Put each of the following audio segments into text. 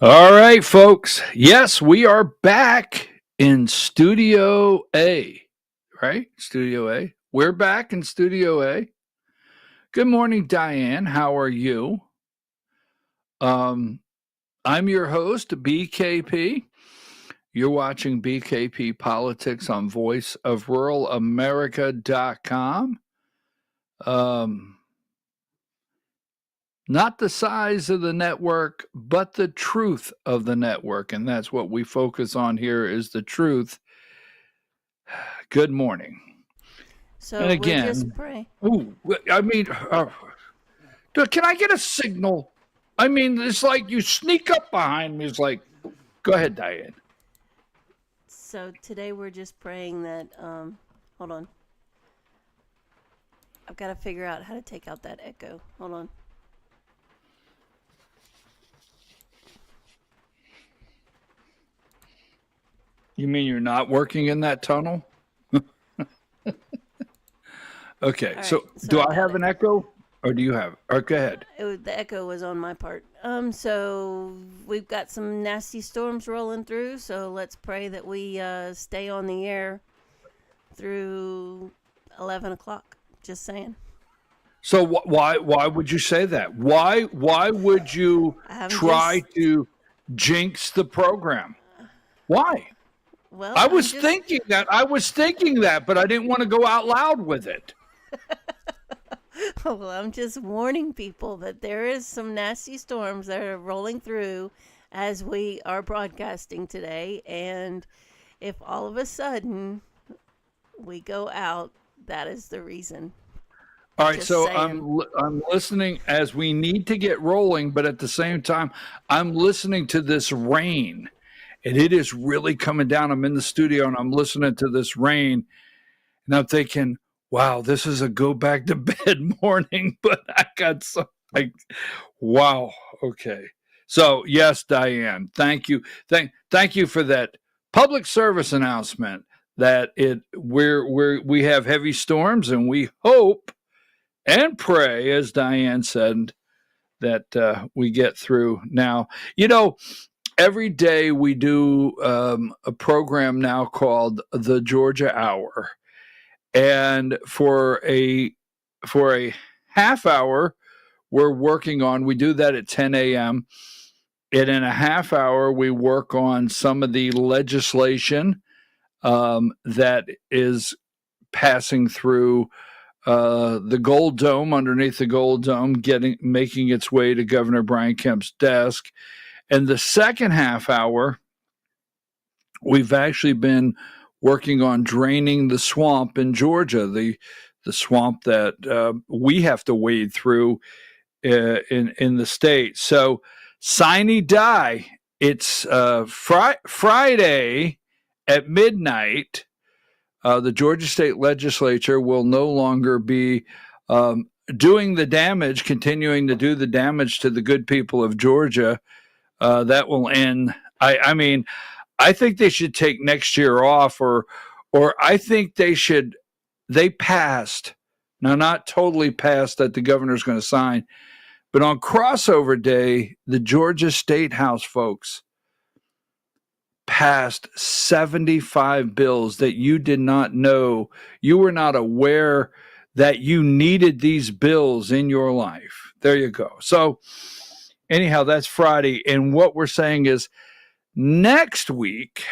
All right, folks. Yes, we are back in Studio A, right? Studio A. We're back in Studio A. Good morning, Diane. How are you? Um, I'm your host, BKP. You're watching BKP Politics on voiceofruralamerica.com. Not the size of the network, but the truth of the network. And that's what we focus on here is the truth. Good morning. So And we'll again, just pray. can I get a signal? I mean, it's like you sneak up behind me. It's like, go ahead, Diane. So today we're just praying that. Hold on. I've got to figure out how to take out that echo. Hold on. You mean you're not working in that tunnel? Okay, All so right, do sorry I about have it. an echo or do you have? Or go ahead. The echo was on my part. So we've got some nasty storms rolling through. So let's pray that we stay on the air through 11 o'clock. Just saying. So why would you say that? Why would you I'm try just. to jinx the program? Why? Well, I I'm was just. thinking that. I was thinking that, but I didn't want to go out loud with it. Well, I'm just warning people that there is some nasty storms that are rolling through as we are broadcasting today. And if all of a sudden we go out, that is the reason. All right, Just so saying. I'm listening as we need to get rolling, but at the same time, I'm listening to this rain, and it is really coming down. I'm in the studio and I'm listening to this rain, and I'm thinking, "Wow, this is a go back to bed morning." But I got some like, wow, okay. So yes, Diane, thank you, thank you for that public service announcement. That we have heavy storms, and we hope and pray, as Diane said, that we get through. Now, every day we do a program now called the Georgia Hour, and for a half hour, we're working on. We do that at 10 a.m. And in a half hour, we work on some of the legislation that is passing through the Gold Dome, underneath the Gold Dome, making its way to Governor Brian Kemp's desk. And the second half hour, we've actually been working on draining the swamp in Georgia, the swamp that we have to wade through in the state. So, sine die. It's Friday at midnight. The Georgia State Legislature will no longer be doing the damage, continuing to do the damage to the good people of Georgia. That will end. I mean, I think they should take next year off, or I think they should. They passed, now not totally passed that the governor's going to sign, but on crossover day, the Georgia State House folks passed 75 bills that you did not know, you were not aware that you needed these bills in your life. There you go. So, anyhow, that's Friday. And what we're saying is next week,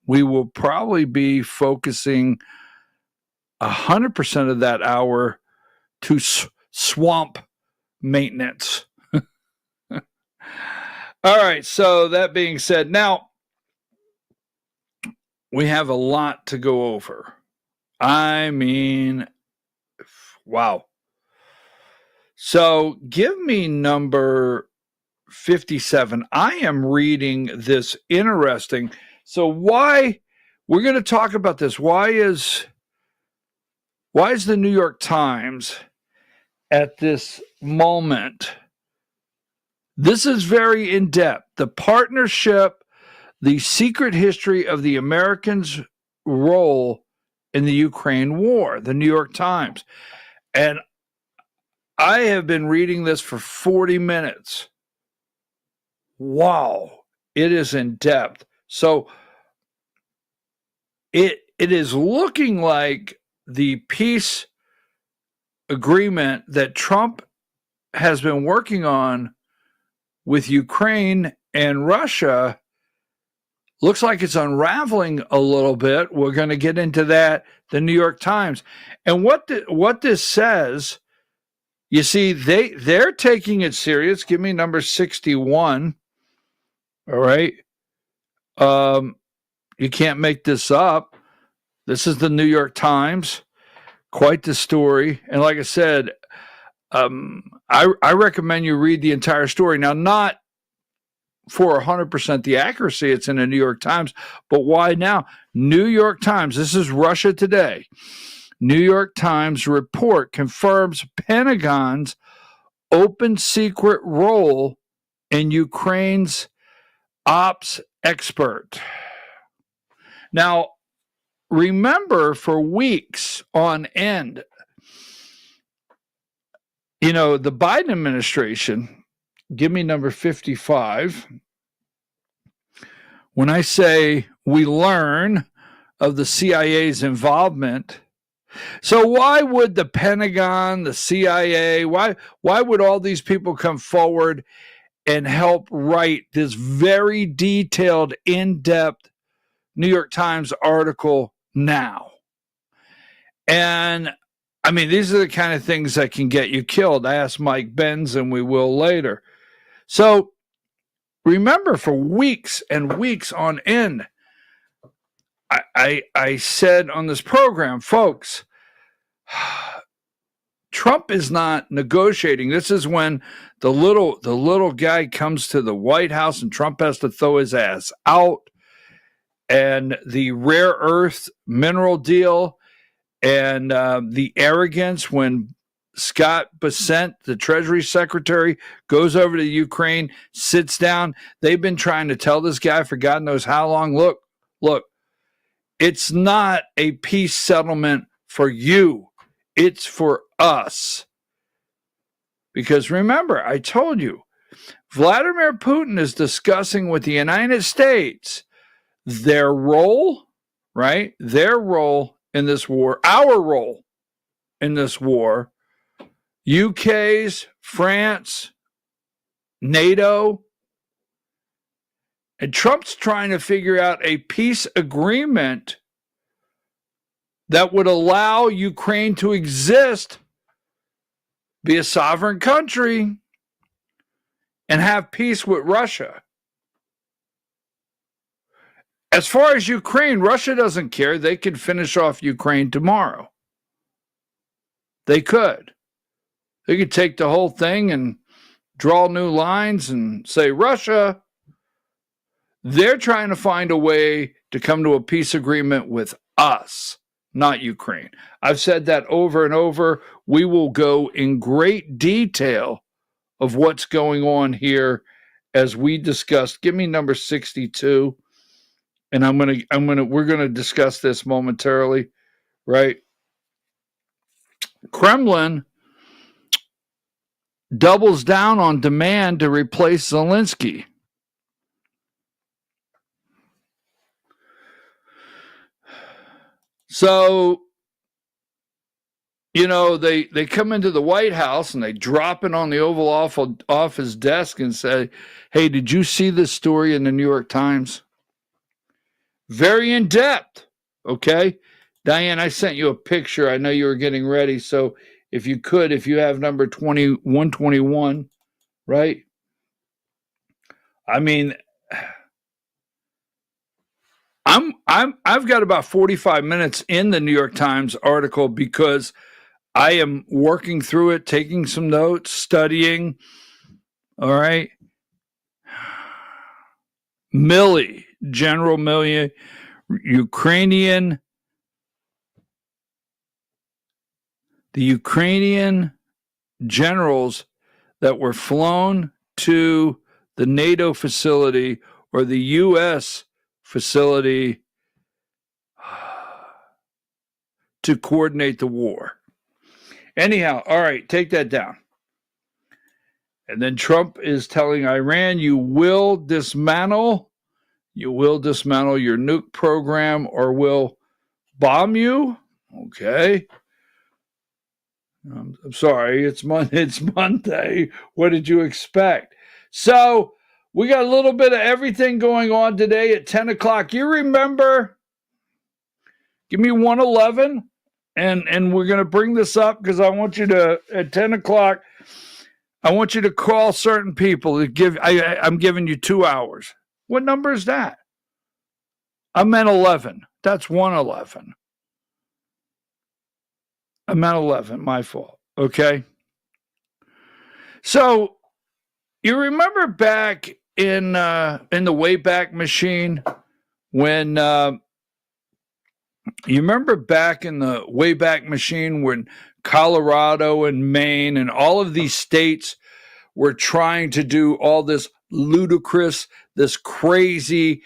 we will probably be focusing 100% of that hour to swamp maintenance. All right. So, that being said, now, we have a lot to go over. I mean, wow. So give me number 57. I am reading this interesting. So why we're going to talk about this. Why is the New York Times at this moment? This is very in depth. The partnership, the secret history of the Americans' role in the Ukraine war, the New York Times. And I have been reading this for 40 minutes. wow, it is in depth. So it is looking like the peace agreement that Trump has been working on with Ukraine and Russia looks like it's unraveling a little bit. We're going to get into that, the New York Times. And what this says, you see, they're taking it serious. Give me number 61. All right. You can't make this up. This is the New York Times. Quite the story. And like I said, I recommend you read the entire story. Now, not for 100% the accuracy, it's in the New York Times, but why now? New York Times, this is Russia Today. New York Times report confirms Pentagon's open secret role in Ukraine's ops expert. Now, remember, for weeks on end, the Biden administration, give me number 55. When I say we learn of the CIA's involvement, so why would the Pentagon, the CIA, why would all these people come forward and help write this very detailed, in-depth New York Times article now? And I mean, these are the kind of things that can get you killed. Ask Mike Benz, and we will later. So remember, for weeks and weeks on end, I said on this program, folks, Trump is not negotiating. This is when the little guy comes to the White House and Trump has to throw his ass out. And the rare earth mineral deal and the arrogance when Scott Bessent, the Treasury Secretary, goes over to Ukraine, sits down. They've been trying to tell this guy for God knows how long, look, it's not a peace settlement for you. It's for us. Because remember, I told you, Vladimir Putin is discussing with the United States their role, right? Their role in this war, our role in this war, UK's, France, NATO. And Trump's trying to figure out a peace agreement that would allow Ukraine to exist, be a sovereign country, and have peace with Russia. As far as Ukraine, Russia doesn't care. They could finish off Ukraine tomorrow. They could. They could take the whole thing and draw new lines and say, Russia. They're trying to find a way to come to a peace agreement with us, not Ukraine. I've said that over and over. We will go in great detail of what's going on here as we discussed. Give me number 62. And we're gonna discuss this momentarily, right? Kremlin doubles down on demand to replace Zelensky. So, they come into the White House and they drop it on the Oval Office desk and say, hey, did you see this story in the New York Times? Very in depth, okay? Diane, I sent you a picture. I know you were getting ready. So if you have number 121, right? I mean, I've got about 45 minutes in the New York Times article because I am working through it, taking some notes, studying. All right. General Milley, the Ukrainian generals that were flown to the NATO facility or the U.S. facility to coordinate the war. Anyhow, all right, take that down. And then Trump is telling Iran, you will dismantle your nuke program or we'll bomb you. Okay. I'm sorry, it's Monday. What did you expect? So we got a little bit of everything going on today at 10 o'clock. You remember, give me 111, and we're going to bring this up because I want you to, at 10 o'clock, I want you to call certain people. I'm giving you 2 hours. What number is that? I meant 11. That's 111. I meant 11. My fault. Okay. So you remember back in the Wayback Machine when when Colorado and Maine and all of these states were trying to do all this ludicrous, this crazy,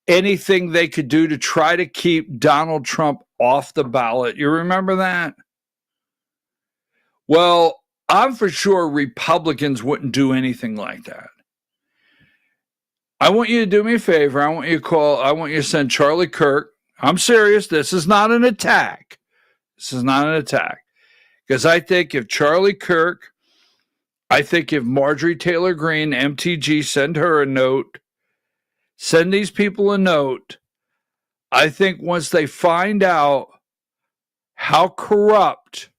anything they could do to try to keep Donald Trump off the ballot. You remember that? Well, I'm for sure Republicans wouldn't do anything like that. I want you to do me a favor. I want you to send Charlie Kirk. I'm serious. This is not an attack. Because I think if Charlie Kirk, if Marjorie Taylor Greene, MTG, send these people a note, I think once they find out how corrupt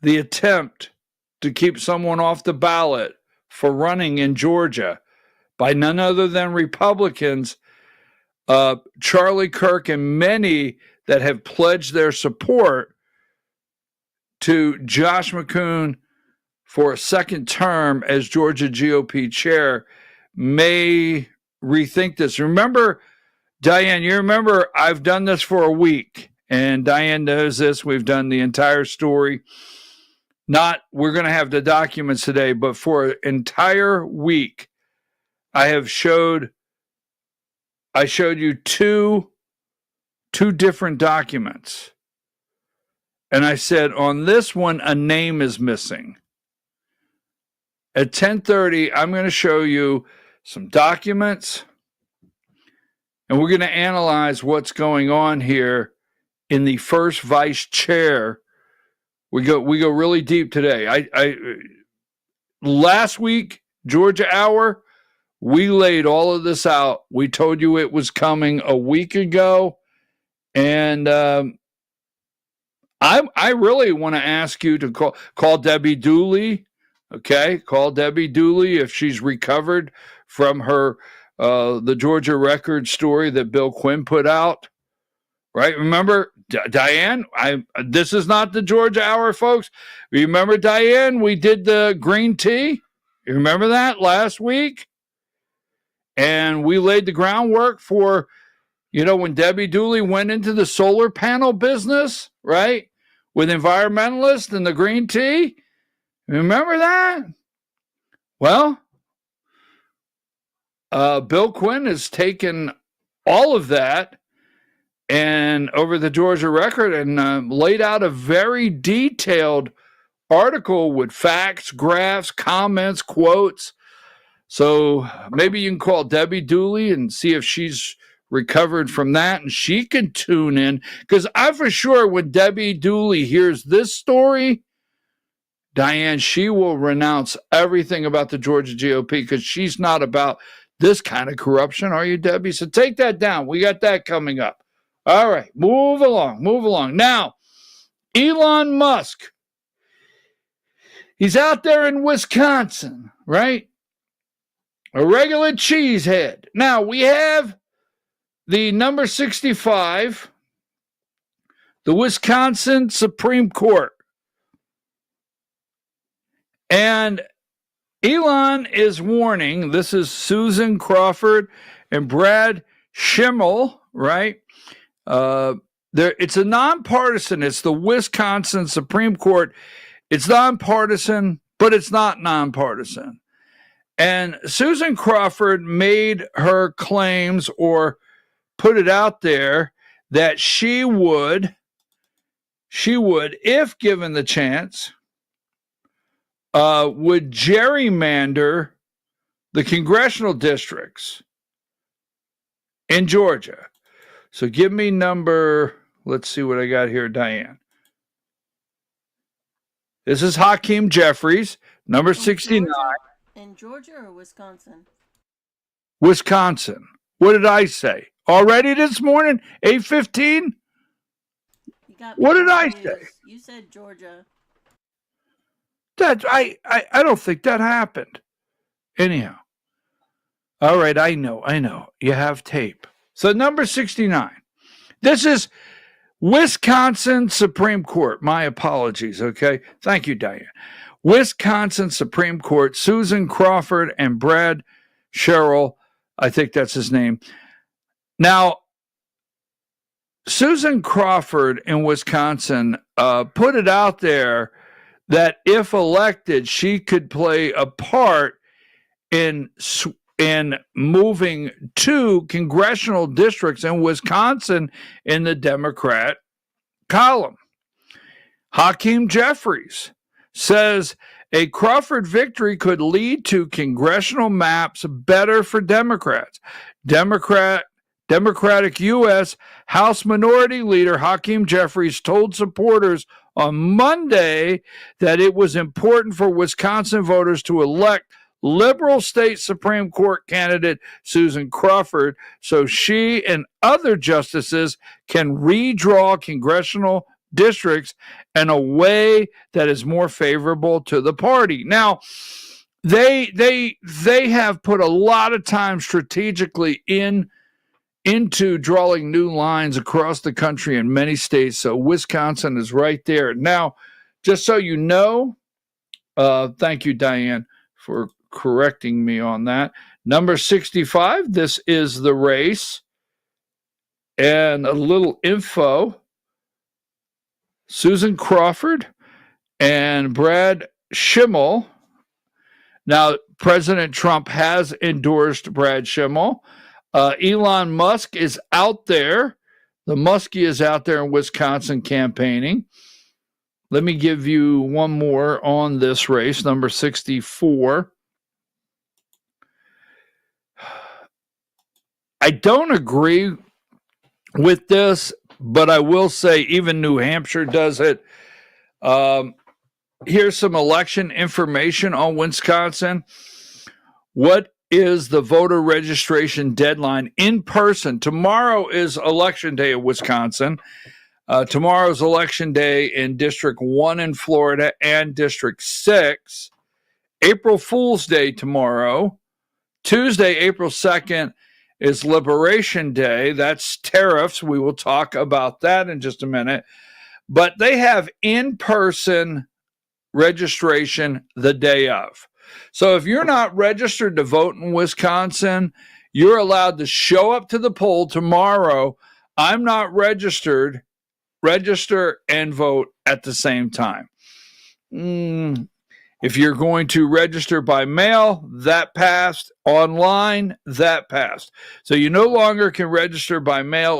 the attempt to keep someone off the ballot for running in Georgia by none other than Republicans, Charlie Kirk and many that have pledged their support to Josh McCoon for a second term as Georgia GOP chair may rethink this. Remember, Diane, you remember I've done this for a week, and Diane knows this. We've done the entire story. We're going to have the documents today, but for an entire week, I showed you two different documents. And I said, on this one, a name is missing. At 10:30, I'm going to show you some documents, and we're going to analyze what's going on here in the first vice chair. We go really deep today. Last week, Georgia Hour, we laid all of this out. We told you it was coming a week ago, and I really want to ask you to call Debbie Dooley. Okay, call Debbie Dooley if she's recovered from her the Georgia Record story that Bill Quinn put out. Right? Remember, Diane? This is not the Georgia Hour, folks. Remember, Diane? We did the green tea. You remember that last week? And we laid the groundwork for, when Debbie Dooley went into the solar panel business, right? With environmentalists and the green tea. Remember that? Well, Bill Quinn has taken all of that and over the Georgia Record and laid out a very detailed article with facts, graphs, comments, quotes. So maybe you can call Debbie Dooley and see if she's recovered from that and she can tune in. Because I'm for sure when Debbie Dooley hears this story, Diane, she will renounce everything about the Georgia GOP because she's not about this kind of corruption. Are you, Debbie? So take that down. We got that coming up. All right, move along. Now, Elon Musk, he's out there in Wisconsin, right? A regular cheesehead. Now, we have the number 65, the Wisconsin Supreme Court. And Elon is warning, this is Susan Crawford and Brad Schimmel, right? It's a nonpartisan. It's the Wisconsin Supreme Court. It's nonpartisan, but it's not nonpartisan. And Susan Crawford made her claims or put it out there that she would, if given the chance, would gerrymander the congressional districts in Georgia. So give me number, let's see what I got here, Diane. This is Hakeem Jeffries, number 69. In Georgia or Wisconsin? Wisconsin. What did I say? Already this morning? 8:15? What did I say? You said Georgia. That I don't think that happened. Anyhow. All right, I know. You have tape. So number 69. This is Wisconsin Supreme Court. My apologies, okay? Thank you, Diane. Wisconsin Supreme Court, Susan Crawford and Brad Sherrill, I think that's his name. Now, Susan Crawford in Wisconsin put it out there that if elected, she could play a part in moving 2 congressional districts in Wisconsin in the Democrat column. Hakeem Jeffries says a Crawford victory could lead to congressional maps better for Democrats. Democratic U.S. House Minority Leader Hakeem Jeffries told supporters on Monday that it was important for Wisconsin voters to elect liberal state Supreme Court candidate Susan Crawford so she and other justices can redraw congressional districts in a way that is more favorable to the party. Now, they have put a lot of time strategically into drawing new lines across the country in many states. So Wisconsin is right there. Now, just so you know, thank you, Diane, for correcting me on that. Number 65, this is the race. And a little info. Susan Crawford and Brad Schimmel. Now, President Trump has endorsed Brad Schimmel. Elon Musk is out there. The Muskie is out there in Wisconsin campaigning. Let me give you one more on this race, number 64. I don't agree with this, but I will say even New Hampshire does it. Here's some election information on Wisconsin. What is the voter registration deadline in person? Tomorrow is election day in Wisconsin. Tomorrow's election day in District 1 in Florida and District 6. April Fool's Day tomorrow. Tuesday, April 2nd, is Liberation Day. That's tariffs. We will talk about that in just a minute. But they have in-person registration the day of. So if you're not registered to vote in Wisconsin, you're allowed to show up to the poll tomorrow. I'm not registered. Register and vote at the same time. If you're going to register by mail, that passed. Online, that passed. So you no longer can register by mail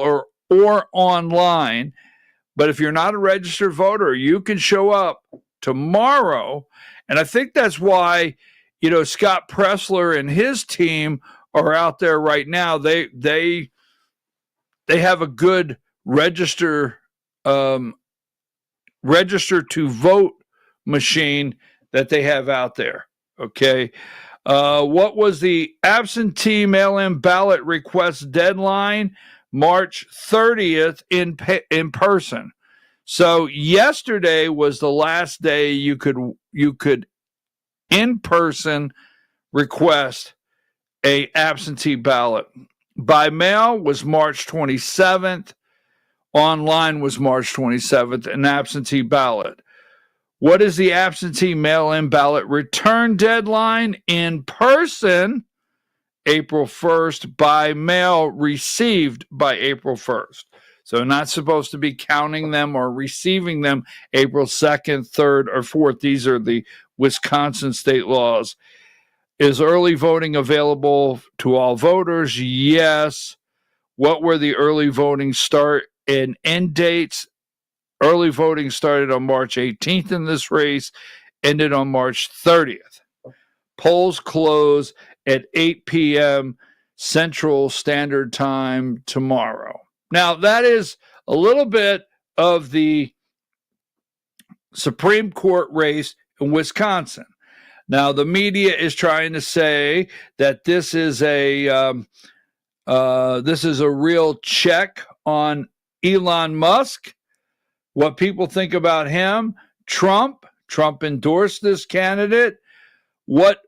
or online. But if you're not a registered voter, you can show up tomorrow. And I think that's why, Scott Pressler and his team are out there right now. They have a good register to vote machine that they have out there. Okay. What was the absentee mail-in ballot request deadline? March 30th in person. So yesterday was the last day you could in person request a absentee ballot. By mail was March 27th. Online was March 27th, an absentee ballot. What is the absentee mail-in ballot return deadline? In person, April 1st. By mail, received by April 1st. So not supposed to be counting them or receiving them April 2nd, 3rd, or 4th. These are the Wisconsin state laws. Is early voting available to all voters? Yes. What were the early voting start and end dates? Early voting started on March 18th in this race. ended on March 30th. Polls close at 8 p.m. Central Standard Time tomorrow. Now, that is a little bit of the Supreme Court race in Wisconsin. Now, the media is trying to say that this is a real check on Elon Musk. What people think about him, Trump endorsed this candidate. What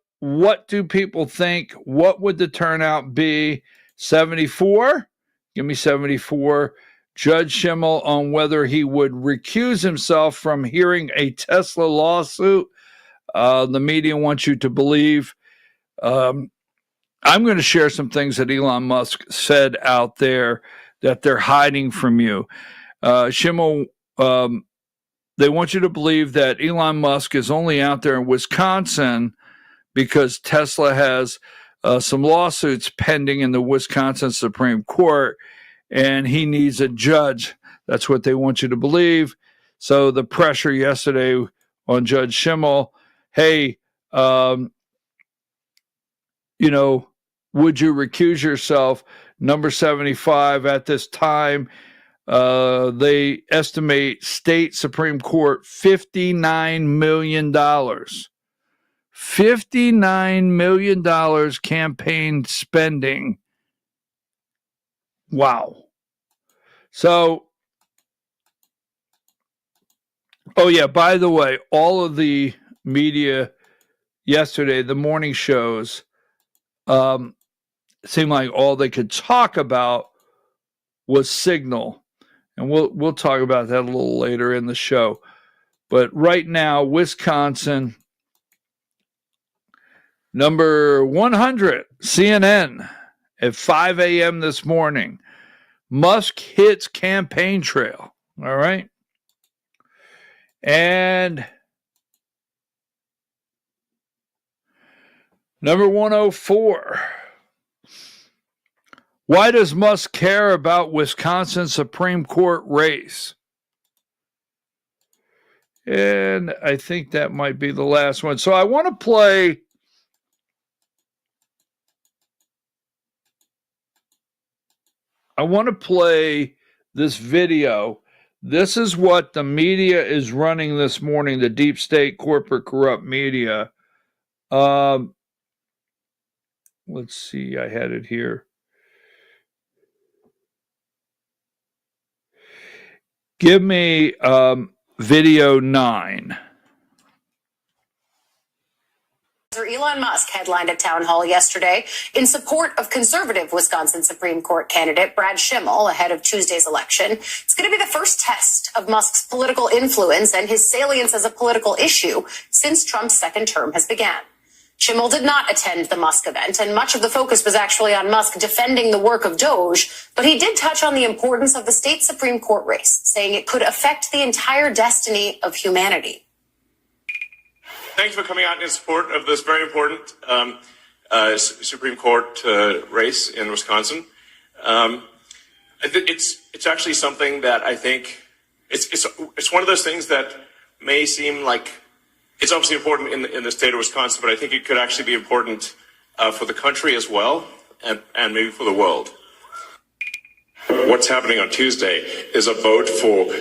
do people think? What would the turnout be? 74? Give me 74. Judge Schimmel on whether he would recuse himself from hearing a Tesla lawsuit. The media wants you to believe. I'm going to share some things that Elon Musk said out there that they're hiding from you. Schimmel, they want you to believe that Elon Musk is only out there in Wisconsin because Tesla has some lawsuits pending in the Wisconsin Supreme Court, and he needs a judge. That's what they want you to believe. So the pressure yesterday on Judge Schimmel, hey, would you recuse yourself? Number 75 at this time, they estimate state Supreme Court $59 million. $59 million campaign spending. Wow. So, oh yeah, by the way, all of the media yesterday, the morning shows, seemed like all they could talk about was Signal. And we'll talk about that a little later in the show. But right now, Wisconsin, number 100, CNN, at 5 a.m. this morning. Musk hits campaign trail. All right. And number 104. Why does Musk care about Wisconsin Supreme Court race? And I think that might be the last one. So I want to play this video. This is what the media is running this morning, the deep state, corporate, corrupt media. Let's see, I had it here. Give me video 9. Elon Musk headlined a town hall yesterday in support of conservative Wisconsin Supreme Court candidate Brad Schimmel ahead of Tuesday's election. It's going to be the first test of Musk's political influence and his salience as a political issue since Trump's second term has begun. Schimmel did not attend the Musk event, and much of the focus was actually on Musk defending the work of Doge, but he did touch on the importance of the state Supreme Court race, saying it could affect the entire destiny of humanity. Thank you for coming out in support of this very important Supreme Court race in Wisconsin. It's actually something that I think it's one of those things that may seem like it's obviously important in the state of Wisconsin, but I think it could actually be important for the country as well, and maybe for the world. What's happening on Tuesday is a vote for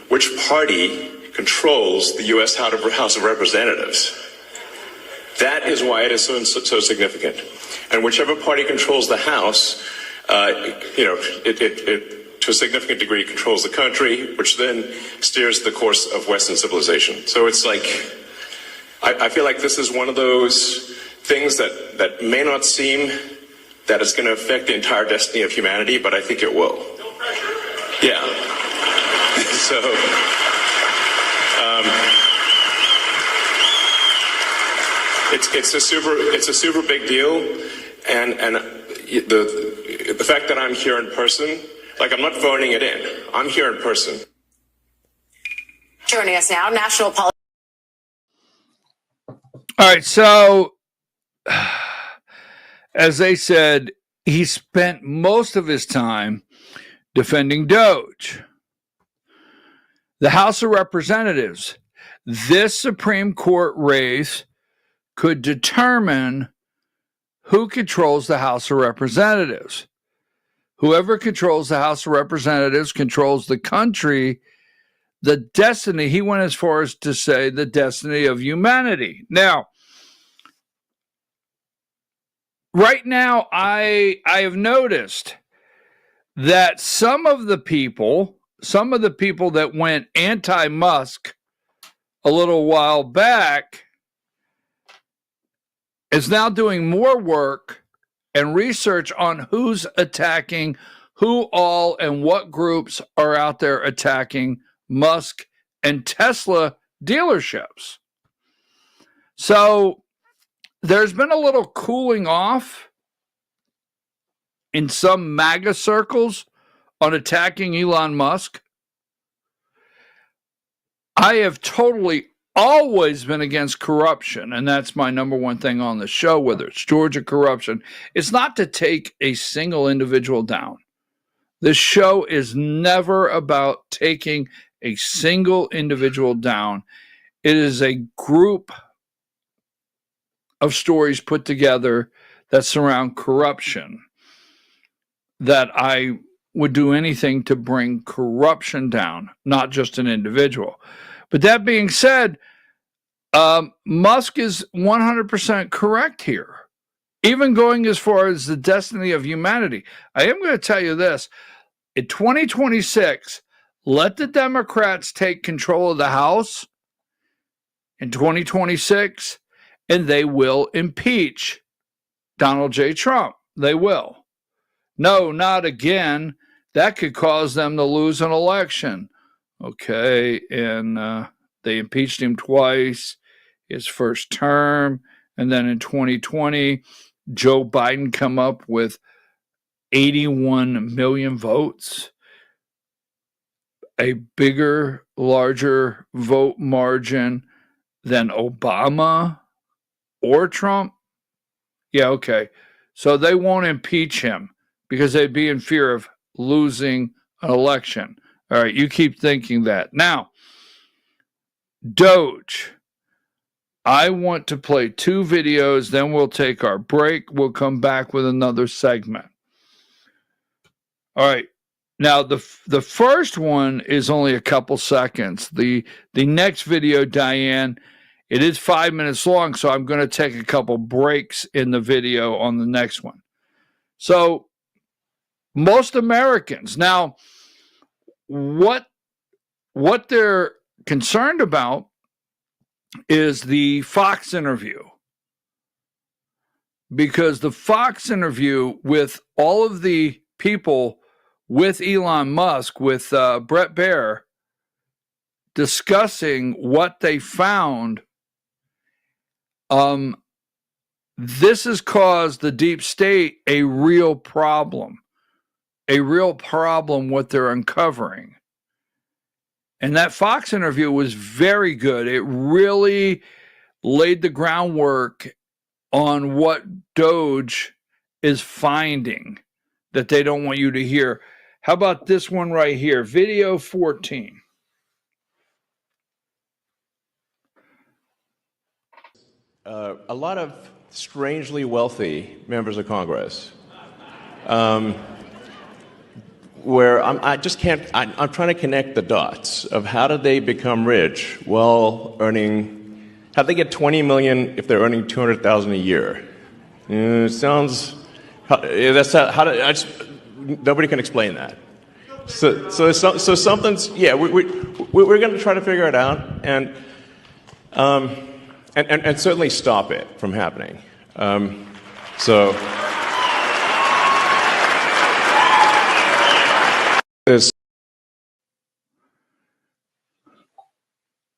which party controls the U.S. House of Representatives. That is why it is so significant. And whichever party controls the House, it to a significant degree controls the country, which then steers the course of Western civilization. So it's like, I feel like this is one of those things that may not seem that it's going to affect the entire destiny of humanity, but I think it will. Yeah. So. It's a super big deal, and the fact that I'm here in person, like I'm not phoning it in, I'm here in person. Joining us now, national politics. All right, so as they said, he spent most of his time defending Doge. The House of Representatives, This Supreme Court race could determine who controls the House of Representatives. Whoever controls the House of Representatives controls the country, the destiny. He went as far as to say the destiny of humanity. Now, right now, I have noticed that some of the people that went anti-Musk a little while back is now doing more work and research on who's attacking who all and what groups are out there attacking Musk and Tesla dealerships. So there's been a little cooling off in some MAGA circles on attacking Elon Musk. I have totally always been against corruption, and that's my number one thing on the show, whether it's Georgia corruption. It's not to take a single individual down. This show is never about taking a single individual down. It is a group of stories put together that surround corruption, that I would do anything to bring corruption down, not just an individual. But that being said, Musk is 100% correct here, even going as far as the destiny of humanity. I am going to tell you this. In 2026, let the Democrats take control of the House in 2026, and they will impeach Donald J. Trump. They will. No, not again. That could cause them to lose an election. Okay, and they impeached him twice, his first term, and then in 2020, Joe Biden come up with 81 million votes, a bigger, larger vote margin than Obama or Trump. Yeah, okay. So they won't impeach him because they'd be in fear of losing an election. All right, you keep thinking that. Now, Doge. I want to play 2 videos, then we'll take our break. We'll come back with another segment. All right. Now, the first one is only a couple seconds. The next video, Diane, it is 5 minutes long, so I'm going to take a couple breaks in the video on the next one. So, most Americans, now, what they're concerned about is the Fox interview. Because the Fox interview with all of the people with Elon Musk, with Brett Baer, discussing what they found, this has caused the deep state a real problem what they're uncovering. And that Fox interview was very good. It really laid the groundwork on what Doge is finding that they don't want you to hear. How about this one right here? Video 14. A lot of strangely wealthy members of Congress, where I'm trying to connect the dots of how did they become rich while earning, how they get 20 million if they're earning 200,000 a year? It sounds, nobody can explain that. So something's, yeah, we're going to try to figure it out and certainly stop it from happening.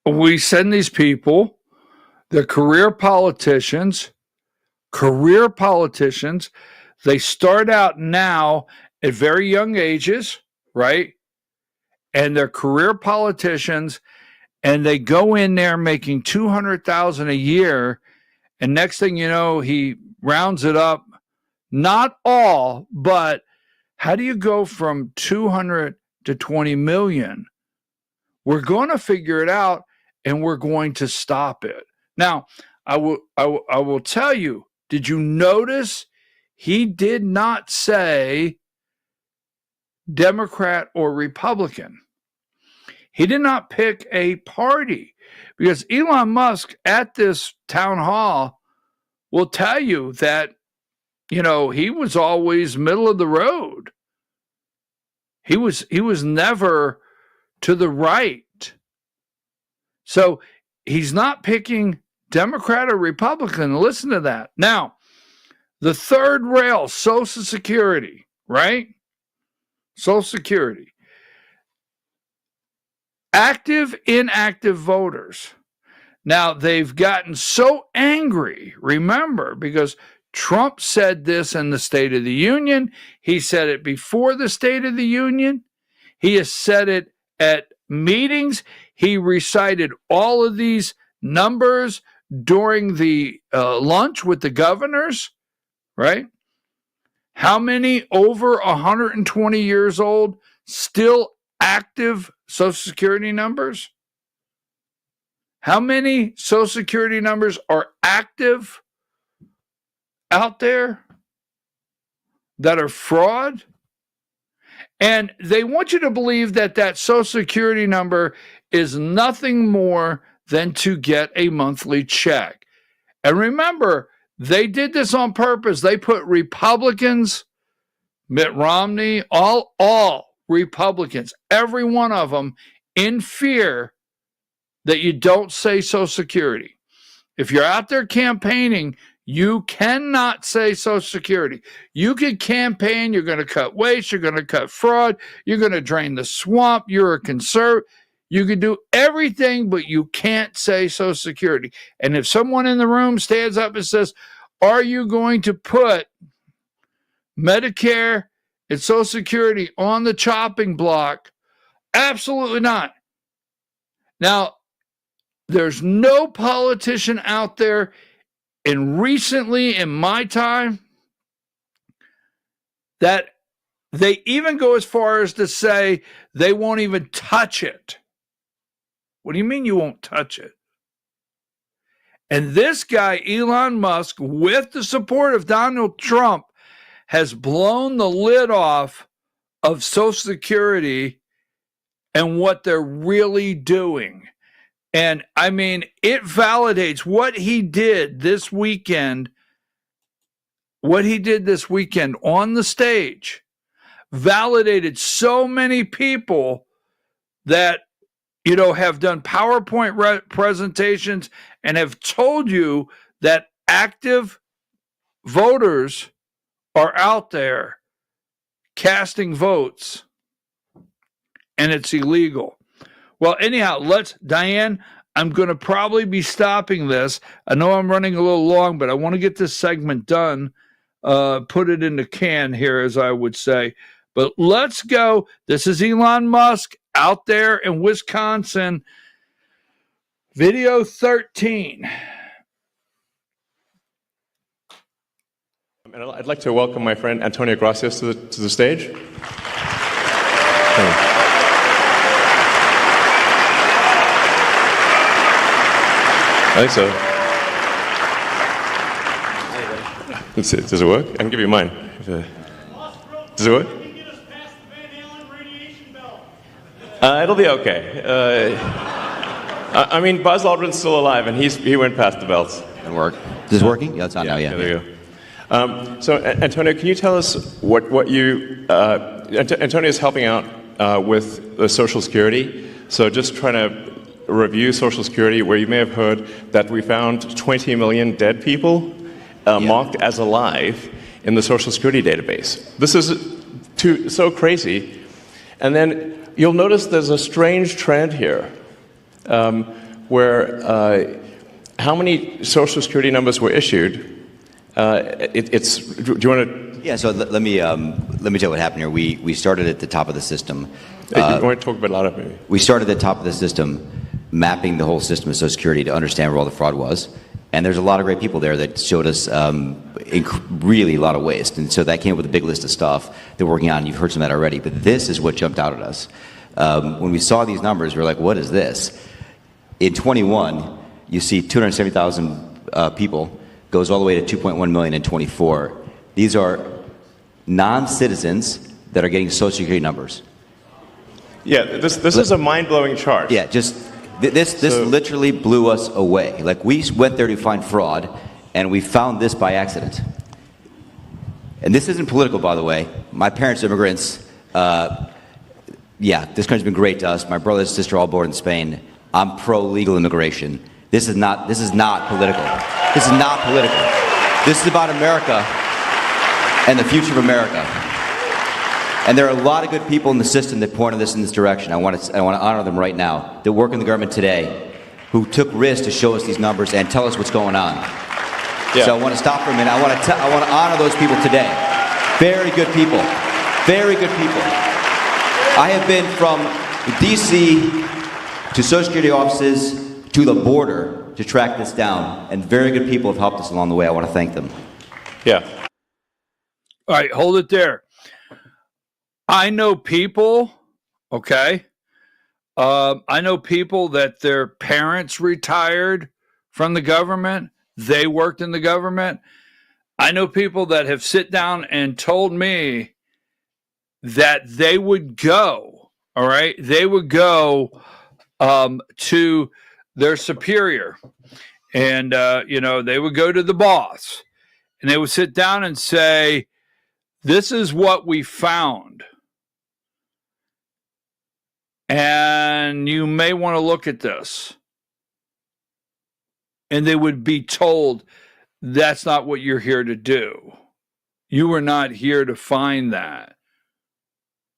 We send these people, they're career politicians. They start out now at very young ages, right? And they're career politicians, and they go in there making $200,000 a year, and next thing you know, he rounds it up. Not all, but how do you go from 200 to 20 million? We're going to figure it out, and we're going to stop it. Now, I will tell you, did you notice he did not say Democrat or Republican? He did not pick a party, because Elon Musk at this town hall will tell you that, he was always middle of the road. He was never to the right. So he's not picking Democrat or Republican. Listen to that. Now, the third rail, Social Security, right? Social Security. Active, inactive voters. Now, they've gotten so angry, remember, because Trump said this in the State of the Union. He said it before the State of the Union. He has said it at meetings. He recited all of these numbers during the lunch with the governors, right? How many over 120 years old still active Social Security numbers? How many Social Security numbers are active out there that are fraud? And they want you to believe that that Social Security number is nothing more than to get a monthly check. And remember, they did this on purpose. They put Republicans, Mitt Romney, all Republicans, every one of them, in fear that you don't say Social Security. If you're out there campaigning, you cannot say Social Security. You can campaign, you're going to cut waste, you're going to cut fraud, you're going to drain the swamp, you're a conservative. You can do everything, but you can't say Social Security. And if someone in the room stands up and says, are you going to put Medicare and Social Security on the chopping block? Absolutely not. Now, there's no politician out there, and recently in my time, that they even go as far as to say they won't even touch it. What do you mean you won't touch it? And this guy, Elon Musk, with the support of Donald Trump, has blown the lid off of Social Security and what they're really doing. And I mean, it validates what he did this weekend. What he did this weekend on the stage validated so many people that, have done PowerPoint presentations and have told you that active voters are out there casting votes, and it's illegal. Well, anyhow, Diane, I'm going to probably be stopping this. I know I'm running a little long, but I want to get this segment done, put it in the can here, as I would say. But let's go. This is Elon Musk out there in Wisconsin. Video 13. And I'd like to welcome my friend Antonio Gracias to the stage. I think so. Does it work? I can give you mine. Does it work? It'll be okay. I mean, Buzz Aldrin's still alive, and he went past the belts. It'll work. Is this working? Yeah, it's on now. Yeah. There you go. So, Antonio, can you tell us what you? Antonio is helping out with the Social Security. So, just trying to review Social Security, where you may have heard that we found 20 million dead people marked as alive in the Social Security database. This is so crazy. And then you'll notice there's a strange trend here, where how many Social Security numbers were issued. Do you want to? Yeah. So let me tell you what happened here. We started at the top of the system. You want to talk about a lot of maybe? We started at the top of the system, mapping the whole system of Social Security to understand where all the fraud was. And there's a lot of great people there that showed us really a lot of waste. And so that came up with a big list of stuff that we're working on. You've heard some of that already. But this is what jumped out at us. When we saw these numbers, we were like, what is this? In 21, you see 270,000 people, goes all the way to 2.1 million in 24. These are non-citizens that are getting Social Security numbers. Yeah, this is a mind-blowing chart. Yeah, this literally blew us away. Like, we went there to find fraud, and we found this by accident. And this isn't political, by the way. My parents are immigrants. Yeah, this country's been great to us. My brother and sister are all born in Spain. I'm pro-legal immigration. This is not political. This is not political. This is about America and the future of America. And there are a lot of good people in the system that pointed this in this direction. I want to honor them right now, that work in the government today, who took risks to show us these numbers and tell us what's going on. Yeah. So I want to stop for a minute. I want to honor those people today. Very good people. Very good people. I have been from D.C. to Social Security offices to the border to track this down, and very good people have helped us along the way. I want to thank them. Yeah. All right, hold it there. I know people, okay? I know people that their parents retired from the government. They worked in the government. I know people that have sit down and told me that they would go, all right? They would go to their superior, and, they would go to the boss, and they would sit down and say, this is what we found. And you may want to look at this. And they would be told, that's not what you're here to do. You were not here to find that.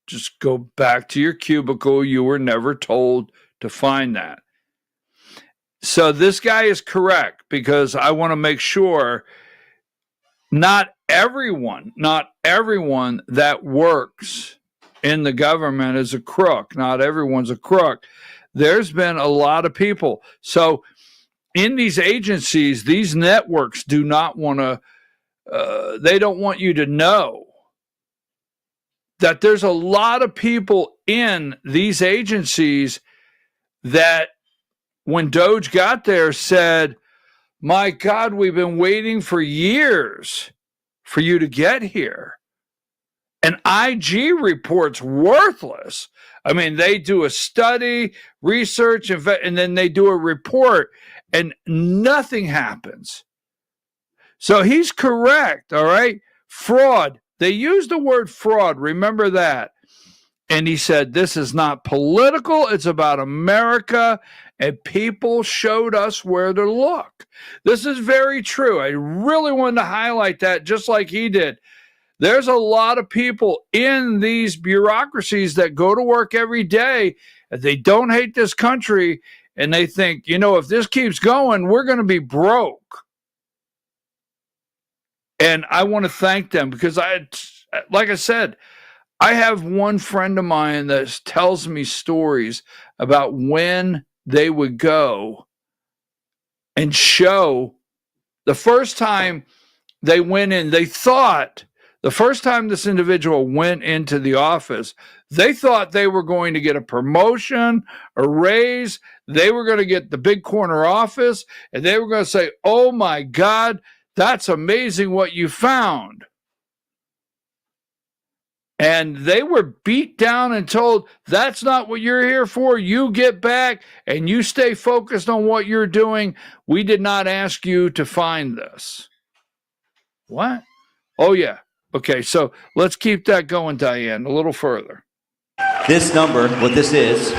Just go back to your cubicle. You were never told to find that. So this guy is correct, because I want to make sure not everyone that works in the government is a crook. Not everyone's a crook. There's been a lot of people. So in these agencies, these networks do not want to, they don't want you to know that there's a lot of people in these agencies that when Doge got there said, my God, we've been waiting for years for you to get here. And IG report's worthless. I mean, they do a study, research, and then they do a report, and nothing happens. So he's correct, all right? Fraud. They used the word fraud. Remember that. And he said, this is not political. It's about America. And people showed us where to look. This is very true. I really wanted to highlight that, just like he did. There's a lot of people in these bureaucracies that go to work every day, and they don't hate this country, and they think, if this keeps going, we're going to be broke. And I want to thank them, because like I said, I have one friend of mine that tells me stories about when they would go and show. The first time they went in, they thought, the first time this individual went into the office, they thought they were going to get a promotion, a raise. They were going to get the big corner office, and they were going to say, oh my God, that's amazing what you found. And they were beat down and told, that's not what you're here for. You get back and you stay focused on what you're doing. We did not ask you to find this. What? Oh, yeah. Okay, so let's keep that going, Diane, a little further. This number, what this is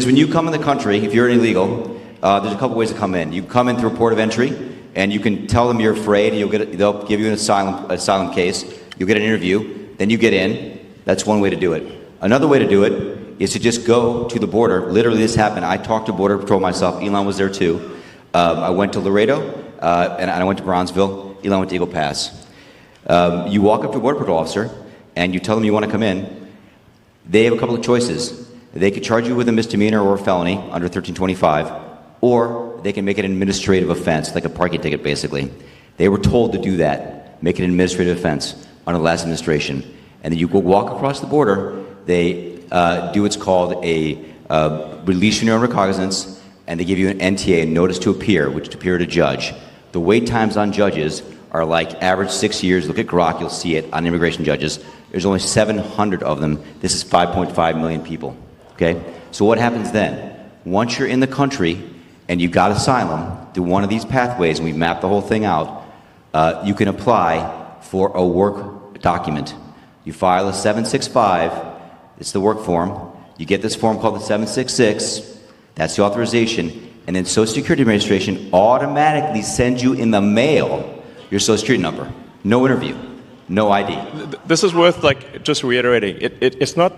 when you come in the country, if you're illegal, there's a couple ways to come in. You come in through a port of entry, and you can tell them you're afraid. They'll give you an asylum case. You'll get an interview. Then you get in. That's one way to do it. Another way to do it is to just go to the border. Literally, this happened. I talked to Border Patrol myself. Elon was there too. I went to Laredo, and I went to Bronzeville. Elon went to Eagle Pass. You walk up to a Border Patrol officer, and you tell them you want to come in. They have a couple of choices. They could charge you with a misdemeanor or a felony under 1325, or they can make it an administrative offense, like a parking ticket, basically. They were told to do that, make it an administrative offense under the last administration. And then you go walk across the border. They do what's called a release your own recognizance, and they give you an NTA, a notice to appear, which to appear to judge. The wait times on judges are like average 6 years. Look at Grok, you'll see it on immigration judges. There's only 700 of them. This is 5.5 million people, okay? So what happens then? Once you're in the country and you got asylum through one of these pathways, and we map the whole thing out, you can apply for a work document. You file a 765, it's the work form. You get this form called the 766, that's the authorization, and then Social Security Administration automatically sends you in the mail your Social Security number. No interview, no ID. This is worth just reiterating. It's not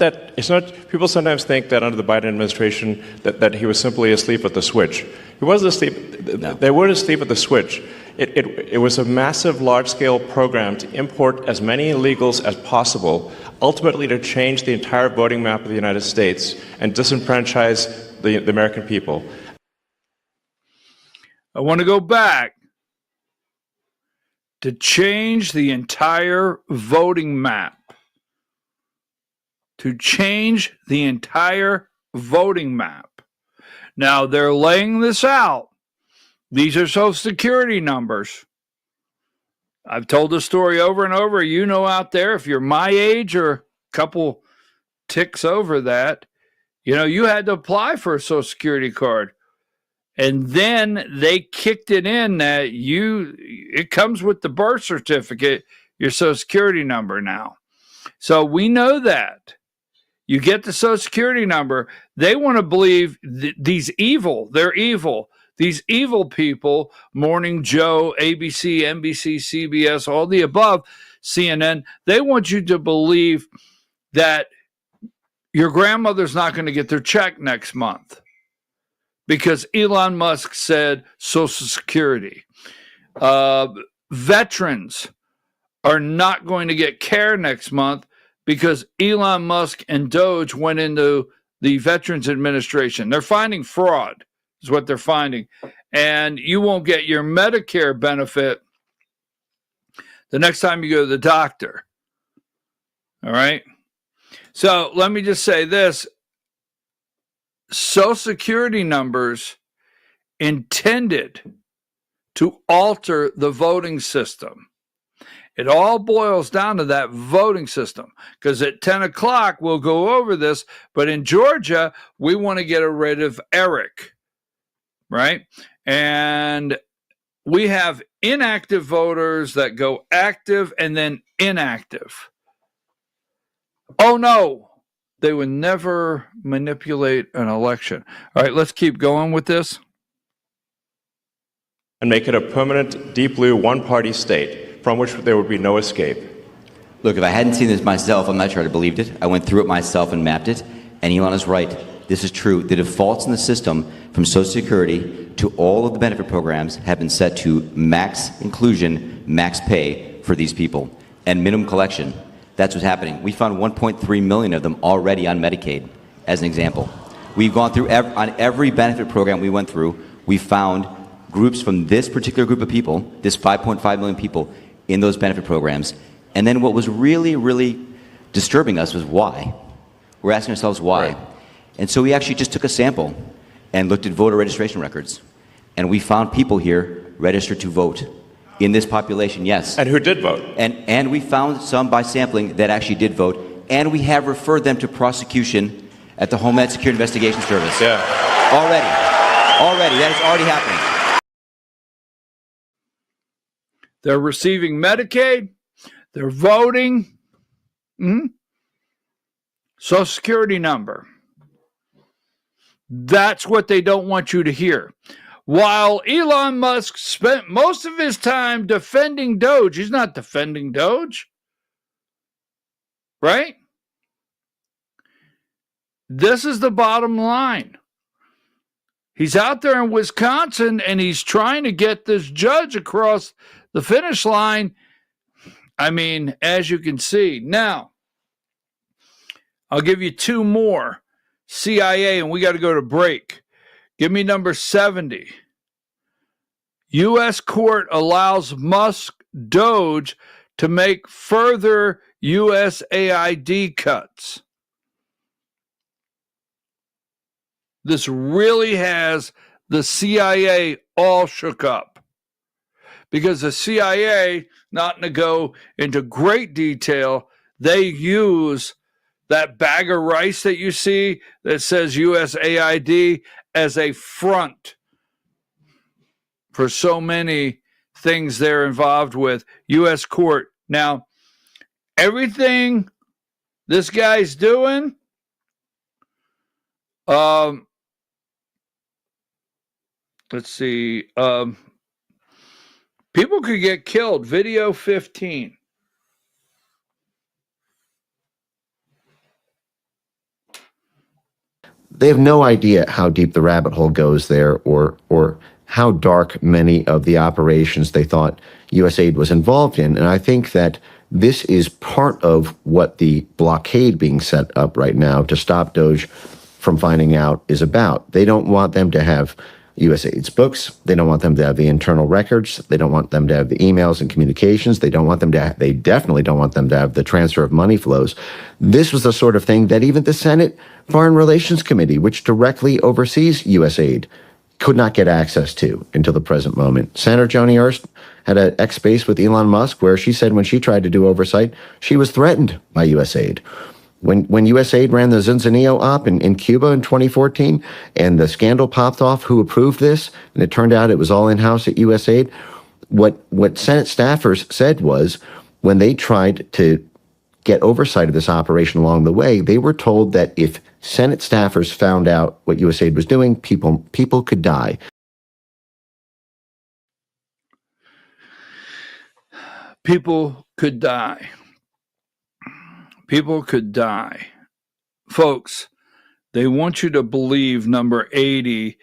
people sometimes think that under the Biden administration that he was simply asleep at the switch. He wasn't asleep. No. They weren't asleep at the switch. It was a massive, large-scale program to import as many illegals as possible, ultimately to change the entire voting map of the United States and disenfranchise the American people. I want to go back to change the entire voting map. To change the entire voting map. Now, they're laying this out. These are Social Security numbers. I've told this story over and over. You know out there, if you're my age or a couple ticks over that, you had to apply for a Social Security card. And then they kicked it in that it comes with the birth certificate, your Social Security number now. So we know that. You get the Social Security number. They want to believe they're evil. These evil people, Morning Joe, ABC, NBC, CBS, all the above, CNN, they want you to believe that your grandmother's not going to get their check next month because Elon Musk said Social Security. Veterans are not going to get care next month because Elon Musk and Doge went into the Veterans Administration. They're finding fraud, is what they're finding. And you won't get your Medicare benefit the next time you go to the doctor. All right? So let me just say this. Social Security numbers intended to alter the voting system. It all boils down to that voting system, because at 10 o'clock we'll go over this, but in Georgia, we want to get rid of Eric, right? And we have inactive voters that go active and then inactive. Oh no, they would never manipulate an election. All right, let's keep going with this. And make it a permanent, deep blue, one-party state from which there would be no escape. Look, if I hadn't seen this myself, I'm not sure I'd have believed it. I went through it myself and mapped it, and Elon is right. This is true. The defaults in the system from Social Security to all of the benefit programs have been set to max inclusion, max pay for these people, and minimum collection. That's what's happening. We found 1.3 million of them already on Medicaid, as an example. We've gone through, on every benefit program we went through, we found groups from this particular group of people, this 5.5 million people, in those benefit programs. And then what was really, really disturbing us was why. We're asking ourselves why. Right. And so we actually just took a sample and looked at voter registration records. And we found people here registered to vote in this population, yes. And who did vote? And we found some by sampling that actually did vote. And we have referred them to prosecution at the Homeland Security Investigation Service. Yeah. Already. That is already happening. They're receiving Medicaid. They're voting. Social Security number. That's what they don't want you to hear. While Elon Musk spent most of his time defending Doge, he's not defending Doge. Right? This is the bottom line. He's out there in Wisconsin and he's trying to get this judge across the finish line. I mean, as you can see. Now, I'll give you two more. CIA, and we got to go to break. Give me number 70. U.S. court allows Musk Doge to make further USAID cuts. This really has the CIA all shook up. Because the CIA, not to go into great detail, they use that bag of rice that you see that says USAID as a front for so many things they're involved with. U.S. court. Now, everything this guy's doing, let's see, people could get killed. Video 15. They have no idea how deep the rabbit hole goes there, or how dark many of the operations they thought USAID was involved in. And I think that this is part of what the blockade being set up right now to stop Doge from finding out is about. They don't want them to have USAID's books. They don't want them to have the internal records. They don't want them to have the emails and communications. They definitely don't want them to have the transfer of money flows. This was the sort of thing that even the Senate Foreign Relations Committee, which directly oversees USAID, could not get access to until the present moment. Senator Joni Ernst had an X-Space with Elon Musk where she said when she tried to do oversight, she was threatened by USAID. When USAID ran the Zunzanillo op in Cuba in 2014 and the scandal popped off who approved this, and it turned out it was all in-house at USAID, what Senate staffers said was when they tried to get oversight of this operation along the way, they were told that if Senate staffers found out what USAID was doing, people could die. People could die. People could die. Folks, they want you to believe number 80,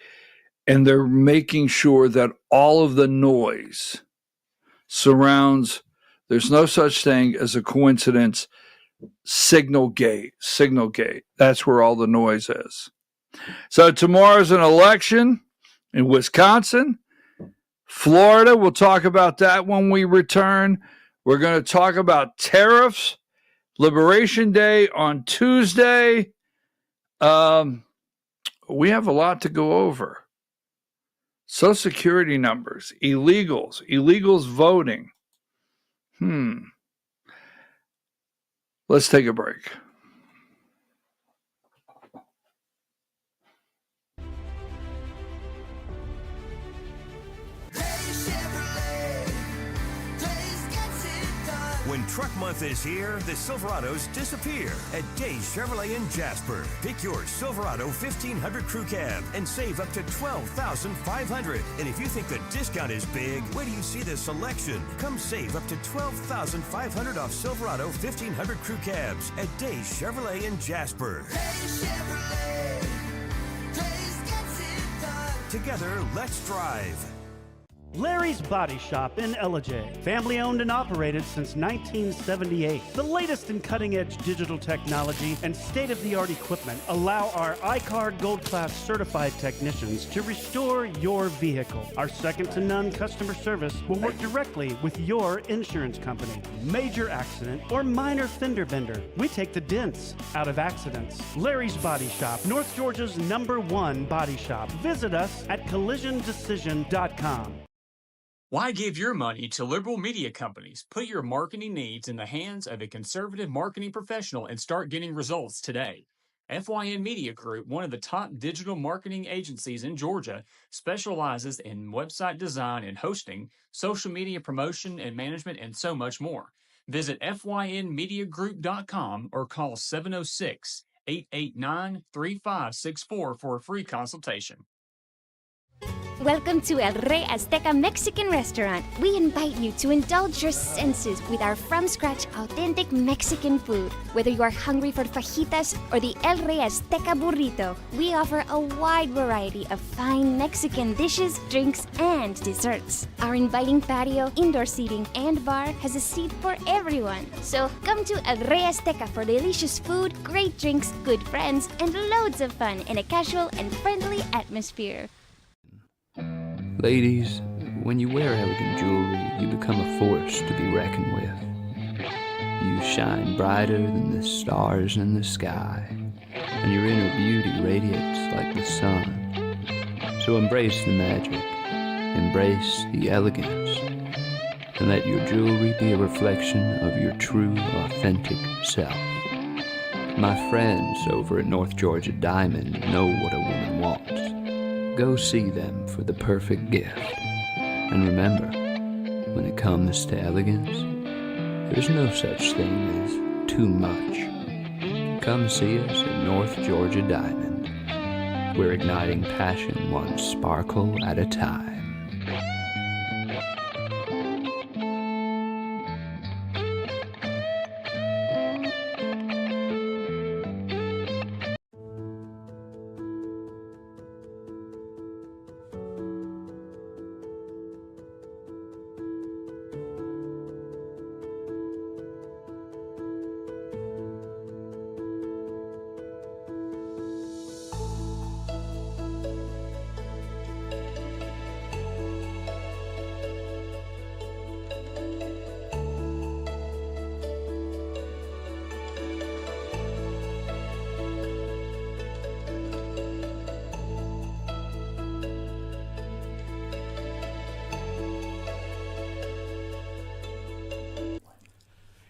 and they're making sure that all of the noise surrounds, there's no such thing as a coincidence, Signalgate. That's where all the noise is. So tomorrow's an election in Wisconsin. Florida, we'll talk about that when we return. We're going to talk about tariffs. Liberation Day on Tuesday. We have a lot to go over. Social Security numbers, illegals voting. Let's take a break. When Truck Month is here, the Silverados disappear at Days Chevrolet in Jasper. Pick your Silverado 1500 Crew Cab and save up to $12,500. And if you think the discount is big, wait till you see the selection. Come save up to $12,500 off Silverado 1500 Crew Cabs at Days Chevrolet in Jasper. Days Chevrolet. Days gets it done. Together, let's drive. Larry's Body Shop in Ellijay. Family owned and operated since 1978. The latest in cutting-edge digital technology and state-of-the-art equipment allow our iCard Gold Class certified technicians to restore your vehicle. Our second-to-none customer service will work directly with your insurance company. Major accident or minor fender bender, we take the dents out of accidents. Larry's Body Shop, North Georgia's #1 body shop. Visit us at collisiondecision.com. Why give your money to liberal media companies? Put your marketing needs in the hands of a conservative marketing professional and start getting results today. FYN Media Group, one of the top digital marketing agencies in Georgia, specializes in website design and hosting, social media promotion and management, and so much more. Visit FYNmediagroup.com or call 706-889-3564 for a free consultation. Welcome to El Rey Azteca Mexican Restaurant. We invite you to indulge your senses with our from-scratch authentic Mexican food. Whether you are hungry for fajitas or the El Rey Azteca burrito, we offer a wide variety of fine Mexican dishes, drinks, and desserts. Our inviting patio, indoor seating, and bar has a seat for everyone. So come to El Rey Azteca for delicious food, great drinks, good friends, and loads of fun in a casual and friendly atmosphere. Ladies, when you wear elegant jewelry, you become a force to be reckoned with. You shine brighter than the stars in the sky, and your inner beauty radiates like the sun. So embrace the magic, embrace the elegance, and let your jewelry be a reflection of your true, authentic self. My friends over at North Georgia Diamond know what a woman wants. Go see them for the perfect gift. And remember, when it comes to elegance, there's no such thing as too much. Come see us at North Georgia Diamond. We're igniting passion one sparkle at a time.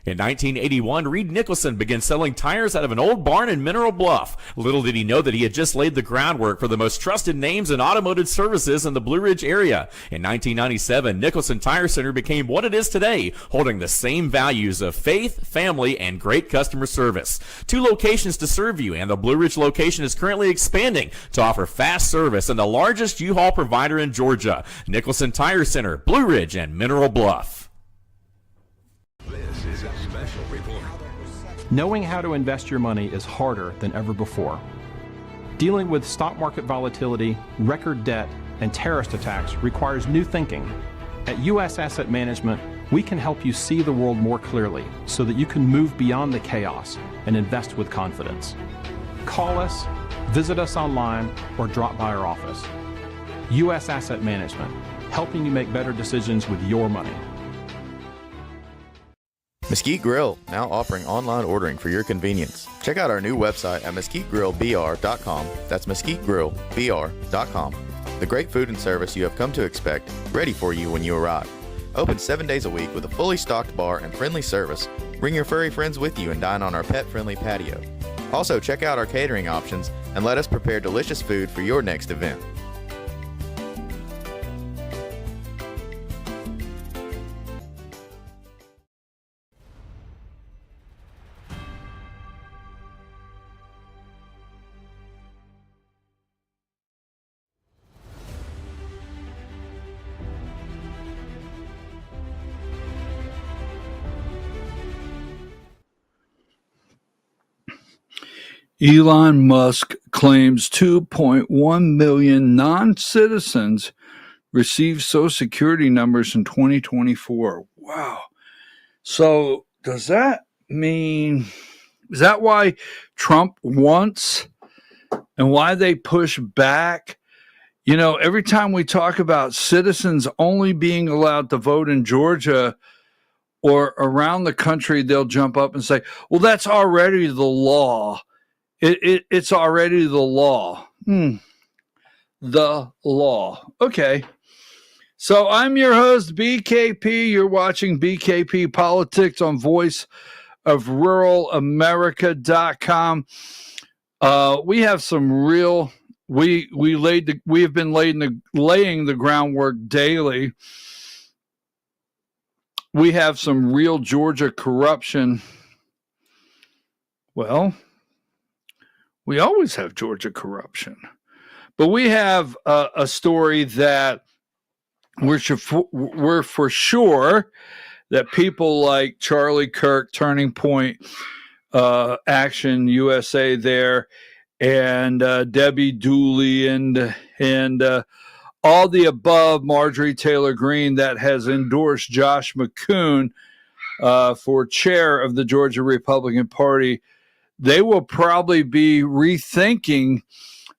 In 1981, Reed Nicholson began selling tires out of an old barn in Mineral Bluff. Little did he know that he had just laid the groundwork for the most trusted names in automotive services in the Blue Ridge area. In 1997, Nicholson Tire Center became what it is today, holding the same values of faith, family, and great customer service. 2 locations to serve you, and the Blue Ridge location is currently expanding to offer fast service and the largest U-Haul provider in Georgia. Nicholson Tire Center, Blue Ridge, and Mineral Bluff. This is a special report. Knowing how to invest your money is harder than ever before. Dealing with stock market volatility, record debt, and terrorist attacks requires new thinking. At U.S. Asset Management, we can help you see the world more clearly so that you can move beyond the chaos and invest with confidence. Call us, visit us online, or drop by our office. U.S. Asset Management, helping you make better decisions with your money. Mesquite Grill, now offering online ordering for your convenience. Check out our new website at mesquitegrillbr.com. That's mesquitegrillbr.com. The great food and service you have come to expect, ready for you when you arrive. Open 7 days a week with a fully stocked bar and friendly service. Bring your furry friends with you and dine on our pet-friendly patio. Also, check out our catering options and let us prepare delicious food for your next event. Elon Musk claims 2.1 million non-citizens received Social Security numbers in 2024. Wow. So does that mean, is that why Trump wants and why they push back? You know, every time we talk about citizens only being allowed to vote in Georgia or around the country, they'll jump up and say, well, that's already the law. It's already the law. The law. Okay. So I'm your host, BKP. You're watching BKP Politics on voiceofruralamerica.com. We have some real, we have been laying the groundwork daily. We have some real Georgia corruption. Well, we always have Georgia corruption, but we have a story that we're for sure that people like Charlie Kirk, Turning Point Action USA there, and Debbie Dooley and all the above, Marjorie Taylor Greene, that has endorsed Josh McCoon for chair of the Georgia Republican Party. They will probably be rethinking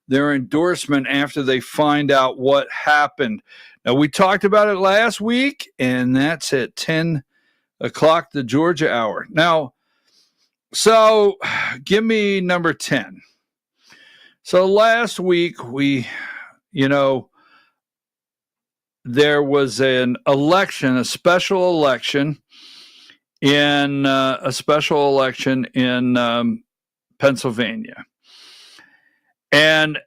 their endorsement after they find out what happened. Now, we talked about it last week, and that's at 10 o'clock, the Georgia hour. Now, so give me number 10. So last week, we there was an election, a special election in Pennsylvania. And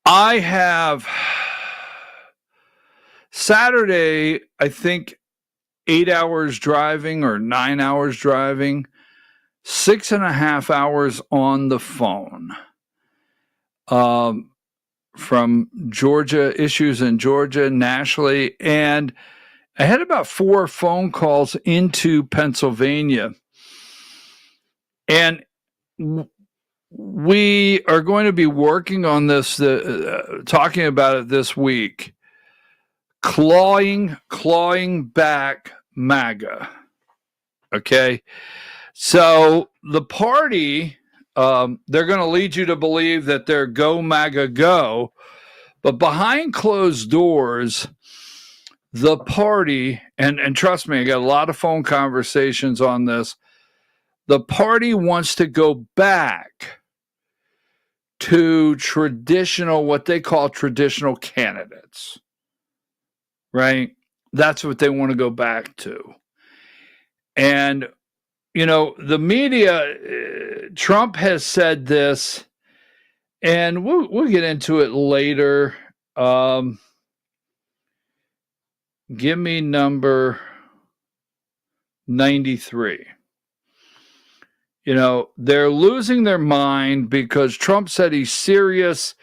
I have Saturday, I think 8 hours driving or 9 hours driving, 6.5 hours on the phone. From Georgia, issues in Georgia, nationally. And I had about 4 phone calls into Pennsylvania. And we are going to be working on this, talking about it this week. Clawing back MAGA. Okay. So the party, they're going to lead you to believe that they're go MAGA go, but behind closed doors, the party, and trust me, I got a lot of phone conversations on this. The party wants to go back to traditional, what they call traditional candidates, right? That's what they want to go back to. And the media, Trump has said this, and we'll get into it later. Give me number 93. They're losing their mind because Trump said he's serious,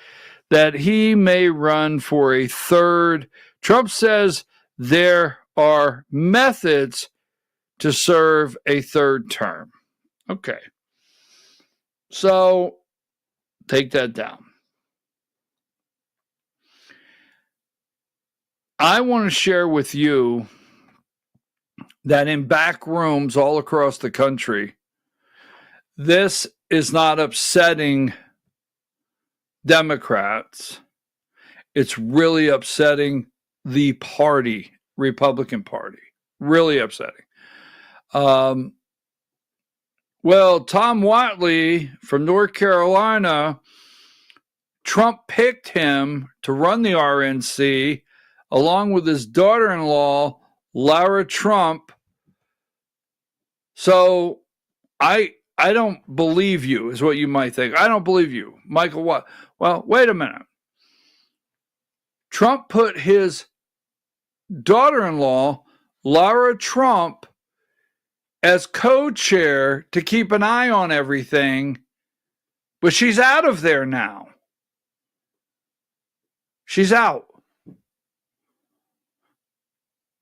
that he may run for a third. Trump says there are methods to serve a third term. Okay. So take that down. I want to share with you that in back rooms all across the country, this is not upsetting Democrats. It's really upsetting the party, Republican Party. Really upsetting. Well, Tom Whatley from North Carolina, Trump picked him to run the RNC along with his daughter-in-law, Lara Trump. So I don't believe you, is what you might think. I don't believe you. Michael, what? Well, wait a minute. Trump put his daughter-in-law, Lara Trump, as co-chair to keep an eye on everything, but she's out of there now. She's out.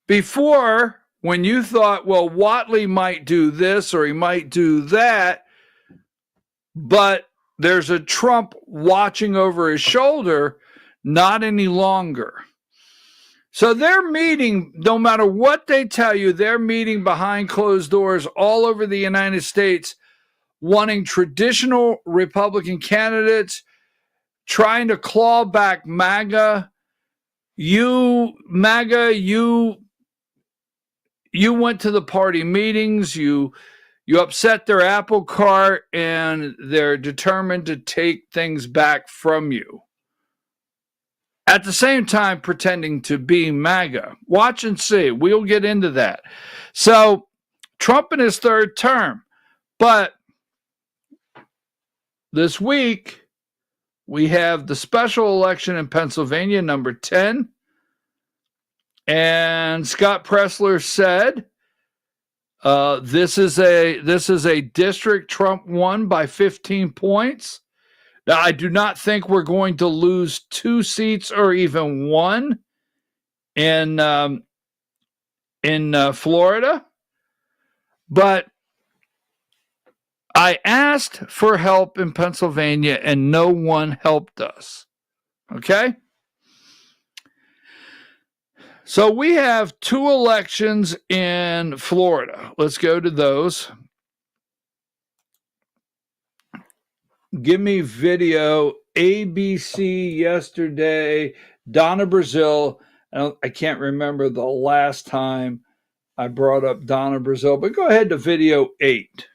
Before, when you thought, well, Whatley might do this or he might do that, but there's a Trump watching over his shoulder, not any longer. So they're meeting, no matter what they tell you, they're meeting behind closed doors all over the United States, wanting traditional Republican candidates, trying to claw back MAGA. MAGA, you went to the party meetings, you upset their apple cart, and they're determined to take things back from you. At the same time, pretending to be MAGA. Watch and see. We'll get into that. So, Trump in his third term. But this week, we have the special election in Pennsylvania, number 10. And Scott Pressler said, this is a district Trump won by 15 points. Now, I do not think we're going to lose 2 seats or even 1 in Florida. But I asked for help in Pennsylvania, and no one helped us. Okay? So we have 2 elections in Florida. Let's go to those. Give me video. ABC yesterday. Donna Brazile. I can't remember the last time I brought up Donna Brazile, but go ahead to video 8.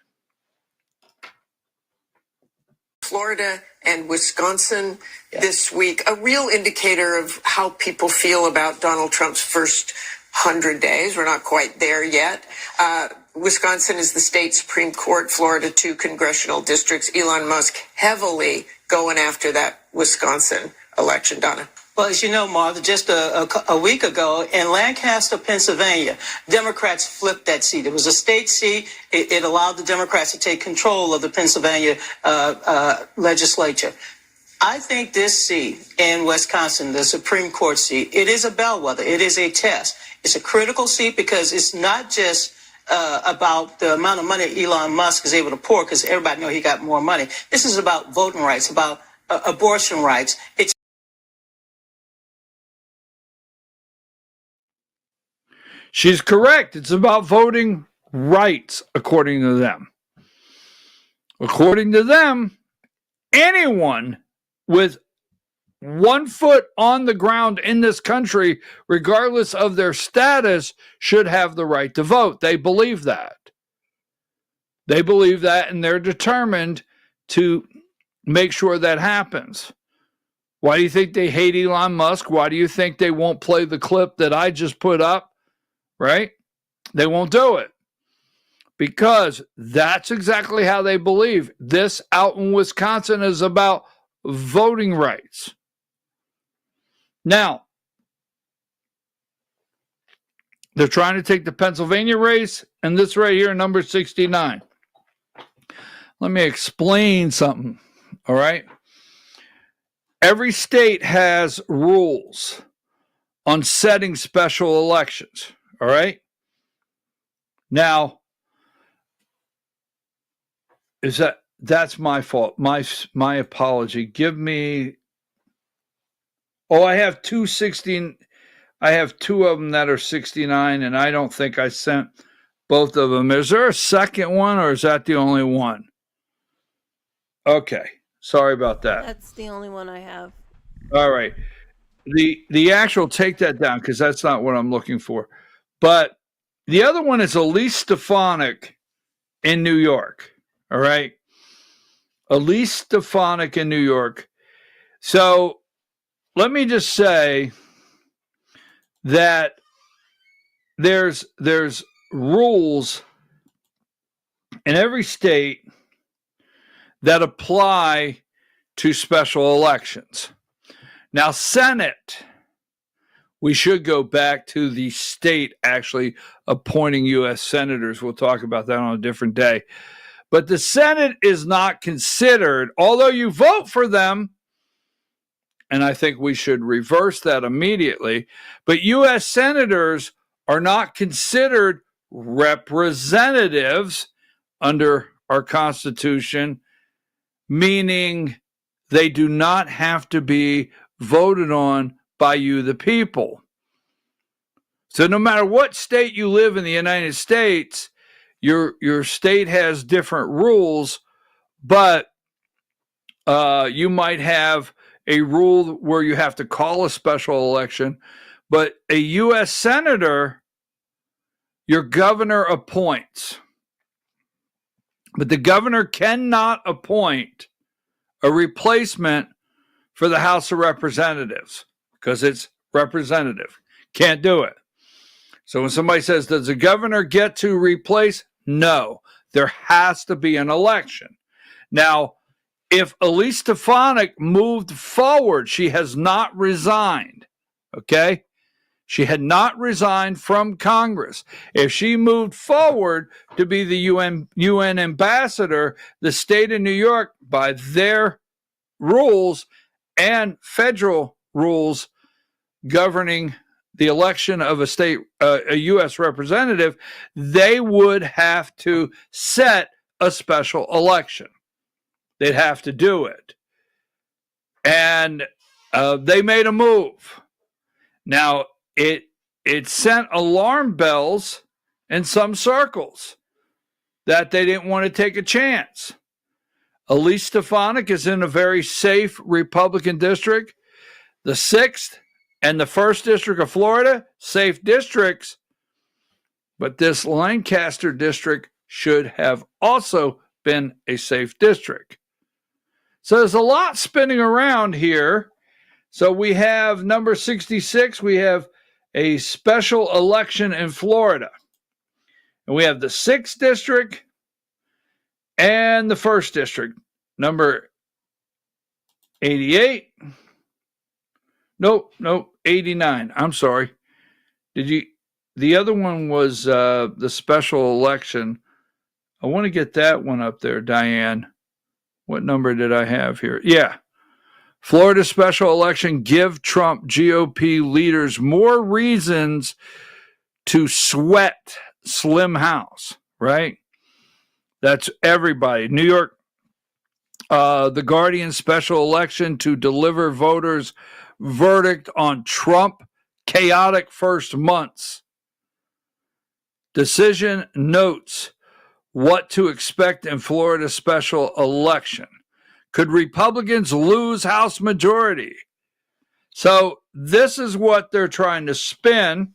Florida and Wisconsin this week, a real indicator of how people feel about Donald Trump's first 100 days. We're not quite there yet. Wisconsin is the state Supreme Court, Florida, 2 congressional districts. Elon Musk heavily going after that Wisconsin election. Donna. Well, as you know, Martha, just a week ago in Lancaster, Pennsylvania, Democrats flipped that seat. It was a state seat. It allowed the Democrats to take control of the Pennsylvania legislature. I think this seat in Wisconsin, the Supreme Court seat, it is a bellwether. It is a test. It's a critical seat because it's not just about the amount of money Elon Musk is able to pour, because everybody knows he got more money. This is about voting rights, about abortion rights. She's correct. It's about voting rights, according to them. According to them, anyone with 1 foot on the ground in this country, regardless of their status, should have the right to vote. They believe that. They believe that, and they're determined to make sure that happens. Why do you think they hate Elon Musk? Why do you think they won't play the clip that I just put up? Right? They won't do it because that's exactly how they believe. This out in Wisconsin is about voting rights. Now, they're trying to take the Pennsylvania race and this right here, number 69. Let me explain something, all right? Every state has rules on setting special elections. All right. Now, that's my fault. My apology. Give me. Oh, I have 216. I have 2 of them that are 69, and I don't think I sent both of them. Is there a second one, or is that the only one? Okay. Sorry about that. That's the only one I have. All right. The actual, take that down because that's not what I'm looking for. But the other one is Elise Stefanik in New York. All right. Elise Stefanik in New York. So let me just say that there's rules in every state that apply to special elections. Now, Senate, we should go back to the state actually appointing U.S. senators. We'll talk about that on a different day. But the Senate is not considered, although you vote for them, and I think we should reverse that immediately, but U.S. senators are not considered representatives under our Constitution, meaning they do not have to be voted on by you, the people. So no matter what state you live in the United States, your state has different rules, but you might have a rule where you have to call a special election, but a U.S. senator, your governor appoints. But the governor cannot appoint a replacement for the House of Representatives because it's representative. Can't do it. So when somebody says, does the governor get to replace? No, there has to be an election. Now, if Elise Stefanik moved forward, she has not resigned, okay? She had not resigned from Congress. If she moved forward to be the UN ambassador, the state of New York, by their rules and federal rules governing the election of a U.S. representative, they would have to set a special election. They'd have to do it. And they made a move. Now, it sent alarm bells in some circles that they didn't want to take a chance. Elise Stefanik is in a very safe Republican district. The 6th and the 1st District of Florida, safe districts. But this Lancaster district should have also been a safe district. So there's a lot spinning around here. So we have number 66. We have a special election in Florida. And we have the 6th district and the 1st district. Number 88. Nope, 89. I'm sorry. The other one was the special election. I want to get that one up there, Diane. What number did I have here? Yeah. Florida special election, give Trump GOP leaders more reasons to sweat Slim House, right? That's everybody. New York, the Guardian special election to deliver voters verdict on Trump chaotic first months. Decision notes what to expect in Florida special election. Could Republicans lose House majority? So this is what they're trying to spin.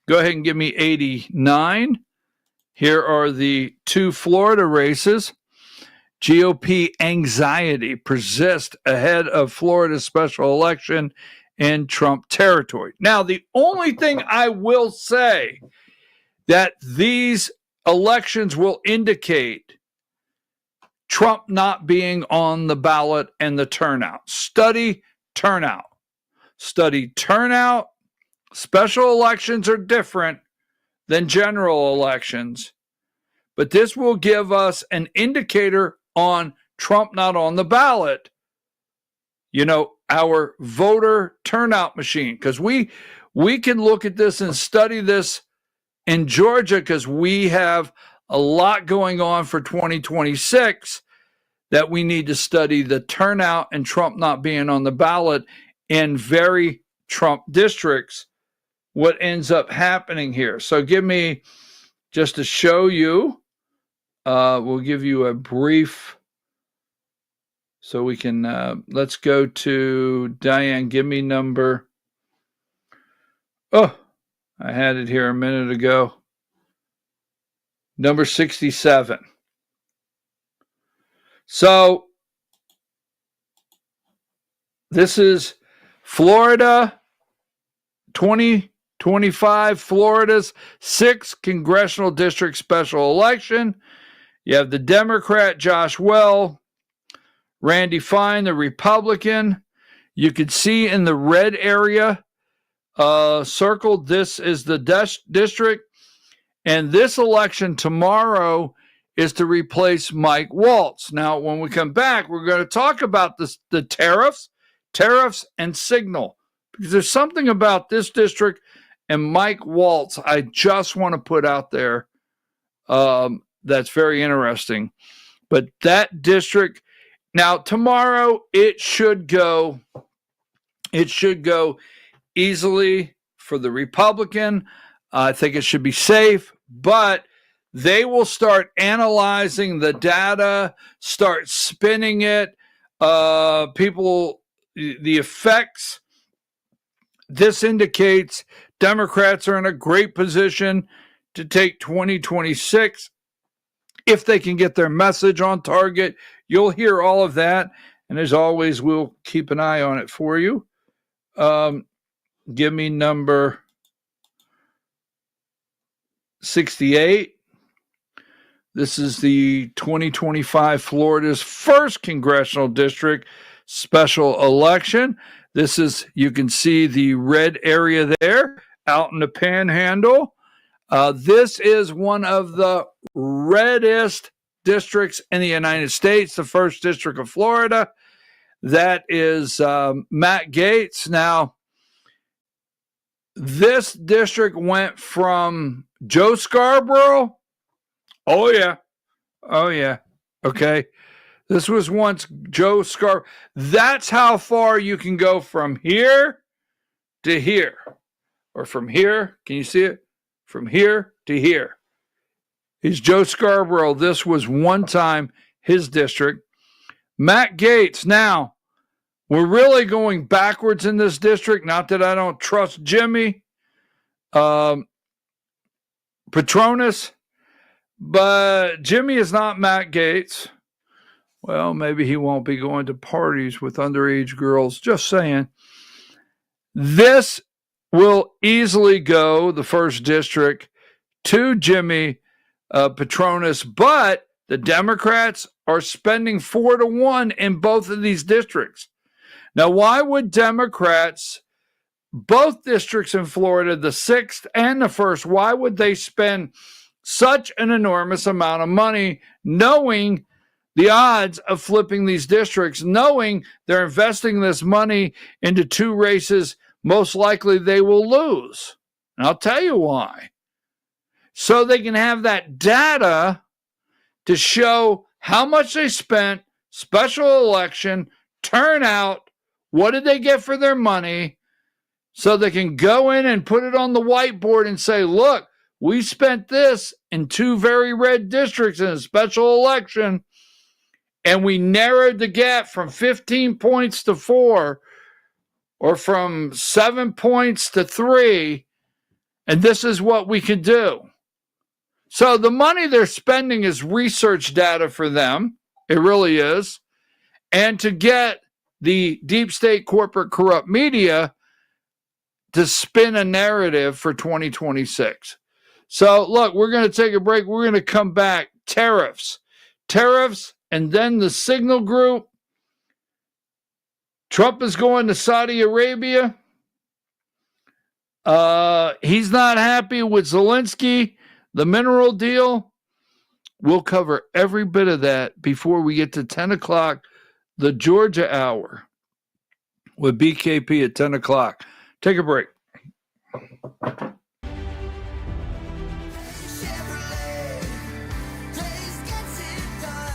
Go ahead and give me 89. Here are the 2 Florida races. GOP anxiety persists ahead of Florida special election in Trump territory. Now, the only thing I will say that these elections will indicate Trump not being on the ballot and the turnout. Study turnout. Study turnout. Special elections are different than general elections, but this will give us an indicator on Trump not on the ballot. You know, our voter turnout machine, because we can look at this and study this in Georgia because we have a lot going on for 2026 that we need to study the turnout and Trump not being on the ballot in very Trump districts, what ends up happening here. So give me, just to show you, we'll give you a brief, so we can, let's go to Diane, give me number, I had it here a minute ago. Number 67. So this is Florida 2025, Florida's 6th congressional district special election. You have the Democrat Josh Well, Randy Fine, the Republican. You can see in the red area circled, this is the district. And this election tomorrow is to replace Mike Waltz. Now, when we come back, we're going to talk about the tariffs and Signal, because there's something about this district and Mike Waltz I just want to put out there that's very interesting. But that district, now tomorrow, it should go easily for the Republican. I think it should be safe, but they will start analyzing the data, start spinning it. The effects. This indicates Democrats are in a great position to take 2026 if they can get their message on target. You'll hear all of that. And as always, we'll keep an eye on it for you. Give me number 68. This is the 2025 Florida's 1st congressional district special election. This is, you can see the red area there out in the panhandle. This is one of the reddest districts in the United States, the 1st district of Florida. That is Matt Gaetz. Now, this district went from Joe Scarborough. Oh, yeah. Okay. This was once Joe Scarborough. That's how far you can go from here to here. Or from here. Can you see it? From here to here. He's Joe Scarborough. This was one time his district. Matt Gaetz. Now, we're really going backwards in this district. Not that I don't trust Jimmy Petronas, but Jimmy is not Matt Gaetz. Well, maybe he won't be going to parties with underage girls. Just saying. This will easily go, the first district, to Jimmy Petronis, but the Democrats are spending 4-1 in both of these districts. Now, why would Democrats, both districts in Florida, the 6th and the 1st, why would they spend such an enormous amount of money knowing the odds of flipping these districts, knowing they're investing this money into 2 races most likely they will lose? And I'll tell you why. So they can have that data to show how much they spent, special election, turnout, what did they get for their money, so they can go in and put it on the whiteboard and say, look, we spent this in 2 very red districts in a special election, and we narrowed the gap from 15 points to 4, or from 7 points to 3, and this is what we can do. So the money they're spending is research data for them. It really is. And to get the deep state corporate corrupt media to spin a narrative for 2026. So look, we're going to take a break. We're going to come back. Tariffs, and then the Signal Group. Trump is going to Saudi Arabia. He's not happy with Zelensky, the mineral deal. We'll cover every bit of that before we get to 10 o'clock, the Georgia hour, with BKP at 10 o'clock. Take a break.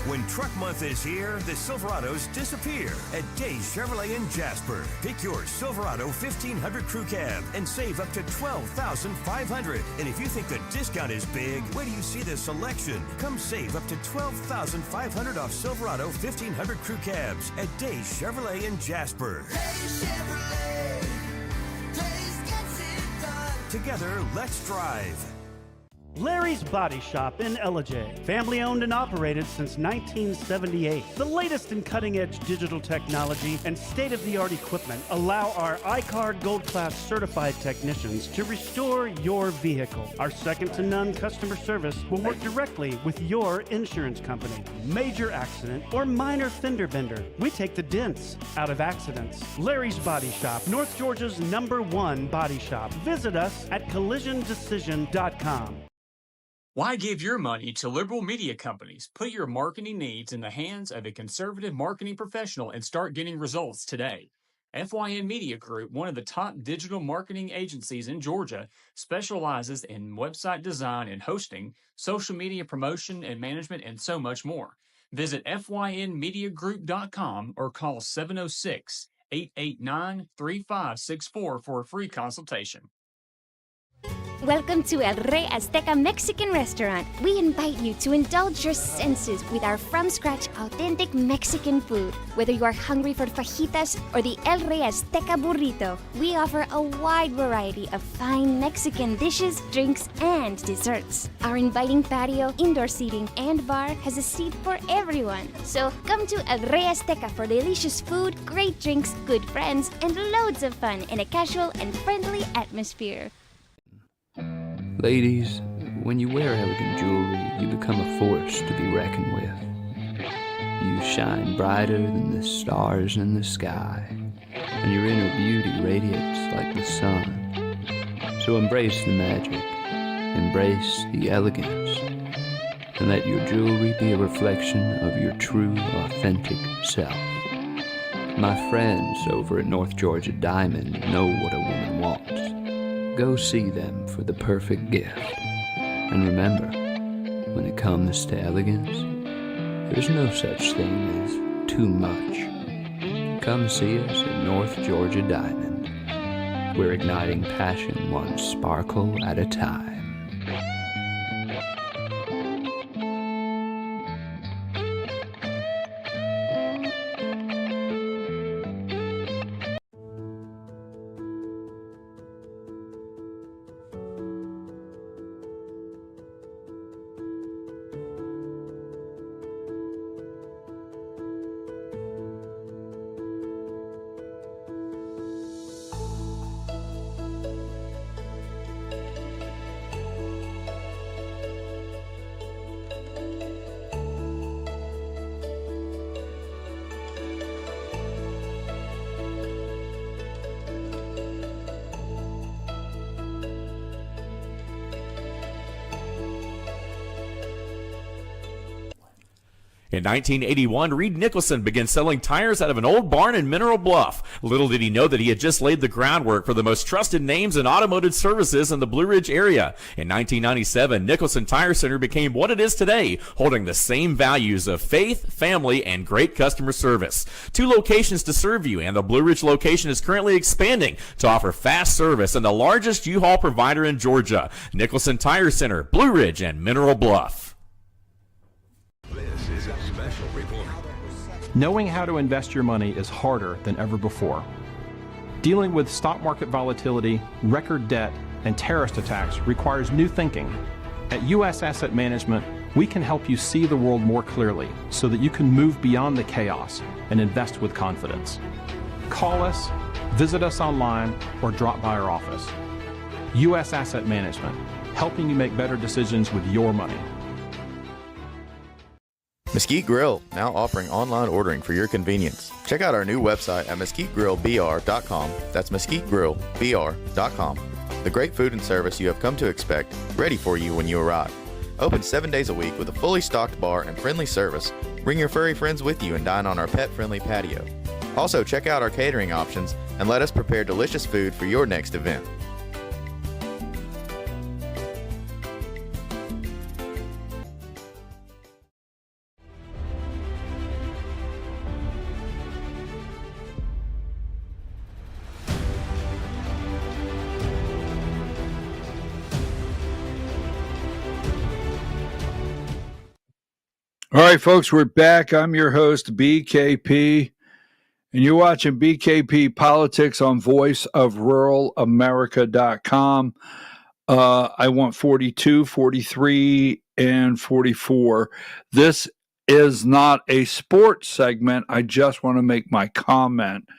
When Truck Month is here, the Silverados disappear at Days Chevrolet in Jasper. Pick your Silverado 1500 Crew Cab and save up to $12,500. And if you think the discount is big, wait till you see the selection. Come save up to $12,500 off Silverado 1500 Crew Cabs at Days Chevrolet in Jasper. Days Chevrolet. Days gets it done. Together, let's drive. Larry's Body Shop in Ellijay. Family owned and operated since 1978. The latest in cutting-edge digital technology and state-of-the-art equipment allow our iCard Gold Class certified technicians to restore your vehicle. Our second-to-none customer service will work directly with your insurance company. Major accident or minor fender bender, we take the dents out of accidents. Larry's Body Shop, North Georgia's #1 body shop. Visit us at collisiondecision.com. Why give your money to liberal media companies? Put your marketing needs in the hands of a conservative marketing professional and start getting results today. FYN Media Group, one of the top digital marketing agencies in Georgia, specializes in website design and hosting, social media promotion and management, and so much more. Visit FYNmediagroup.com or call 706-889-3564 for a free consultation. Welcome to El Rey Azteca Mexican Restaurant. We invite you to indulge your senses with our from-scratch authentic Mexican food. Whether you are hungry for fajitas or the El Rey Azteca burrito, we offer a wide variety of fine Mexican dishes, drinks, and desserts. Our inviting patio, indoor seating, and bar has a seat for everyone. So come to El Rey Azteca for delicious food, great drinks, good friends, and loads of fun in a casual and friendly atmosphere. Ladies, when you wear elegant jewelry, you become a force to be reckoned with. You shine brighter than the stars in the sky, and your inner beauty radiates like the sun. So embrace the magic, embrace the elegance, and let your jewelry be a reflection of your true, authentic self. My friends over at North Georgia Diamond know what a woman wants. Go see them for the perfect gift. And remember, when it comes to elegance, there's no such thing as too much. Come see us at North Georgia Diamond. We're igniting passion one sparkle at a time. In 1981, Reed Nicholson began selling tires out of an old barn in Mineral Bluff. Little did he know that he had just laid the groundwork for the most trusted names in automotive services in the Blue Ridge area. In 1997, Nicholson Tire Center became what it is today, holding the same values of faith, family, and great customer service. 2 locations to serve you, and the Blue Ridge location is currently expanding to offer fast service and the largest U-Haul provider in Georgia. Nicholson Tire Center, Blue Ridge, and Mineral Bluff. This is a special report. Knowing how to invest your money is harder than ever before. Dealing with stock market volatility, record debt, and terrorist attacks requires new thinking. At U.S. Asset Management, we can help you see the world more clearly so that you can move beyond the chaos and invest with confidence. Call us, visit us online, or drop by our office. U.S. Asset Management, helping you make better decisions with your money. Mesquite Grill, now offering online ordering for your convenience. Check out our new website at mesquitegrillbr.com. That's mesquitegrillbr.com. The great food and service you have come to expect, ready for you when you arrive. Open 7 days a week with a fully stocked bar and friendly service. Bring your furry friends with you and dine on our pet-friendly patio. Also, check out our catering options and let us prepare delicious food for your next event. All right, folks, we're back. I'm your host, BKP, and you're watching BKP Politics on voiceofruralamerica.com. I want 42, 43, and 44. This is not a sports segment. I just want to make my comment.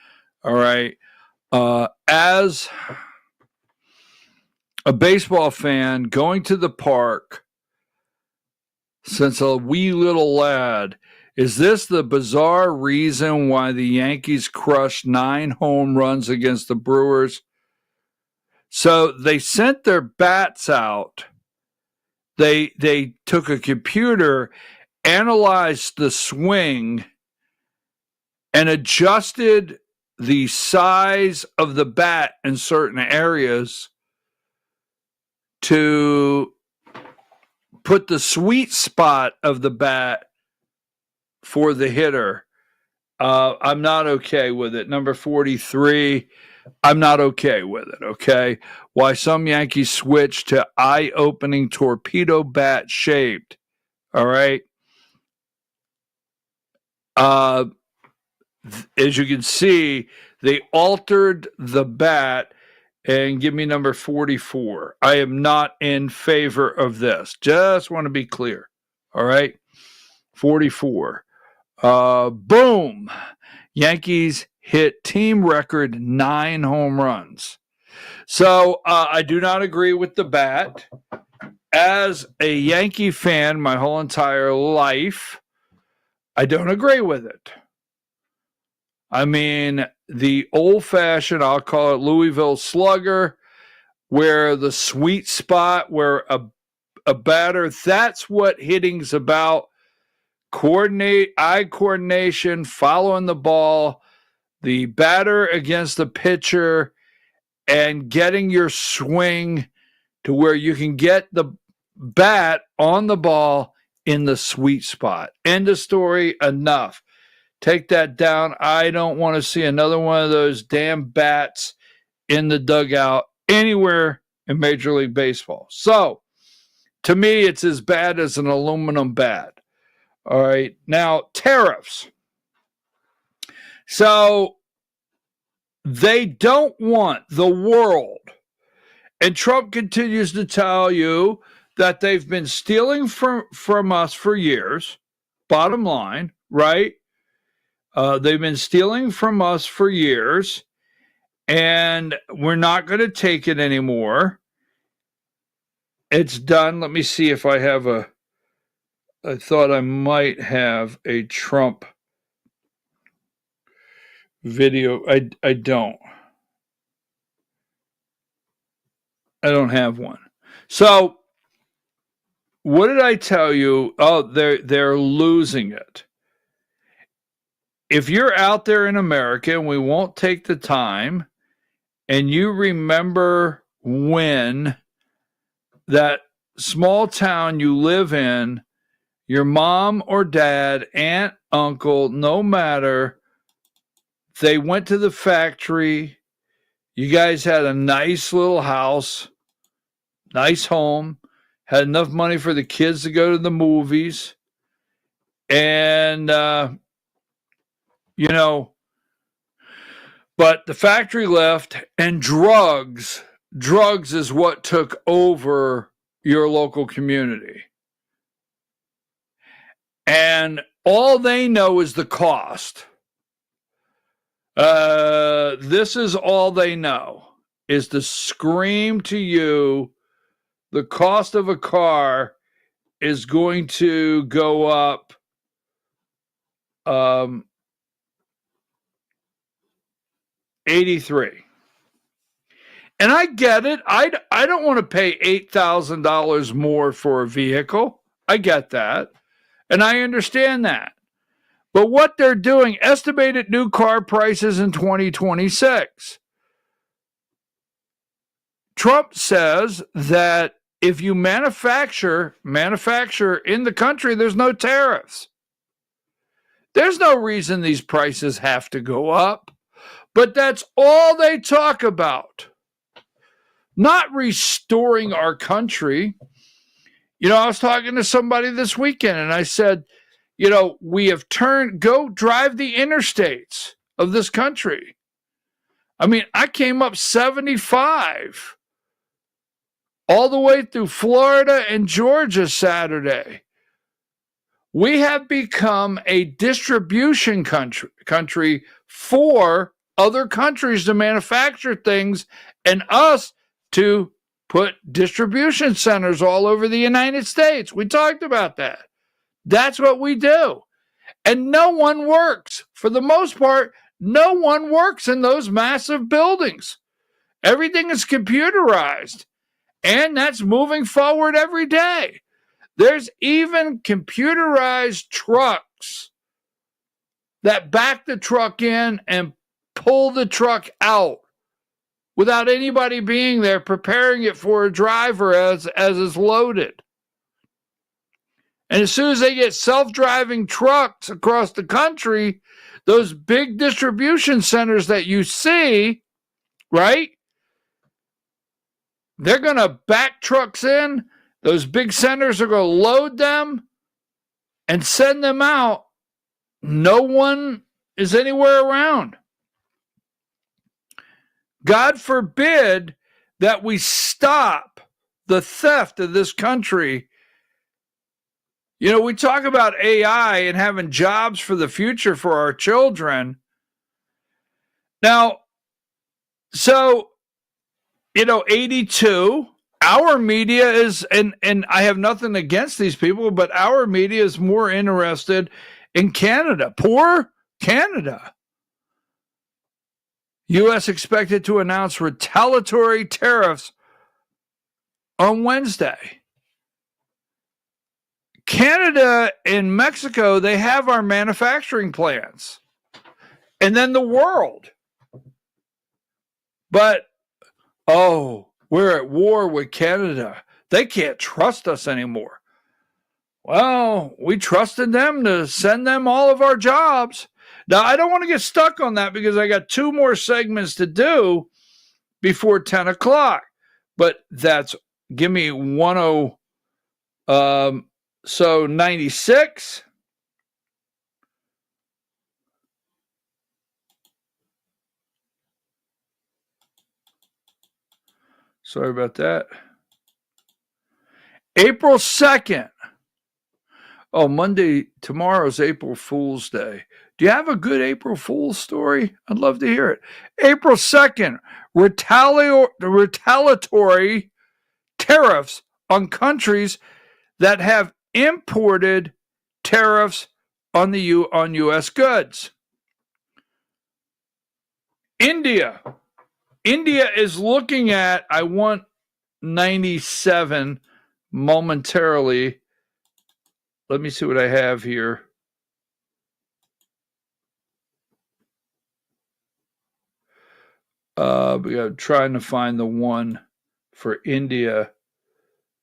All right. As a baseball fan, going to the park since a wee little lad, is this the bizarre reason why the Yankees crushed 9 home runs against the Brewers? So they sent their bats out. They took a computer, analyzed the swing, and adjusted the size of the bat in certain areas to put the sweet spot of the bat for the hitter. I'm not okay with it. Number 43, I'm not okay with it, okay? Why some Yankees switched to eye-opening torpedo bat shaped, all right? As you can see, they altered the bat. And give me number 44. I am not in favor of this. Just want to be clear. All right. 44. Boom. Yankees hit team record 9 home runs. So I do not agree with the bat. As a Yankee fan my whole entire life, I don't agree with it. I mean, the old-fashioned, I'll call it Louisville slugger, where the sweet spot, where a batter, that's what hitting's about. Eye coordination, following the ball, the batter against the pitcher, and getting your swing to where you can get the bat on the ball in the sweet spot. End of story, enough. Take that down. I don't want to see another one of those damn bats in the dugout anywhere in Major League Baseball. So, to me, it's as bad as an aluminum bat. All right. Now, tariffs. So, they don't want the world. And Trump continues to tell you that they've been stealing from us for years. Bottom line, right? They've been stealing from us for years, and we're not going to take it anymore. It's done. Let me see if I have I thought I might have a Trump video. I don't. I don't have one. So what did I tell you? Oh, they're losing it. If you're out there in America, and we won't take the time, and you remember when that small town you live in, your mom or dad, aunt, uncle, no matter, they went to the factory. You guys had a nice little house, nice home, had enough money for the kids to go to the movies. And, but the factory left, and drugs is what took over your local community. And all they know is the cost. This is all they know, is to scream to you the cost of a car is going to go up 83. And I get it. I don't want to pay $8,000 more for a vehicle. I get that. And I understand that. But what they're doing, estimated new car prices in 2026. Trump says that if you manufacture in the country, there's no tariffs. There's no reason these prices have to go up. But that's all they talk about. Not restoring our country. I was talking to somebody this weekend, and I said, we have go drive the interstates of this country. I mean, I came up 75 all the way through Florida and Georgia Saturday. We have become a distribution country for other countries to manufacture things and us to put distribution centers all over the United States. We talked about that. That's what we do. And no one works. For the most part, no one works in those massive buildings. Everything is computerized. And that's moving forward every day. There's even computerized trucks that back the truck in and pull the truck out without anybody being there preparing it for a driver as is loaded. And as soon as they get self-driving trucks across the country, those big distribution centers that you see, right? They're going to back trucks in. Those big centers are going to load them and send them out. No one is anywhere around. God forbid that we stop the theft of this country. We talk about AI and having jobs for the future for our children. Now, 82, our media is, and I have nothing against these people, but our media is more interested in Canada. Poor Canada. U.S. expected to announce retaliatory tariffs on Wednesday. Canada and Mexico, they have our manufacturing plants. And then the world. But, we're at war with Canada. They can't trust us anymore. Well, we trusted them to send them all of our jobs. Now, I don't want to get stuck on that because I got 2 more segments to do before 10 o'clock. But give me 96. Sorry about that. April 2nd. Oh, Monday, tomorrow's April Fool's Day. Do you have a good April Fool's story? I'd love to hear it. April 2nd, retaliatory tariffs on countries that have imported tariffs on U.S. goods. India is looking at, I want 97, momentarily. Let me see what I have here. We are trying to find the one for India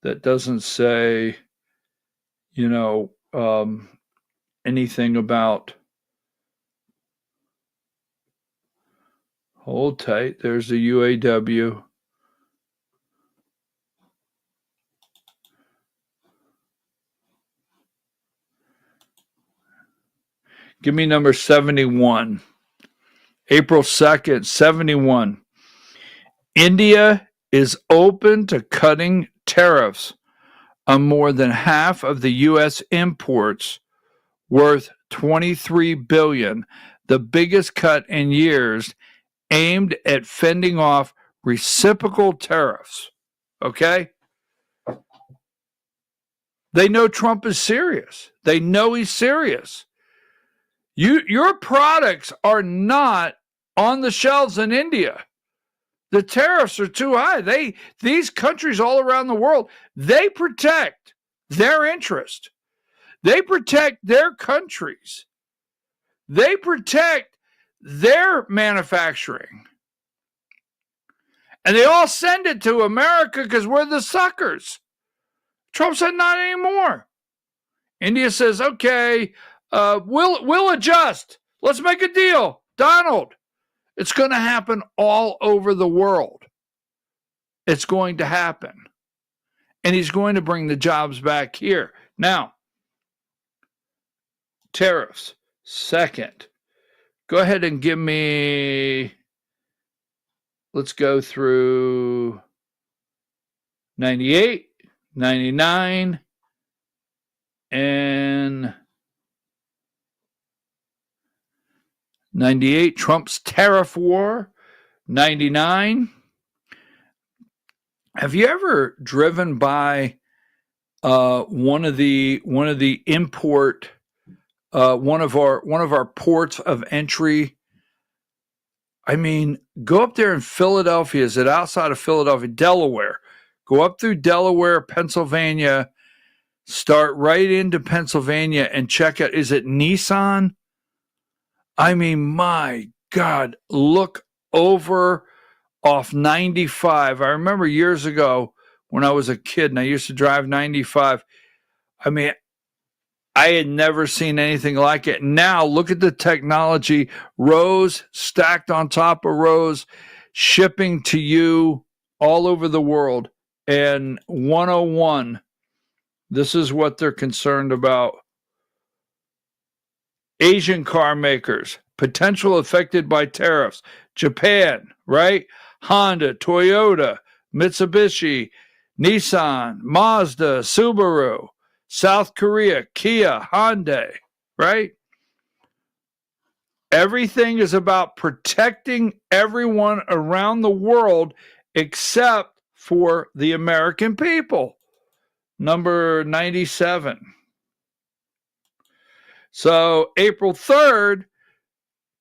that doesn't say, anything about. Hold tight. There's the UAW. Give me number 71. April 2nd, 71. India is open to cutting tariffs on more than half of the U.S. imports worth $23 billion, the biggest cut in years, aimed at fending off reciprocal tariffs. Okay? They know Trump is serious. They know he's serious. Your products are not on the shelves in India. The tariffs are too high. These countries all around the world, they protect their interest. They protect their countries. They protect their manufacturing. And they all send it to America because we're the suckers. Trump said not anymore. India says, okay, we'll adjust. Let's make a deal. Donald, it's going to happen all over the world. It's going to happen. And he's going to bring the jobs back here. Now, tariffs. Second, go ahead and give me, let's go through 98, 99, and 98, Trump's tariff war. 99. Have you ever driven by one of the import, one of our ports of entry? I mean, go up there in Philadelphia. Is it outside of Philadelphia? Delaware. Go up through Delaware, Pennsylvania, start right into Pennsylvania and check out, is it Nissan? I mean, my God, look over off 95. I remember years ago when I was a kid and I used to drive 95. I mean, I had never seen anything like it. Now look at the technology, rows stacked on top of rows, shipping to you all over the world. And 101, this is what they're concerned about. Asian car makers, potential affected by tariffs. Japan, right? Honda, Toyota, Mitsubishi, Nissan, Mazda, Subaru. South Korea, Kia, Hyundai, right? Everything is about protecting everyone around the world except for the American people. Number 97. So April 3rd,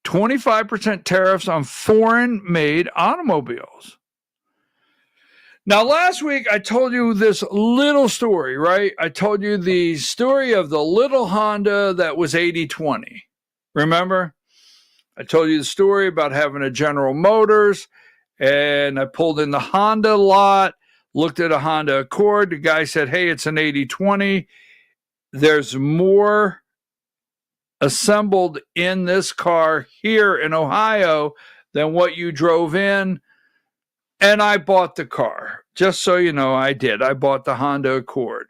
25% tariffs on foreign-made automobiles. Now, last week, I told you this little story, right? I told you the story of the little Honda that was 80-20. Remember? I told you the story about having a General Motors, and I pulled in the Honda lot, looked at a Honda Accord. The guy said, hey, it's an 80-20. There's more assembled in this car here in Ohio than what you drove in. And I bought the car. Just so you know, I did. I bought the Honda Accord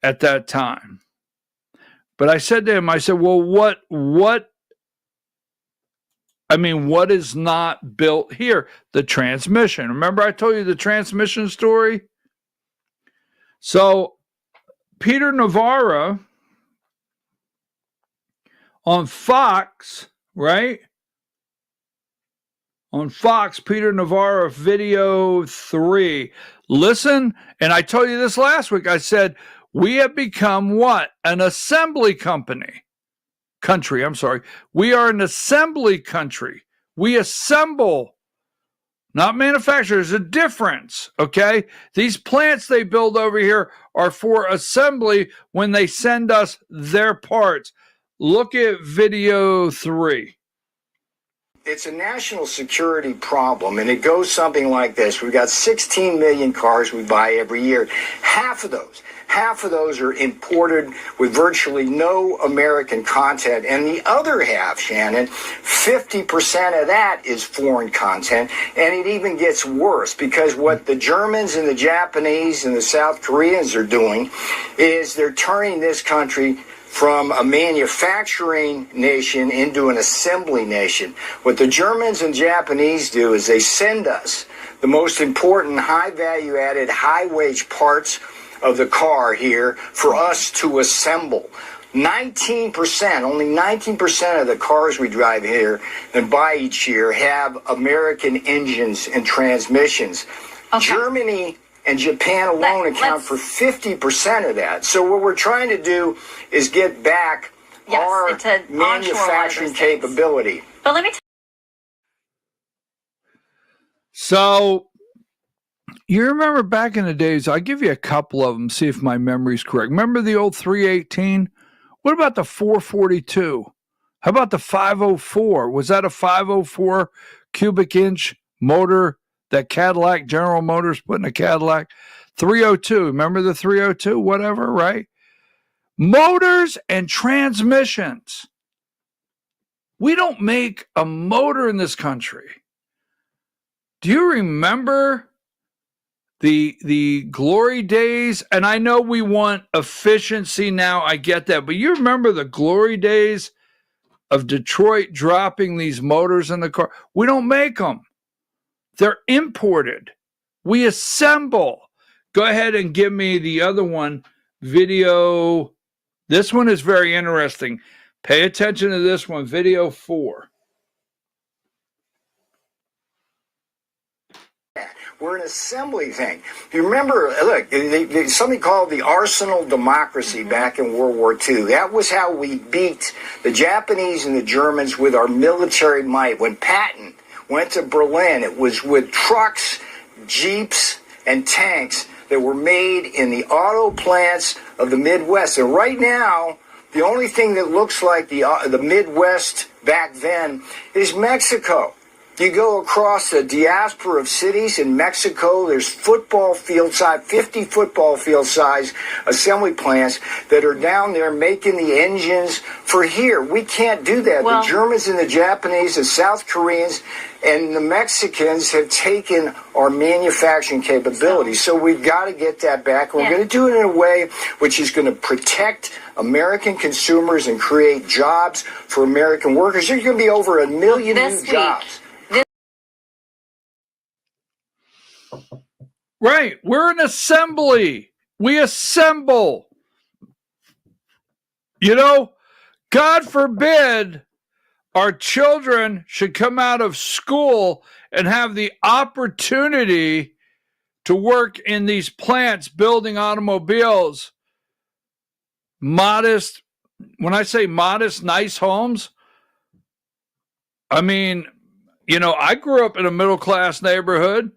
at that time. But I said to him, I said, well, what is not built here? The transmission. Remember I told you the transmission story? So Peter Navarro on Fox, right? On Fox, Peter Navarro, video 3. Listen, and I told you this last week. I said, we have become what? An assembly country. We are an assembly country. We assemble Not manufacturers. There's a difference, okay? These plants they build over here are for assembly when they send us their parts. Look at video 3. It's a national security problem, and it goes something like this. We've got 16 million cars we buy every year. Half of those are imported with virtually no American content. And the other half, Shannon, 50% of that is foreign content. And it even gets worse because what the Germans and the Japanese and the South Koreans are doing is they're turning this country from a manufacturing nation into an assembly nation. What the Germans and Japanese do is they send us the most important high value added, high wage parts of the car here for us to assemble. 19%, only 19% of the cars we drive here and buy each year have American engines and transmissions. Okay. Germany and Japan alone account for 50% of that. So what we're trying to do is get back our manufacturing capability. But let me So you remember back in the days, I'll give you a couple of them, see if my memory's correct. Remember the old 318? What about the 442? How about the 504? Was that a 504 cubic inch motor that Cadillac, General Motors put in a Cadillac? 302, remember the 302? Whatever, right? Motors and transmissions. We don't make a motor in this country. Do you remember the glory days? And I know we want efficiency now, I get that, but you remember the glory days of Detroit dropping these motors in the car? We don't make them. They're imported. We assemble. Go ahead and give me the other one, video. This one is very interesting. Pay attention to this one, video 4. We're an assembly thing. You remember, look, something called the Arsenal Democracy back in World War II. That was how we beat the Japanese and the Germans with our military might. When Patton went to Berlin, it was with trucks, jeeps, and tanks that were made in the auto plants of the Midwest. And right now, the only thing that looks like the Midwest back then is Mexico. You go across the diaspora of cities in Mexico, there's football field size, 50 football field size assembly plants that are down there making the engines for here. We can't do that. Well, the Germans and the Japanese, the South Koreans, and the Mexicans have taken our manufacturing capability. So we've got to get that back. We're going to do it in a way which is going to protect American consumers and create jobs for American workers. There's going to be over 1 million new jobs. Right. We're an assembly. We assemble. You know, God forbid our children should come out of school and have the opportunity to work in these plants building automobiles. Modest, when I say modest, nice homes, I mean, you know, I grew up in a middle-class neighborhood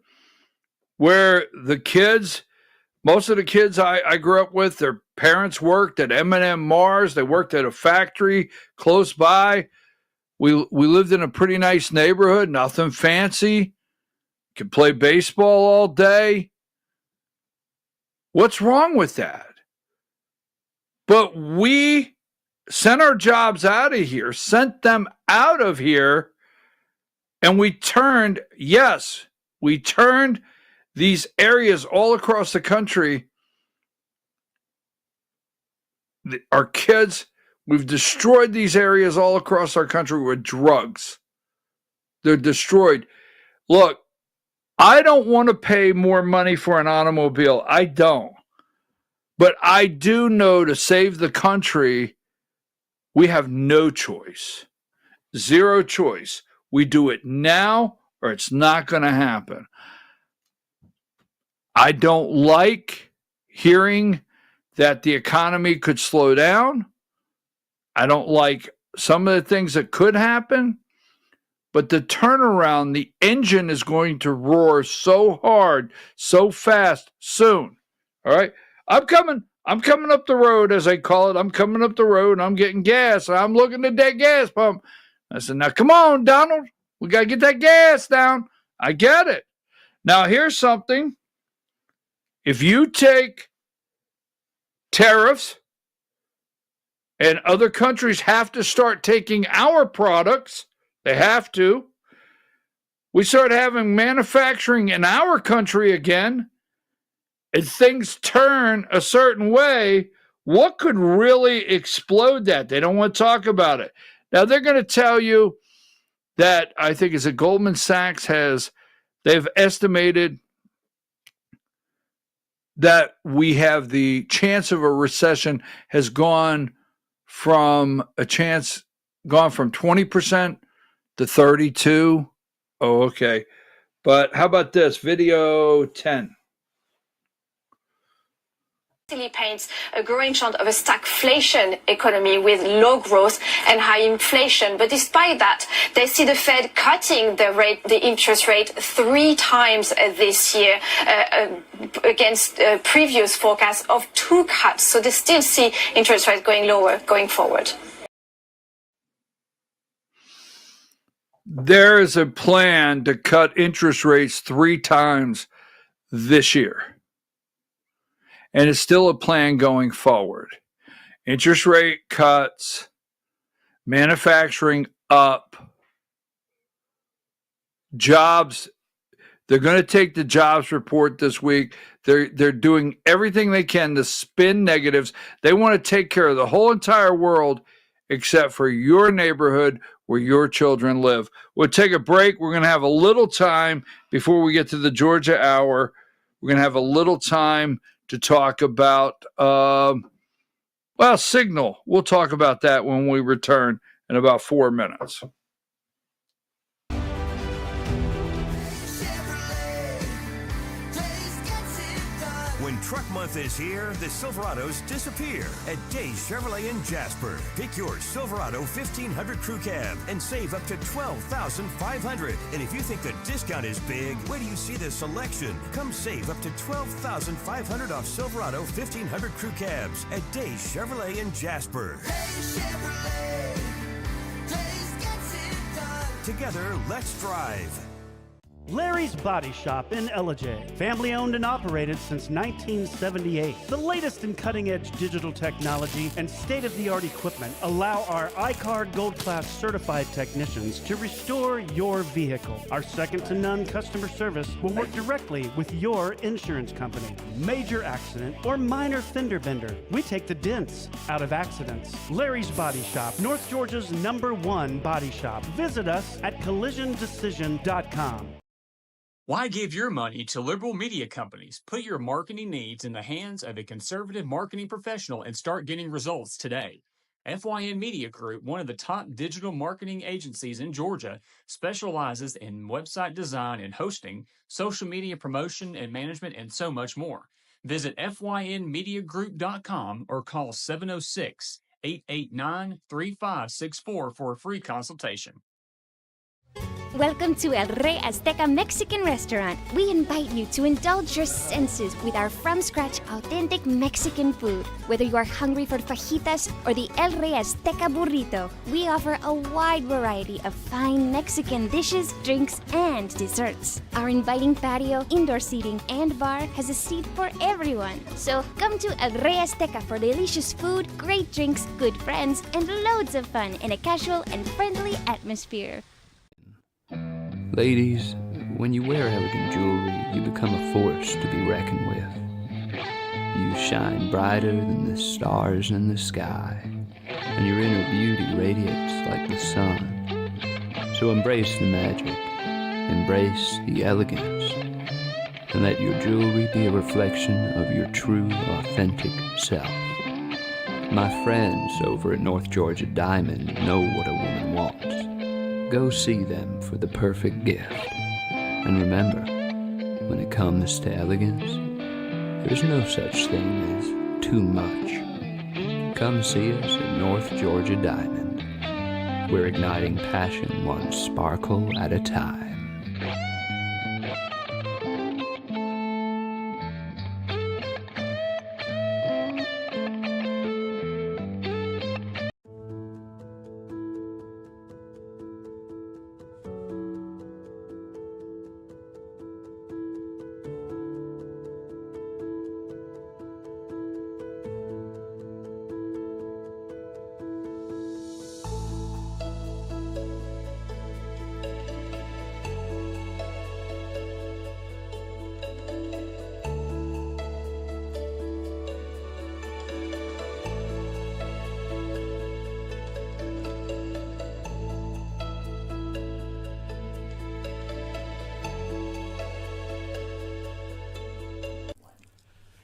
where the kids, most of the kids I grew up with, their parents worked at M&M Mars. They worked at a factory close by. We lived in a pretty nice neighborhood, nothing fancy. Could play baseball all day. What's wrong with that? But we sent our jobs out of here, sent them out of here, and we turned these areas all across the country. Our kids, we've destroyed these areas all across our country with drugs. They're destroyed. Look, I don't want to pay more money for an automobile. I don't. But I do know to save the country, we have no choice. Zero choice. We do it now or it's not going to happen. I don't like hearing that the economy could slow down. I don't like some of the things that could happen. but the turnaround, the engine is going to roar so hard, so fast, soon. All right? I'm coming up the road, as I call it. I'm coming up the road, and I'm getting gas. And I'm looking at that gas pump. I said, now, come on, Donald. We got to get that gas down. I get it. Now, here's something. If you take tariffs and other countries have to start taking our products, they have to. We start having manufacturing in our country again, and things turn a certain way. What could really explode that? They don't want to talk about it. Now, they're going to tell you that, I think it's a Goldman Sachs they've estimated that we have the chance of a recession has gone from 20% to 32%. Oh, okay. But how about this? Video 10. Paints a growing trend of a stagflation economy with low growth and high inflation. But despite that, they see the Fed cutting the interest rate 3 times this year against previous forecasts of 2 cuts. So they still see interest rates going lower going forward. There is a plan to cut interest rates 3 times this year. And it's still a plan going forward. Interest rate cuts, manufacturing up, jobs. They're going to take the jobs report this week. They're doing everything they can to spin negatives. They want to take care of the whole entire world except for your neighborhood where your children live. We'll take a break. We're going to have a little time before we get to the Georgia Hour. We're going to have a little time to talk about, Signal. We'll talk about that when we return in about 4 minutes. When Truck Month is here, the Silverados disappear at Days Chevrolet in Jasper. Pick your Silverado 1500 Crew Cab and save up to $12,500. And if you think the discount is big, wait till you see the selection. Come save up to $12,500 off Silverado 1500 Crew Cabs at Days Chevrolet in Jasper. Together, let's drive. Larry's Body Shop in Ellijay. Family owned and operated since 1978. The latest in cutting-edge digital technology and state-of-the-art equipment allow our iCard Gold Class certified technicians to restore your vehicle. Our second-to-none customer service will work directly with your insurance company. Major accident or minor fender bender. We take the dents out of accidents. Larry's Body Shop, North Georgia's #1 body shop. Visit us at collisiondecision.com. Why give your money to liberal media companies? Put your marketing needs in the hands of a conservative marketing professional and start getting results today. FYN Media Group, one of the top digital marketing agencies in Georgia, specializes in website design and hosting, social media promotion and management, and so much more. Visit FYNmediagroup.com or call 706-889-3564 for a free consultation. Welcome to El Rey Azteca Mexican Restaurant. We invite you to indulge your senses with our from-scratch authentic Mexican food. Whether you are hungry for fajitas or the El Rey Azteca burrito, we offer a wide variety of fine Mexican dishes, drinks, and desserts. Our inviting patio, indoor seating, and bar has a seat for everyone. So come to El Rey Azteca for delicious food, great drinks, good friends, and loads of fun in a casual and friendly atmosphere. Ladies, when you wear elegant jewelry, you become a force to be reckoned with. You shine brighter than the stars in the sky, and your inner beauty radiates like the sun. So embrace the magic, embrace the elegance, and let your jewelry be a reflection of your true, authentic self. My friends over at North Georgia Diamond know what a woman wants. Go see them for the perfect gift. And remember, when it comes to elegance, there's no such thing as too much. Come see us at North Georgia Diamond. We're igniting passion one sparkle at a time.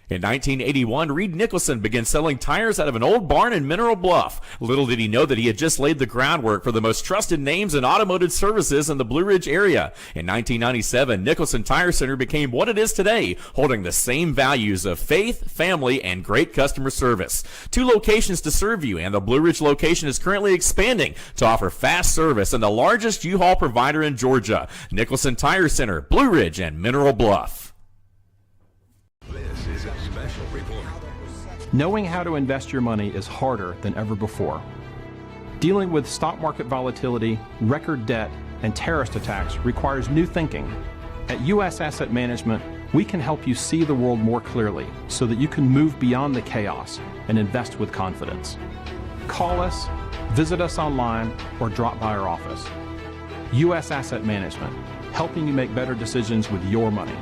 In 1981, Reed Nicholson began selling tires out of an old barn in Mineral Bluff. Little did he know that he had just laid the groundwork for the most trusted names in automotive services in the Blue Ridge area. In 1997, Nicholson Tire Center became what it is today, holding the same values of faith, family, and great customer service. 2 locations to serve you, and the Blue Ridge location is currently expanding to offer fast service and the largest U-Haul provider in Georgia. Nicholson Tire Center, Blue Ridge, and Mineral Bluff. This is a special report. Knowing how to invest your money is harder than ever before. Dealing with stock market volatility, record debt, and terrorist attacks requires new thinking. At U.S. Asset Management, we can help you see the world more clearly so that you can move beyond the chaos and invest with confidence. Call us, visit us online, or drop by our office. U.S. Asset Management, helping you make better decisions with your money.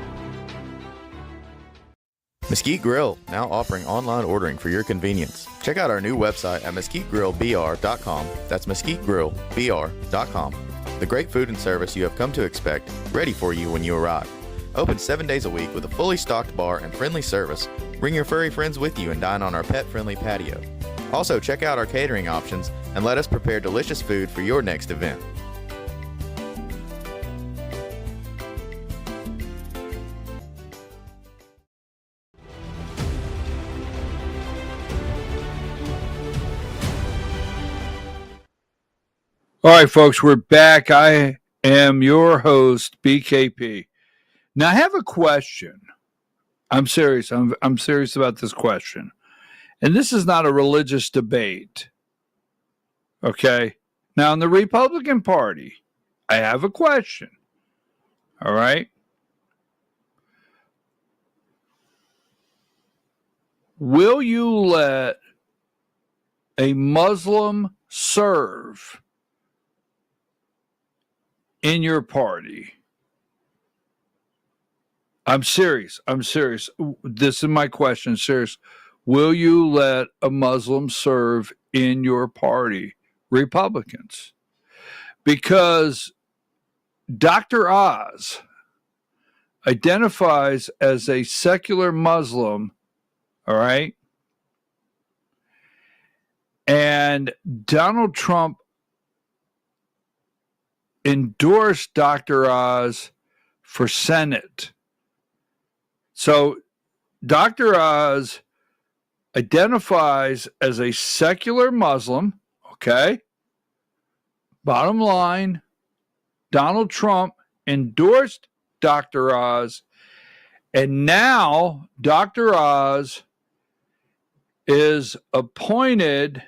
Mesquite Grill, now offering online ordering for your convenience. Check out our new website at mesquitegrillbr.com. That's mesquitegrillbr.com. The great food and service you have come to expect, ready for you when you arrive. Open 7 days a week with a fully stocked bar and friendly service. Bring your furry friends with you and dine on our pet-friendly patio. Also, check out our catering options and let us prepare delicious food for your next event. All right, folks, we're back. I am your host, BKP. Now, I have a question. I'm serious. I'm serious about this question. And this is not a religious debate. Okay? Now, in the Republican Party, I have a question. All right? Will you let a Muslim serve in your party? I'm serious. This is my question. Serious. Will you let a Muslim serve in your party, Republicans? Because Dr. Oz identifies as a secular Muslim, all right? And Donald Trump endorsed Dr. Oz for Senate. So Dr. Oz identifies as a secular Muslim, okay? Bottom line, Donald Trump endorsed Dr. Oz, and now Dr. Oz is appointed.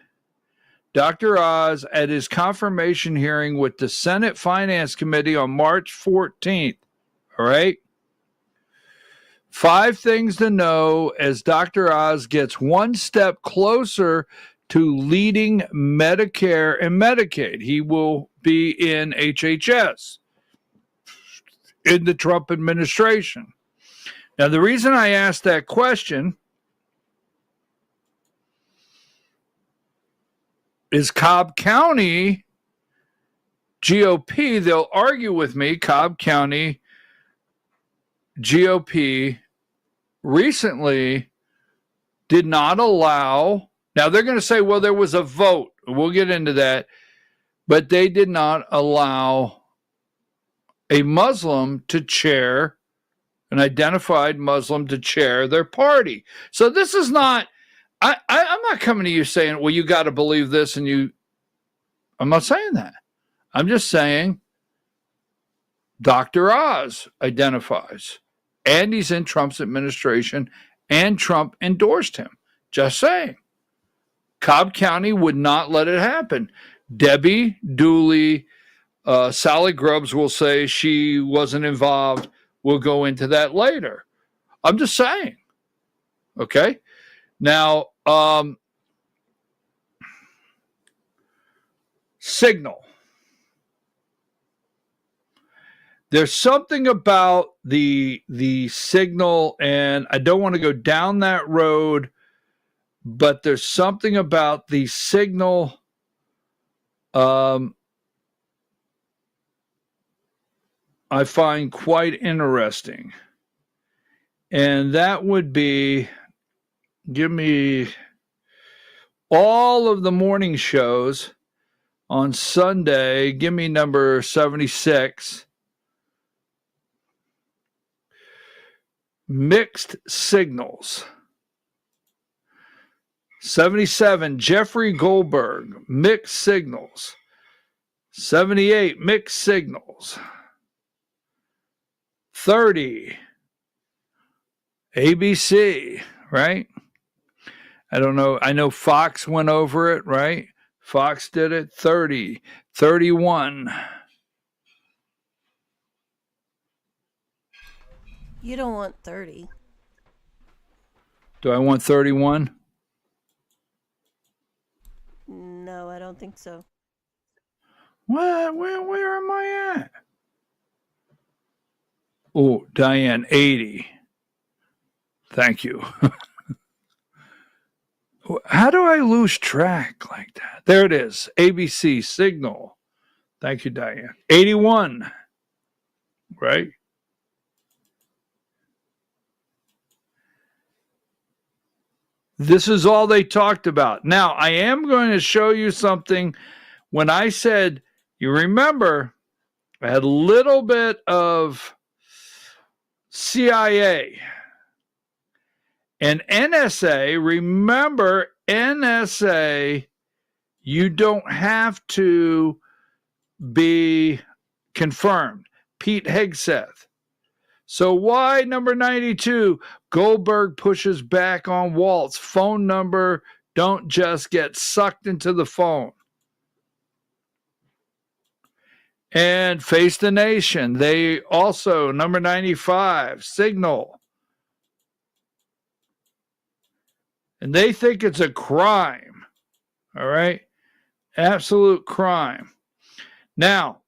Dr. Oz, at his confirmation hearing with the Senate Finance Committee on March 14th, all right? 5 things to know as Dr. Oz gets one step closer to leading Medicare and Medicaid. He will be in HHS in the Trump administration. Now, the reason I asked that question is Cobb County GOP, they'll argue with me, Cobb County GOP recently did not allow, now they're going to say, well, there was a vote. We'll get into that. But they did not allow a Muslim to chair, an identified Muslim to chair their party. So this is not, I'm not coming to you saying, well, you got to believe this and you, I'm not saying that. I'm just saying Dr. Oz identifies, and he's in Trump's administration, and Trump endorsed him. Just saying. Cobb County would not let it happen. Debbie Dooley, Sally Grubbs will say she wasn't involved. We'll go into that later. I'm just saying. Okay? Now, Signal. There's something about the Signal, and I don't want to go down that road, but there's something about the Signal I find quite interesting. And that would be, give me all of the morning shows on Sunday. Give me number 76. Mixed signals. 77, Jeffrey Goldberg, mixed signals. 78, mixed signals. 30, ABC, right? I don't know. I know Fox went over it, right? Fox did it. 30, 31. You don't want 30. Do I want 31? No, I don't think so. What? Where am I at? Oh, Diane, 80. Thank you. How do I lose track like that? There it is. ABC, Signal. Thank you, Diane. 81. Right? This is all they talked about. Now, I am going to show you something. When I said, you remember, I had a little bit of CIA and NSA. Remember, NSA, you don't have to be confirmed. Pete Hegseth. So why number 92? Goldberg pushes back on Waltz. Phone number, don't just get sucked into the phone. And Face the Nation. They also, number 95, Signal. And they think it's a crime. All right? Absolute crime. Now,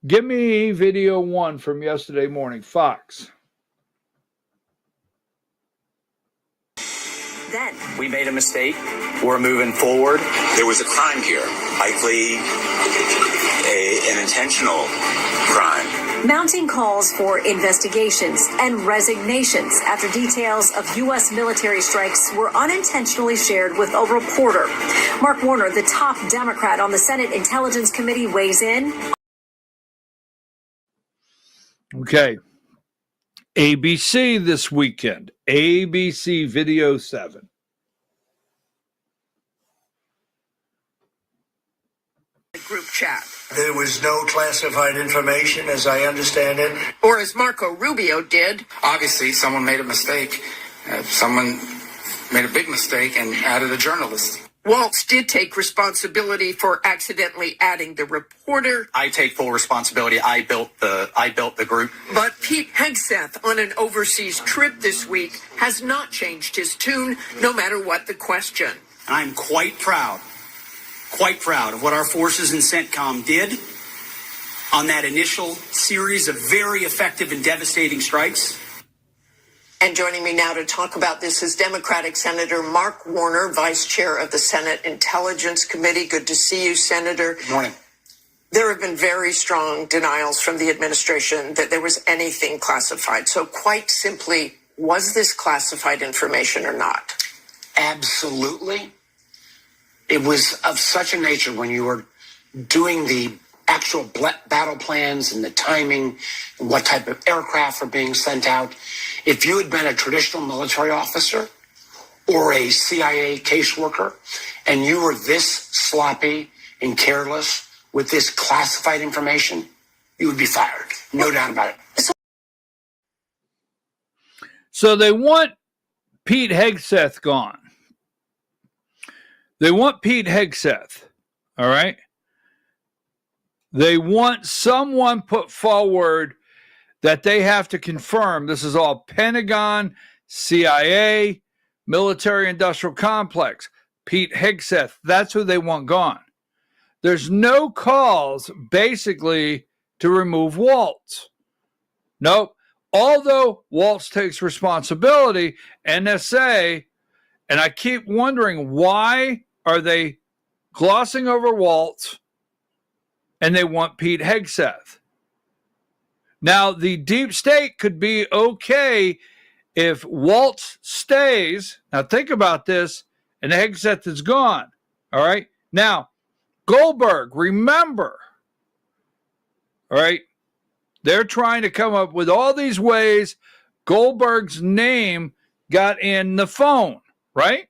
give me video 1 from yesterday morning, Fox. Then we made a mistake. We're moving forward. There was a crime here, likely an intentional crime. Mounting calls for investigations and resignations after details of U.S. military strikes were unintentionally shared with a reporter. Mark Warner, the top Democrat on the Senate Intelligence Committee, weighs in. Okay. ABC this weekend. ABC Video 7. Group chat. There was no classified information, as I understand it. Or as Marco Rubio did. Obviously, someone made a mistake. Someone made a big mistake and added a journalist. Waltz did take responsibility for accidentally adding the reporter. I take full responsibility. I built the group. But Pete Hegseth, on an overseas trip this week, has not changed his tune, no matter what the question. I'm quite proud of what our forces in CENTCOM did on that initial series of very effective and devastating strikes. And joining me now to talk about this is Democratic Senator Mark Warner, Vice Chair of the Senate Intelligence Committee. Good to see you, Senator. Good morning. There have been very strong denials from the administration that there was anything classified. So quite simply, was this classified information or not? Absolutely. It was of such a nature when you were doing the actual battle plans and the timing and what type of aircraft are being sent out. If you had been a traditional military officer or a CIA caseworker, and you were this sloppy and careless with this classified information, you would be fired. No doubt about it. So they want Pete Hegseth gone. They want Pete Hegseth, all right? They want someone put forward that they have to confirm. This is all Pentagon, CIA, military-industrial complex. Pete Hegseth, that's who they want gone. There's no calls, basically, to remove Waltz. Nope. Although Waltz takes responsibility, NSA, and I keep wondering, why are they glossing over Waltz and they want Pete Hegseth? Now, the deep state could be okay if Waltz stays. Now, think about this, and Hegseth is gone. All right? Now, Goldberg, remember, all right, they're trying to come up with all these ways Goldberg's name got in the phone, right?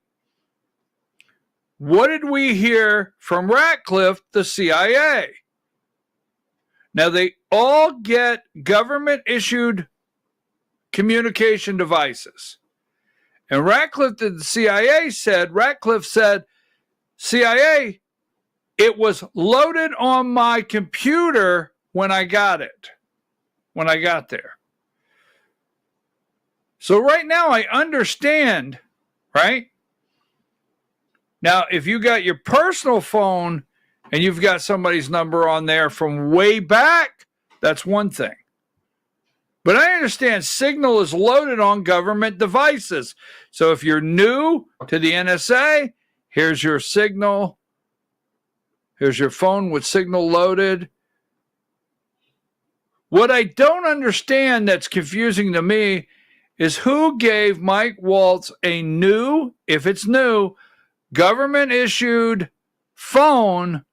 What did we hear from Ratcliffe, the CIA? Now, they all get government-issued communication devices. And Ratcliffe, the CIA, said, CIA, it was loaded on my computer when I got there. So right now I understand, right? Now, if you got your personal phone and you've got somebody's number on there from way back, that's one thing. But I understand Signal is loaded on government devices. So if you're new to the NSA, here's your Signal. Here's your phone with Signal loaded. What I don't understand that's confusing to me is who gave Mike Waltz a new, if it's new, government-issued phone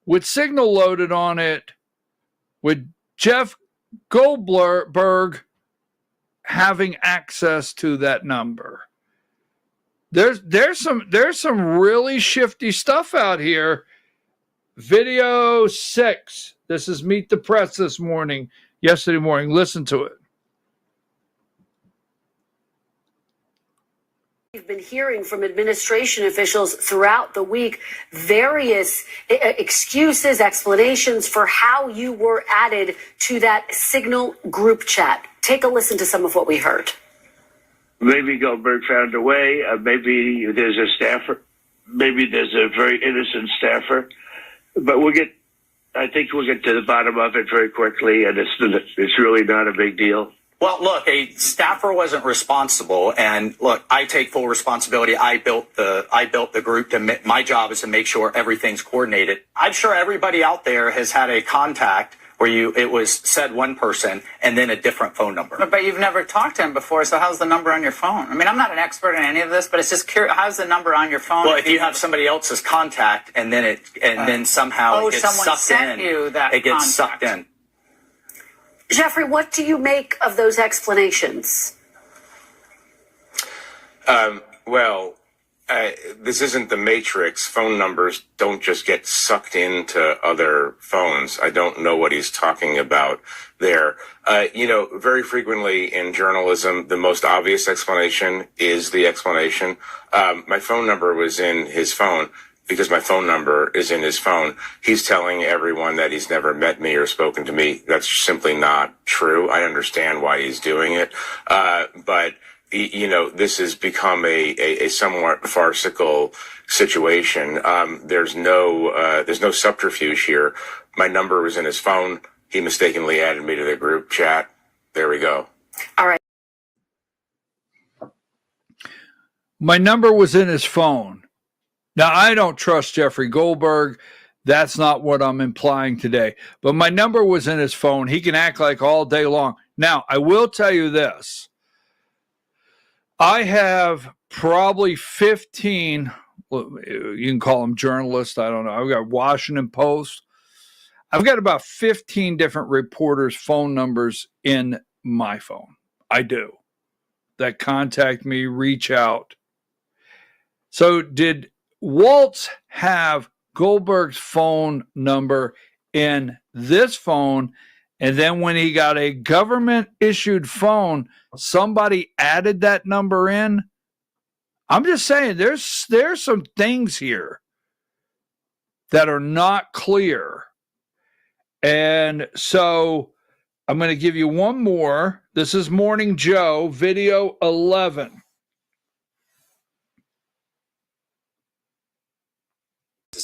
with Signal loaded on it, with Jeff Goldberg having access to that number. There's some really shifty stuff out here. Video 6. This is Meet the Press yesterday morning. Listen to it. We've been hearing from administration officials throughout the week various excuses, explanations for how you were added to that Signal group chat. Take a listen to some of what we heard. Maybe Goldberg found a way. Maybe there's a staffer. Maybe there's a very innocent staffer. But I think we'll get to the bottom of it very quickly, and it's really not a big deal. Well, look, a staffer wasn't responsible, and look, I take full responsibility. I built the group. My job is to make sure everything's coordinated. I'm sure everybody out there has had a contact where it was said one person and then a different phone number. But you've never talked to him before, so how's the number on your phone? I mean, I'm not an expert in any of this, but it's just curious. How's the number on your phone? Well, if you have somebody else's contact and then somehow it gets sucked in, it gets sucked in. Jeffrey, what do you make of those explanations? This isn't the Matrix. Phone numbers don't just get sucked into other phones. I don't know what he's talking about there. Very frequently in journalism, the most obvious explanation is the explanation. My phone number was in his phone. Because my phone number is in his phone, he's telling everyone that he's never met me or spoken to me. That's simply not true. I understand why he's doing it. But this has become a somewhat farcical situation. There's no subterfuge here. My number was in his phone. He mistakenly added me to the group chat. There we go. All right. My number was in his phone. Now, I don't trust Jeffrey Goldberg. That's not what I'm implying today. But my number was in his phone. He can act like all day long. Now, I will tell you this. I have probably 15, you can call them journalists, I don't know. I've got Washington Post. I've got about 15 different reporters' phone numbers in my phone. I do. that contact me reach out. So did Waltz have Goldberg's phone number in this phone, and then when he got a government-issued phone, somebody added that number in? I'm just saying there's some things here that are not clear. And so I'm going to give you one more. This is Morning Joe, video 11.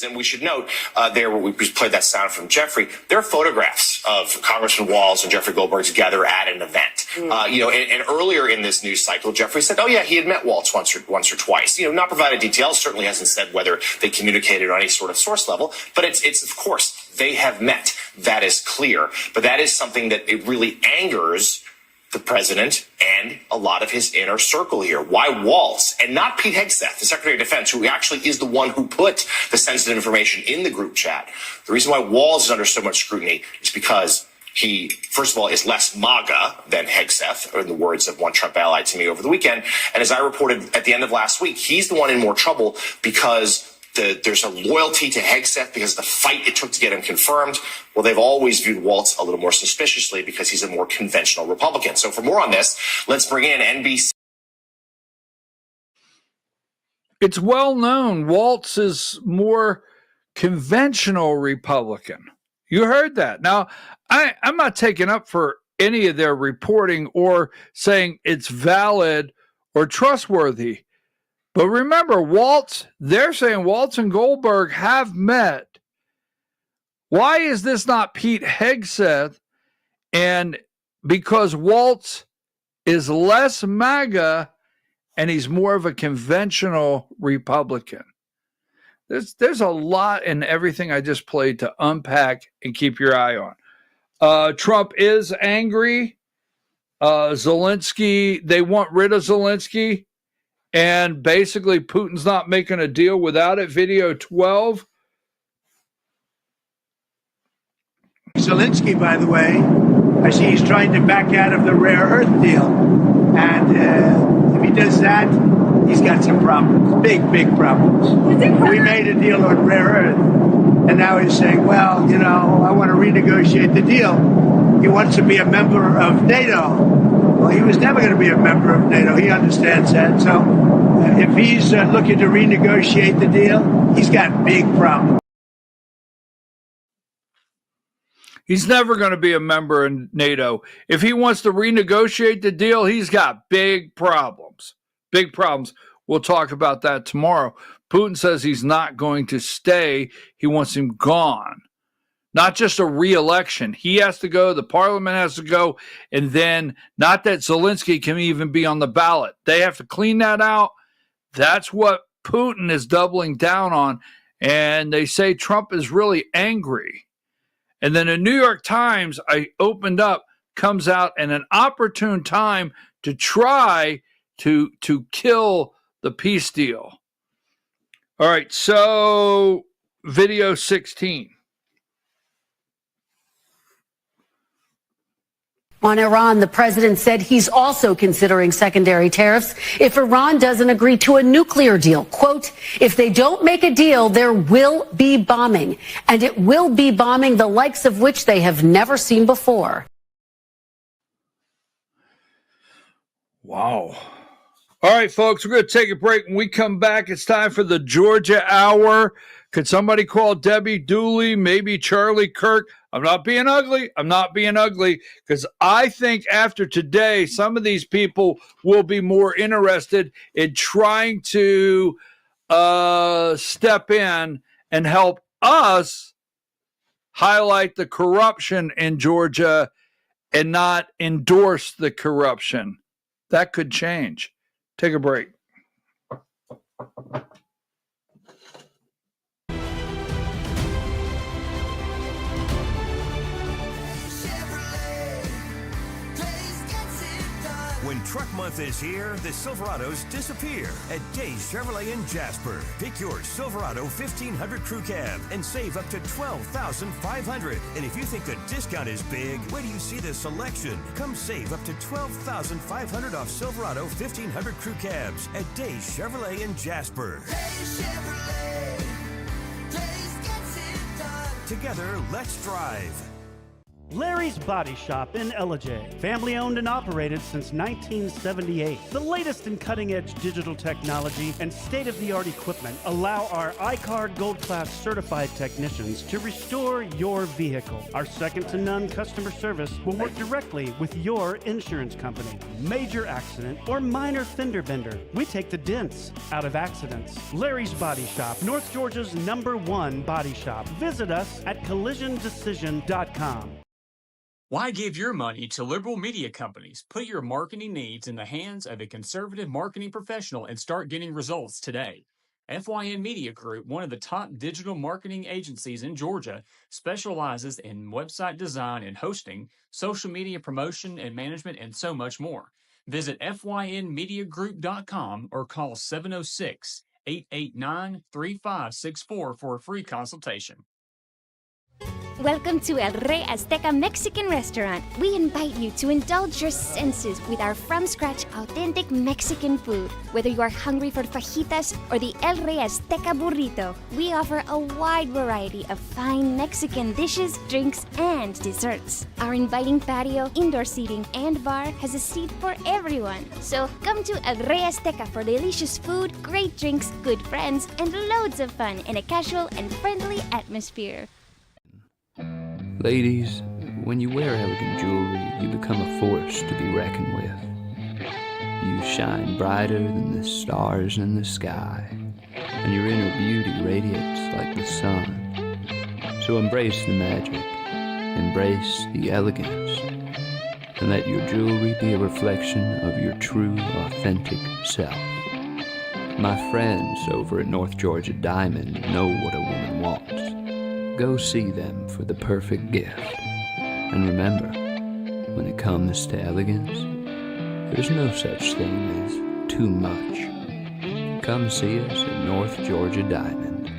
And we should note there where we played that sound from Jeffrey, there are photographs of Congressman Walz and Jeffrey Goldberg together at an event. And earlier in this news cycle, Jeffrey said, oh, yeah, he had met Walz once or twice. Not provided details, certainly hasn't said whether they communicated on any sort of source level. But it's of course, they have met. That is clear. But that is something that it really angers the president and a lot of his inner circle here. Why Walz and not Pete Hegseth, the Secretary of Defense, who actually is the one who put the sensitive information in the group chat? The reason why Walz is under so much scrutiny is because he, first of all, is less MAGA than Hegseth, or in the words of one Trump ally to me over the weekend. And as I reported at the end of last week, he's the one in more trouble because there's a loyalty to Hegseth because of the fight it took to get him confirmed. Well, they've always viewed Waltz a little more suspiciously because he's a more conventional Republican. So for more on this, let's bring in NBC. It's well known Waltz is more conventional Republican. You heard that. Now, I'm not taking up for any of their reporting or saying it's valid or trustworthy. But remember, they're saying Waltz and Goldberg have met. Why is this not Pete Hegseth? And because Waltz is less MAGA and he's more of a conventional Republican. There's a lot in everything I just played to unpack and keep your eye on. Trump is angry. Zelensky, they want rid of Zelensky. And basically, Putin's not making a deal without it. Video 12. Zelensky, by the way, I see he's trying to back out of the rare earth deal. And if he does that, he's got some problems, big problems. We made a deal on rare earth. And now he's saying, well, I want to renegotiate the deal. He wants to be a member of NATO. Well, he was never going to be a member of NATO. He understands that. So if he's looking to renegotiate the deal, he's got big problems. He's never going to be a member of NATO. If he wants to renegotiate the deal, he's got big problems. Big problems. We'll talk about that tomorrow. Putin says he's not going to stay. He wants him gone. Not just a re-election. He has to go. The parliament has to go. And then not that Zelensky can even be on the ballot. They have to clean that out. That's what Putin is doubling down on. And they say Trump is really angry. And then the New York Times, I opened up, comes out in an opportune time to try to kill the peace deal. All right, so video 16. On Iran, the president said he's also considering secondary tariffs if Iran doesn't agree to a nuclear deal. Quote, if they don't make a deal, there will be bombing, and it will be bombing the likes of which they have never seen before. Wow. All right, folks, we're going to take a break. When we come back, it's time for the Georgia Hour. Could somebody call Debbie Dooley, maybe Charlie Kirk? I'm not being ugly. Because I think after today, some of these people will be more interested in trying to step in and help us highlight the corruption in Georgia and not endorse the corruption. That could change. Take a break. When truck month is here, the Silverados disappear at Days Chevrolet in Jasper. Pick your Silverado 1500 Crew Cab and save up to $12,500. And if you think the discount is big, wait till you see the selection. Come save up to $12,500 off Silverado 1500 Crew Cabs at Days Chevrolet in Jasper. Days Chevrolet. Days gets it done. Together, let's drive. Larry's Body Shop in Ellijay. Family owned and operated since 1978. The latest in cutting-edge digital technology and state-of-the-art equipment allow our iCard Gold Class certified technicians to restore your vehicle. Our second-to-none customer service will work directly with your insurance company. Major accident or minor fender bender, we take the dents out of accidents. Larry's Body Shop, North Georgia's #1 body shop. Visit us at collisiondecision.com. Why give your money to liberal media companies? Put your marketing needs in the hands of a conservative marketing professional and start getting results today. FYN Media Group, one of the top digital marketing agencies in Georgia, specializes in website design and hosting, social media promotion and management, and so much more. Visit FYNmediagroup.com or call 706-889-3564 for a free consultation. Welcome to El Rey Azteca Mexican Restaurant. We invite you to indulge your senses with our from-scratch authentic Mexican food. Whether you are hungry for fajitas or the El Rey Azteca burrito, we offer a wide variety of fine Mexican dishes, drinks, and desserts. Our inviting patio, indoor seating, and bar has a seat for everyone. So come to El Rey Azteca for delicious food, great drinks, good friends, and loads of fun in a casual and friendly atmosphere. Ladies, when you wear elegant jewelry, you become a force to be reckoned with. You shine brighter than the stars in the sky, and your inner beauty radiates like the sun. So embrace the magic, embrace the elegance, and let your jewelry be a reflection of your true, authentic self. My friends over at North Georgia Diamond know what a woman wants. Go see them for the perfect gift. And remember, when it comes to elegance, there's no such thing as too much. Come see us at North Georgia Diamond.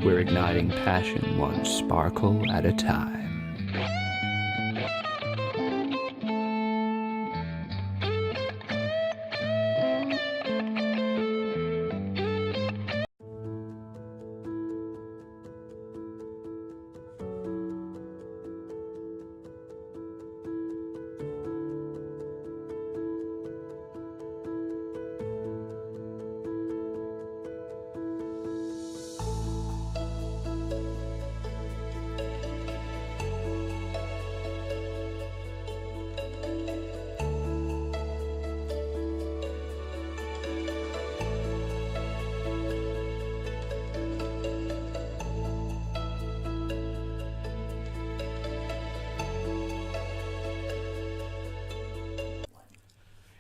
We're igniting passion one sparkle at a time.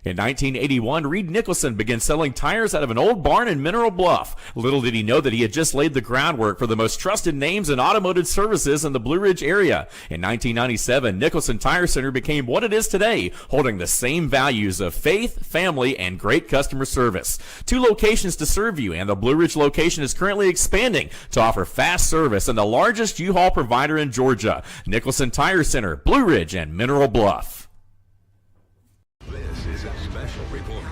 In 1981, Reed Nicholson began selling tires out of an old barn in Mineral Bluff. Little did he know that he had just laid the groundwork for the most trusted names in automotive services in the Blue Ridge area. In 1997, Nicholson Tire Center became what it is today, holding the same values of faith, family, and great customer service. 2 locations to serve you, and the Blue Ridge location is currently expanding to offer fast service and the largest U-Haul provider in Georgia. Nicholson Tire Center, Blue Ridge, and Mineral Bluff. This is a special report.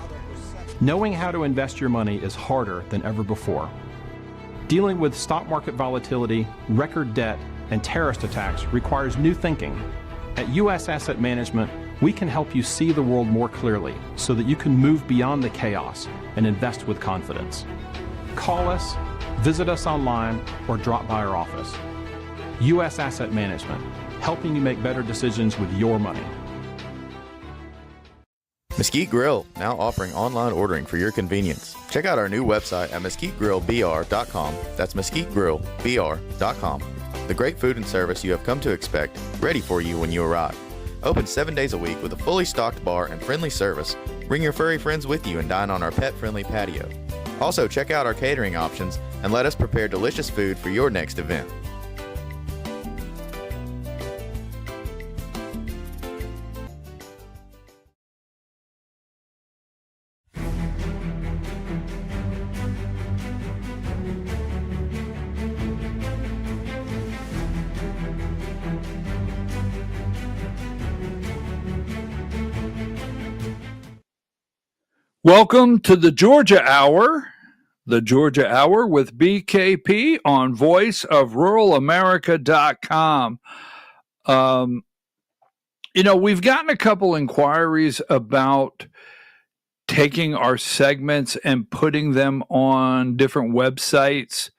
Knowing how to invest your money is harder than ever before. Dealing with stock market volatility, record debt, and terrorist attacks requires new thinking. At U.S. Asset Management, we can help you see the world more clearly so that you can move beyond the chaos and invest with confidence. Call us, visit us online, or drop by our office. U.S. Asset Management, helping you make better decisions with your money. Mesquite Grill, now offering online ordering for your convenience. Check out our new website at mesquitegrillbr.com. That's mesquitegrillbr.com. The great food and service you have come to expect, ready for you when you arrive. Open 7 days a week with a fully stocked bar and friendly service. Bring your furry friends with you and dine on our pet-friendly patio. Also, check out our catering options and let us prepare delicious food for your next event. Welcome to the Georgia Hour with BKP on voiceofruralamerica.com. We've gotten a couple inquiries about taking our segments and putting them on different websites.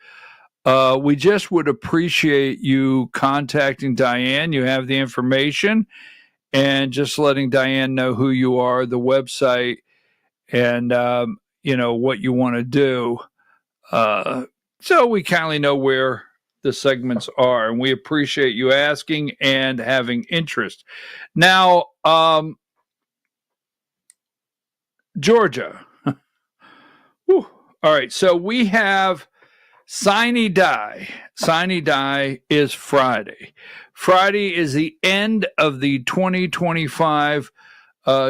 We just would appreciate you contacting Diane. You have the information, and just letting Diane know who you are, the website, and what you want to do, so we kindly know where the segments are, and we appreciate you asking and having interest. Now, Georgia. Whew. All right, so we have Sine Die. Sine Die is Friday. Friday is the end of the 2025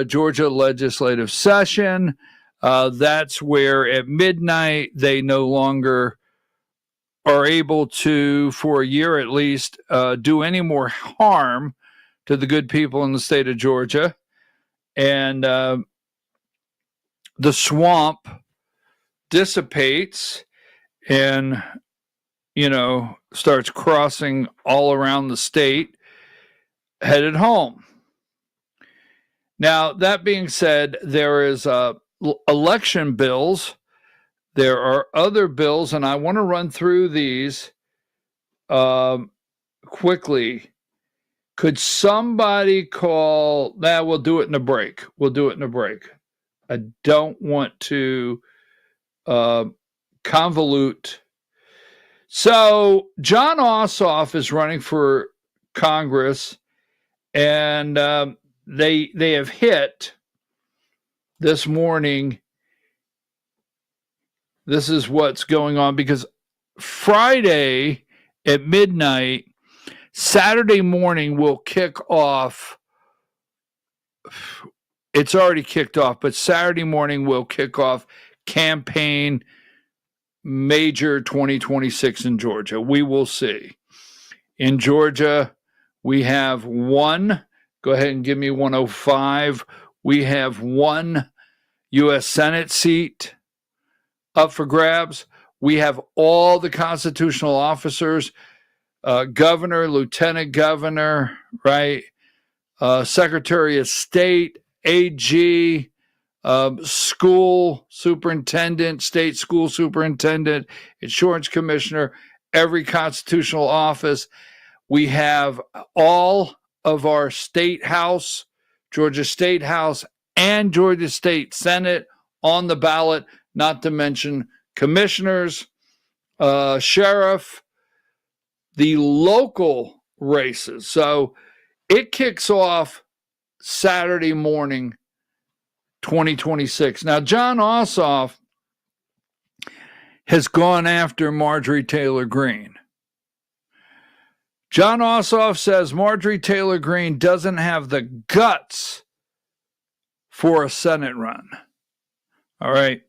Georgia legislative session. That's where at midnight they no longer are able to, for a year at least, do any more harm to the good people in the state of Georgia. And the swamp dissipates and, starts crossing all around the state, headed home. Now, that being said, there is election bills. There are other bills, and I want to run through these quickly. Could somebody call? We'll do it in a break. I don't want to convolute. So, John Ossoff is running for Congress, and they have hit this morning. This is what's going on, because Friday at midnight, Saturday morning will kick off. It's already kicked off, but Saturday morning will kick off campaign major 2026 in Georgia. We will see. In Georgia, we have one. Go ahead and give me 105. We have one U.S. Senate seat up for grabs. We have all the constitutional officers, governor, lieutenant governor, right? Secretary of State, AG, school superintendent, state school superintendent, insurance commissioner, every constitutional office. We have all of our state house, Georgia State House, and Georgia State Senate on the ballot, not to mention commissioners, sheriff, the local races. So it kicks off Saturday morning, 2026. Now, John Ossoff has gone after Marjorie Taylor Greene. John Ossoff says Marjorie Taylor Greene doesn't have the guts for a Senate run. All right.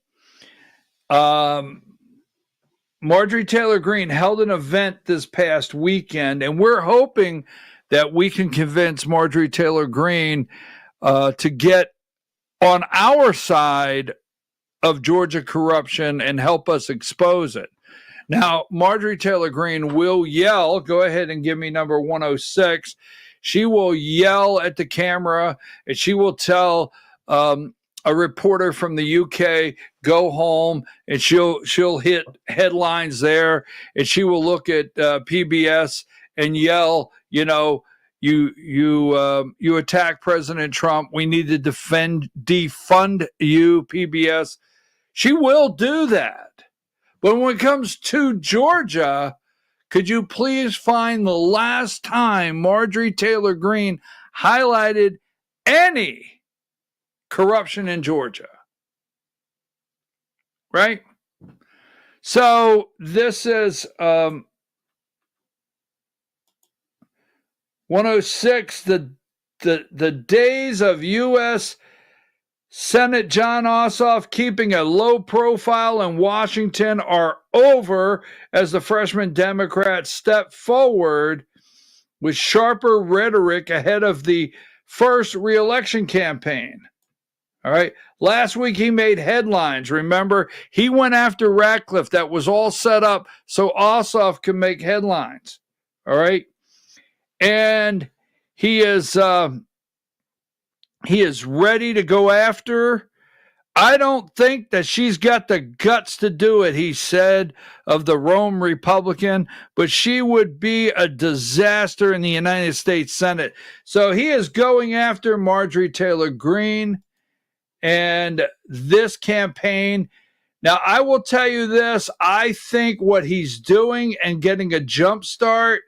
Marjorie Taylor Greene held an event this past weekend, and we're hoping that we can convince Marjorie Taylor Greene to get on our side of Georgia corruption and help us expose it. Now, Marjorie Taylor Greene will yell. Go ahead and give me number 106. She will yell at the camera, and she will tell a reporter from the UK, go home, and she'll hit headlines there, and she will look at PBS and yell, you attack President Trump. We need to defund you, PBS. She will do that. But when it comes to Georgia, could you please find the last time Marjorie Taylor Greene highlighted any corruption in Georgia? Right? So this is 106. The days of U.S. Senate John Ossoff keeping a low profile in Washington are over as the freshman Democrats step forward with sharper rhetoric ahead of the first re-election campaign. All right. Last week he made headlines. Remember, he went after Ratcliffe. That was all set up so Ossoff could make headlines. All right. And he is ready to go after. I don't think that she's got the guts to do it, he said of the Rome Republican, but she would be a disaster in the United States Senate. So he is going after Marjorie Taylor Greene and this campaign. Now, I will tell you this. I think what he's doing and getting a jump start,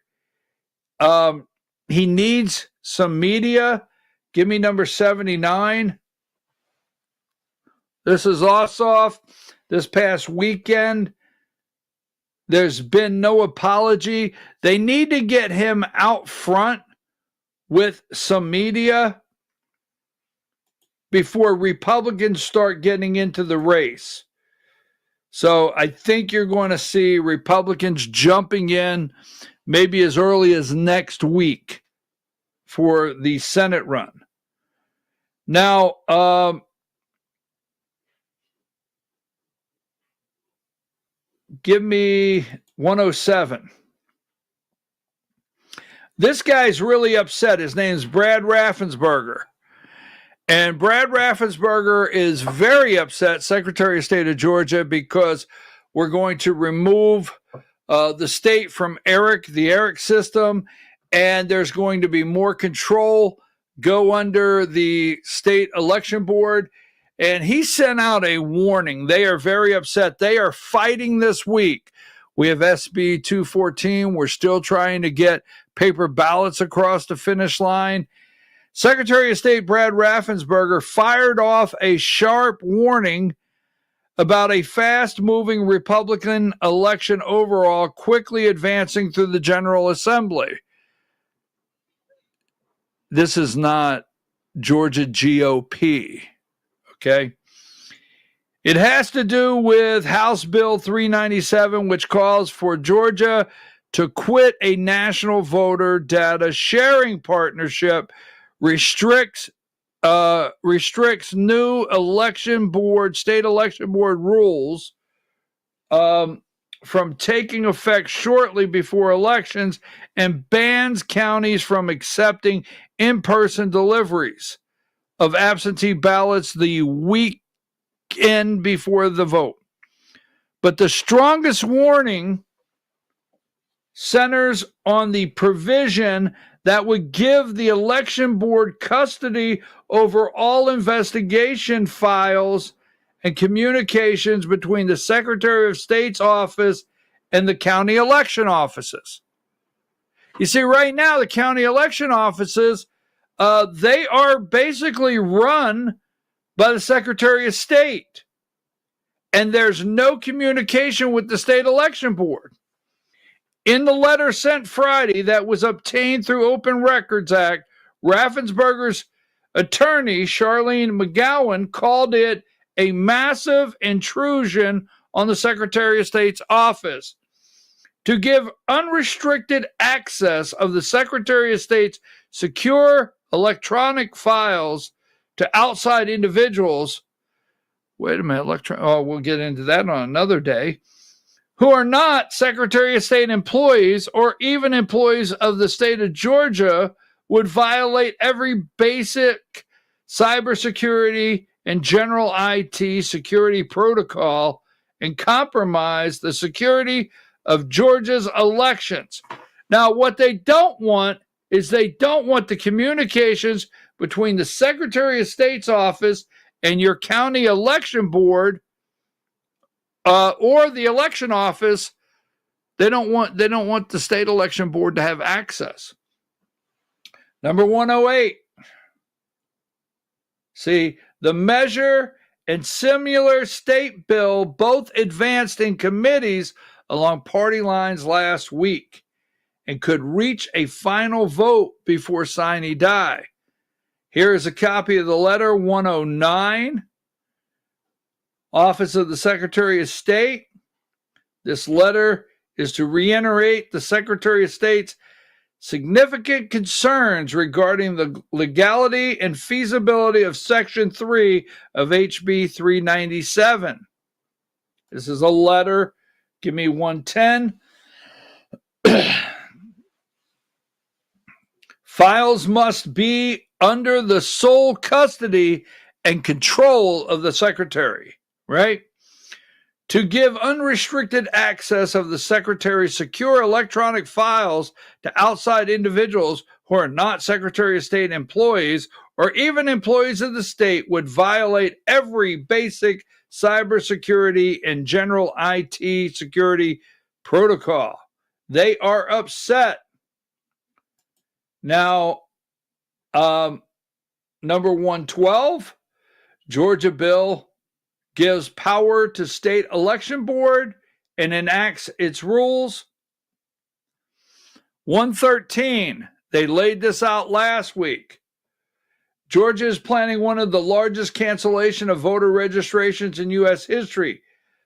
he needs some media. Give me number 79. This is Ossoff. This past weekend, there's been no apology. They need to get him out front with some media before Republicans start getting into the race. So I think you're going to see Republicans jumping in maybe as early as next week for the Senate run. Now, give me 107. This guy's really upset. His name's Brad Raffensperger. And Brad Raffensperger is very upset, Secretary of State of Georgia, because we're going to remove the state from the ERIC system, and there's going to be more control go under the state election board. And he sent out a warning. They are very upset. They are fighting this week. We have SB 214. We're still trying to get paper ballots across the finish line. Secretary of State Brad Raffensperger fired off a sharp warning about a fast-moving Republican election overall quickly advancing through the General Assembly. This is not Georgia GOP. Okay. It has to do with House Bill 397, which calls for Georgia to quit a national voter data sharing partnership, restricts new state election board rules from taking effect shortly before elections, and bans counties from accepting in-person deliveries of absentee ballots the weekend before the vote. But the strongest warning centers on the provision that would give the election board custody over all investigation files and communications between the Secretary of State's office and the county election offices. You see, right now, the county election offices, they are basically run by the Secretary of State, and there's no communication with the state election board. In the letter sent Friday that was obtained through Open Records Act, Raffensperger's attorney, Charlene McGowan, called it a massive intrusion on the Secretary of State's office to give unrestricted access of the Secretary of State's secure electronic files to outside individuals. Wait a minute, we'll get into that on another day. Who are not Secretary of State employees or even employees of the state of Georgia, would violate every basic cybersecurity and general IT security protocol and compromise the security of Georgia's elections. Now, what they don't want is they don't want the communications between the Secretary of State's office and your county election board or the election office. They don't want the state election board to have access. Number 108. See, the measure and similar state bill both advanced in committees along party lines last week and could reach a final vote before sine die. Here is a copy of the letter 109. Office of the Secretary of State. This letter is to reiterate the Secretary of State's significant concerns regarding the legality and feasibility of Section 3 of HB 397. This is a letter. Give me 110. Files must be under the sole custody and control of the secretary, right? To give unrestricted access of the secretary's secure electronic files to outside individuals who are not Secretary of State employees or even employees of the state would violate every basic cybersecurity and general IT security protocol. They are upset. Now, number 112, Georgia bill gives power to state election board and enacts its rules. 113, they laid this out last week. Georgia is planning one of the largest cancellation of voter registrations in U.S. history.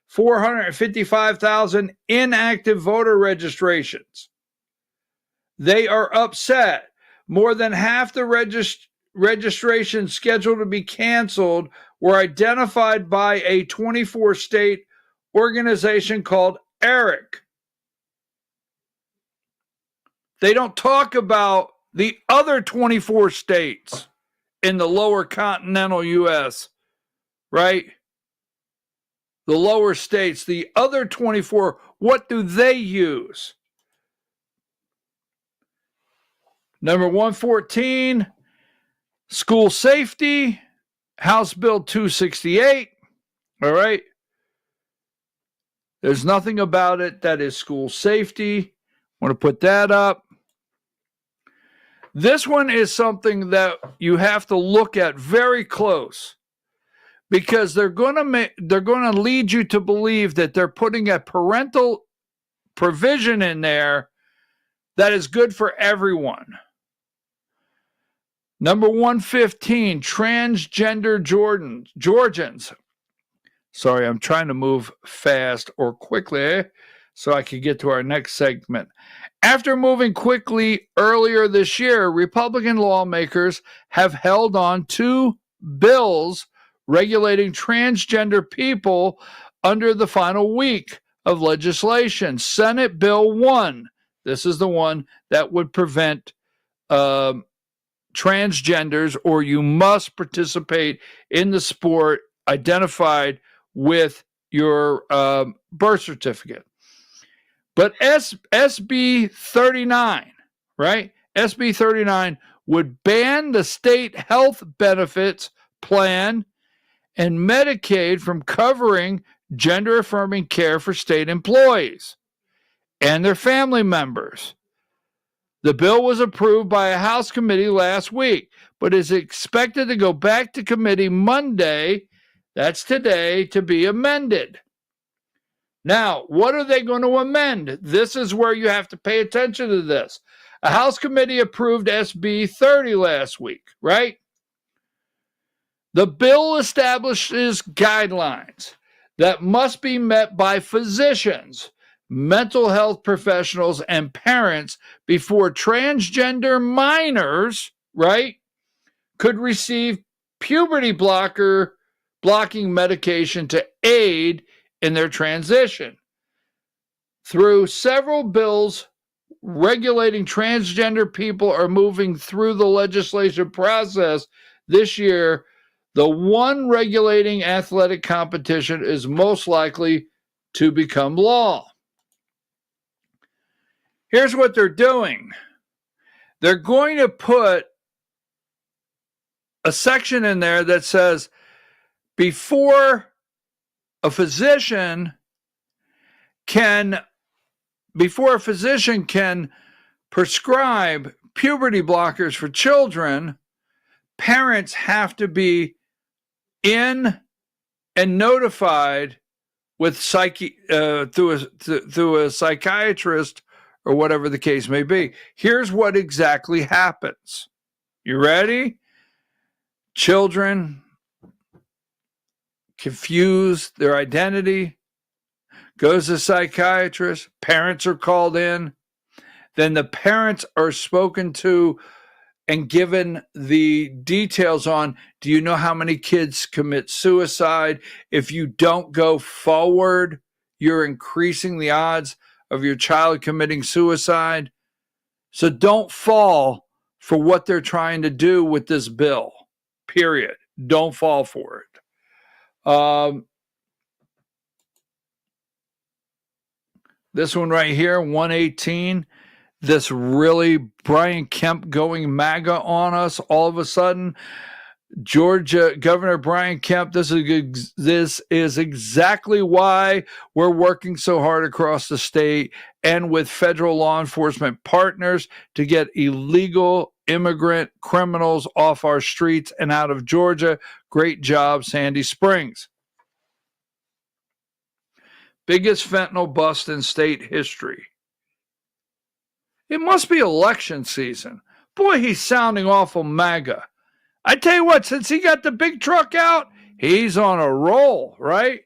455,000 inactive voter registrations. They are upset. More than half the registrations scheduled to be canceled were identified by a 24-state organization called ERIC. They don't talk about the other 24 states in the lower continental U.S., right? The lower states, the other 24, what do they use? Number 114, school safety, House Bill 268. All right. There's nothing about it that is school safety. I want to put that up. This one is something that you have to look at very close because they're going to lead you to believe that they're putting a parental provision in there that is good for everyone. Number 115, transgender Georgians. Sorry, I'm trying to move fast or quickly so I can get to our next segment. After moving quickly earlier this year, Republican lawmakers have held on to bills regulating transgender people under the final week of legislation. Senate Bill 1. This is the one that would prevent transgenders, or you must participate in the sport identified with your birth certificate. But SB 39, right? SB 39 would ban the state health benefits plan and Medicaid from covering gender-affirming care for state employees and their family members. The bill was approved by a House committee last week, but is expected to go back to committee Monday, that's today, to be amended. Now, what are they going to amend? This is where you have to pay attention to this. A House committee approved SB 30 last week, right? The bill establishes guidelines that must be met by physicians, mental health professionals, and parents before transgender minors, right, could receive puberty blocking medication to aid in their transition. Through several bills regulating transgender people are moving through the legislation process this year, the one regulating athletic competition is most likely to become law. Here's what they're doing. They're going to put a section in there that says before a physician can prescribe puberty blockers for children, parents have to be in and notified with through a psychiatrist or whatever the case may be. Here's what exactly happens. You ready? Children confuse their identity, goes to a psychiatrist, parents are called in. then the parents are spoken to and given the details on, do you know how many kids commit suicide? If you don't go forward, you're increasing the odds of your child committing suicide. So don't fall for what they're trying to do with this bill, period. Don't fall for it. This one right here, 118. This really Brian Kemp going MAGA on us all of a sudden. Georgia Governor Brian Kemp, this is exactly why we're working so hard across the state and with federal law enforcement partners to get illegal immigrant criminals off our streets and out of Georgia. Great job, Sandy Springs. Biggest fentanyl bust in state history. It must be election season. Boy, he's sounding awful MAGA. I tell you what, since he got the big truck out, he's on a roll, right?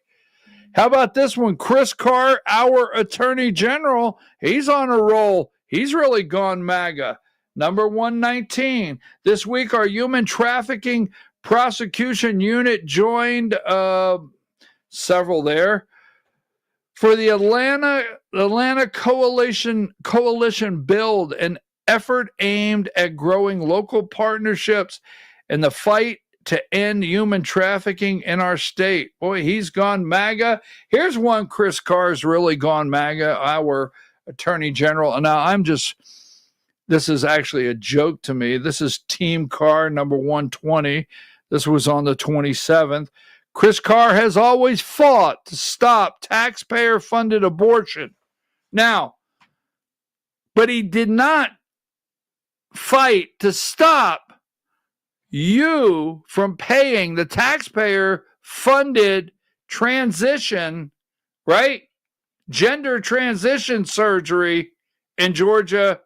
How about this one? Chris Carr, our Attorney General, he's on a roll. He's really gone MAGA. Number 119. This week, our human trafficking prosecution unit joined several there. For the Atlanta Coalition Build, an effort aimed at growing local partnerships in the fight to end human trafficking in our state. Boy, he's gone MAGA. Here's one Chris Carr's really gone MAGA, our Attorney General. Now, this is actually a joke to me. This is Team Carr number 120. This was on the 27th. Chris Carr has always fought to stop taxpayer-funded abortion. Now, but he did not fight to stop you from paying the taxpayer-funded transition, right? Gender transition surgery in Georgia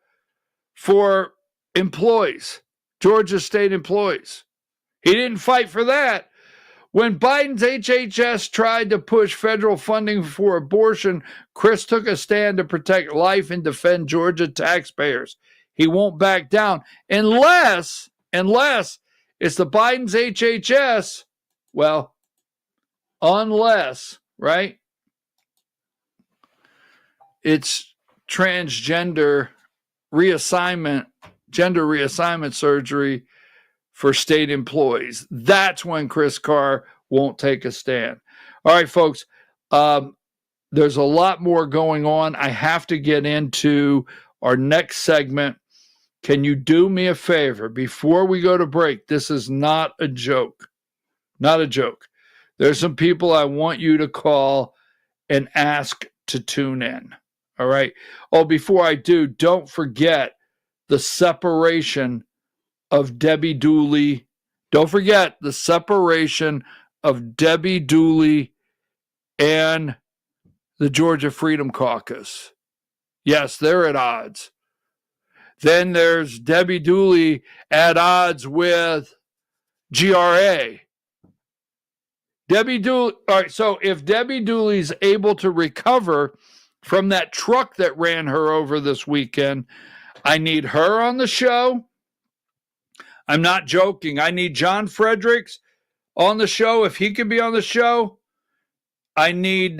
for employees, Georgia state employees. He didn't fight for that. When Biden's HHS tried to push federal funding for abortion, Chris took a stand to protect life and defend Georgia taxpayers. He won't back down unless it's the Biden's HHS, well, unless, right? It's transgender reassignment, gender reassignment surgery for state employees. That's when Chris Carr won't take a stand. All right, folks, there's a lot more going on. I have to get into our next segment. Can you do me a favor before we go to break? This is not a joke. Not a joke. There's some people I want you to call and ask to tune in. All right. Oh, before I do, don't forget the separation of Debbie Dooley. Don't forget the separation of Debbie Dooley and the Georgia Freedom Caucus. Yes, they're at odds. Then there's Debbie Dooley at odds with GRA. Debbie Dooley. All right, so if Debbie Dooley's able to recover from that truck that ran her over this weekend, I need her on the show. I'm not joking. I need John Fredericks on the show. If he can be on the show, I need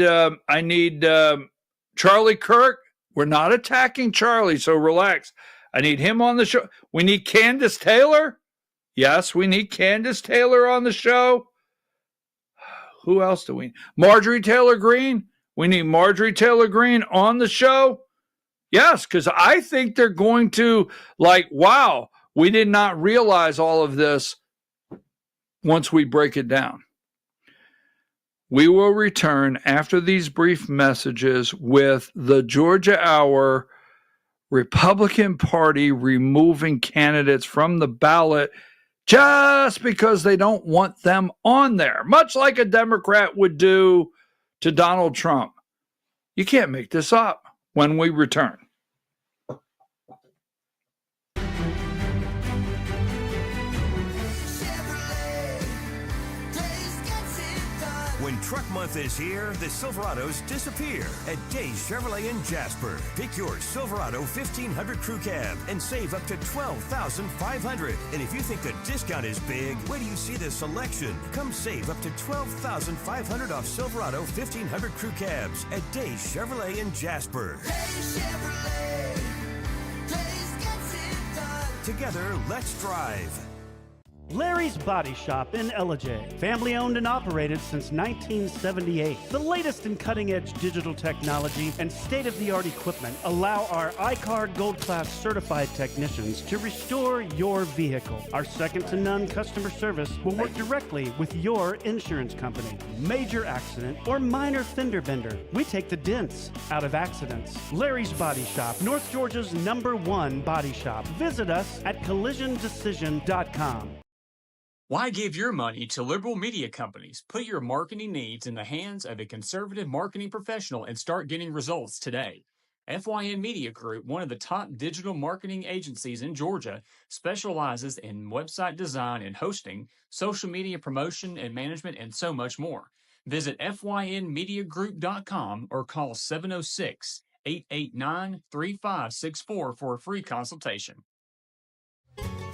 Charlie Kirk. We're not attacking Charlie, so relax. I need him on the show. We need Candace Taylor. Yes, we need Candace Taylor on the show. Who else do we need? Marjorie Taylor Greene. We need Marjorie Taylor Greene on the show. Yes, because I think they're going to wow, we did not realize all of this once we break it down. We will return after these brief messages with the Georgia Hour, Republican Party removing candidates from the ballot just because they don't want them on there, much like a Democrat would do to Donald Trump. You can't make this up when we return. When Truck Month is here, the Silverados disappear at Days Chevrolet in Jasper. Pick your Silverado 1500 Crew Cab and save up to $12,500. And if you think the discount is big, wait till you see the selection. Come save up to $12,500 off Silverado 1500 Crew Cabs at Days Chevrolet in Jasper. Together, let's drive. Larry's Body Shop in Ellijay. Family owned and operated since 1978. The latest in cutting-edge digital technology and state-of-the-art equipment allow our iCard Gold Class certified technicians to restore your vehicle. Our second-to-none customer service will work directly with your insurance company. Major accident or minor fender bender, we take the dents out of accidents. Larry's Body Shop, North Georgia's #1 body shop. Visit us at collisiondecision.com. Why give your money to liberal media companies? Put your marketing needs in the hands of a conservative marketing professional and start getting results today. FYN Media Group, one of the top digital marketing agencies in Georgia, specializes in website design and hosting, social media promotion and management, and so much more. Visit FYNmediagroup.com or call 706-889-3564 for a free consultation.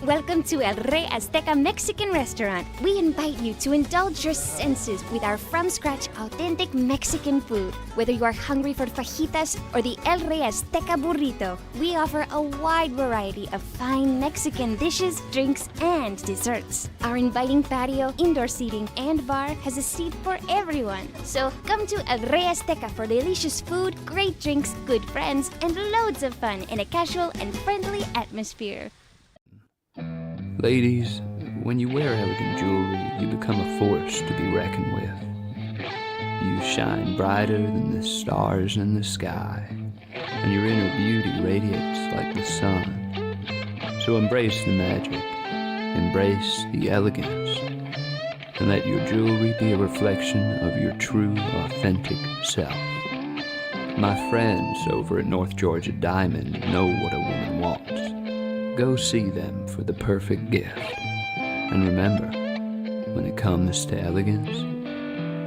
Welcome to El Rey Azteca Mexican Restaurant. We invite you to indulge your senses with our from-scratch authentic Mexican food. Whether you are hungry for fajitas or the El Rey Azteca burrito, we offer a wide variety of fine Mexican dishes, drinks, and desserts. Our inviting patio, indoor seating, and bar has a seat for everyone. So come to El Rey Azteca for delicious food, great drinks, good friends, and loads of fun in a casual and friendly atmosphere. Ladies, when you wear elegant jewelry, you become a force to be reckoned with. You shine brighter than the stars in the sky, and your inner beauty radiates like the sun. So embrace the magic, embrace the elegance, and let your jewelry be a reflection of your true, authentic self. My friends over at North Georgia Diamond know what a woman wants. Go see them for the perfect gift. And remember, when it comes to elegance,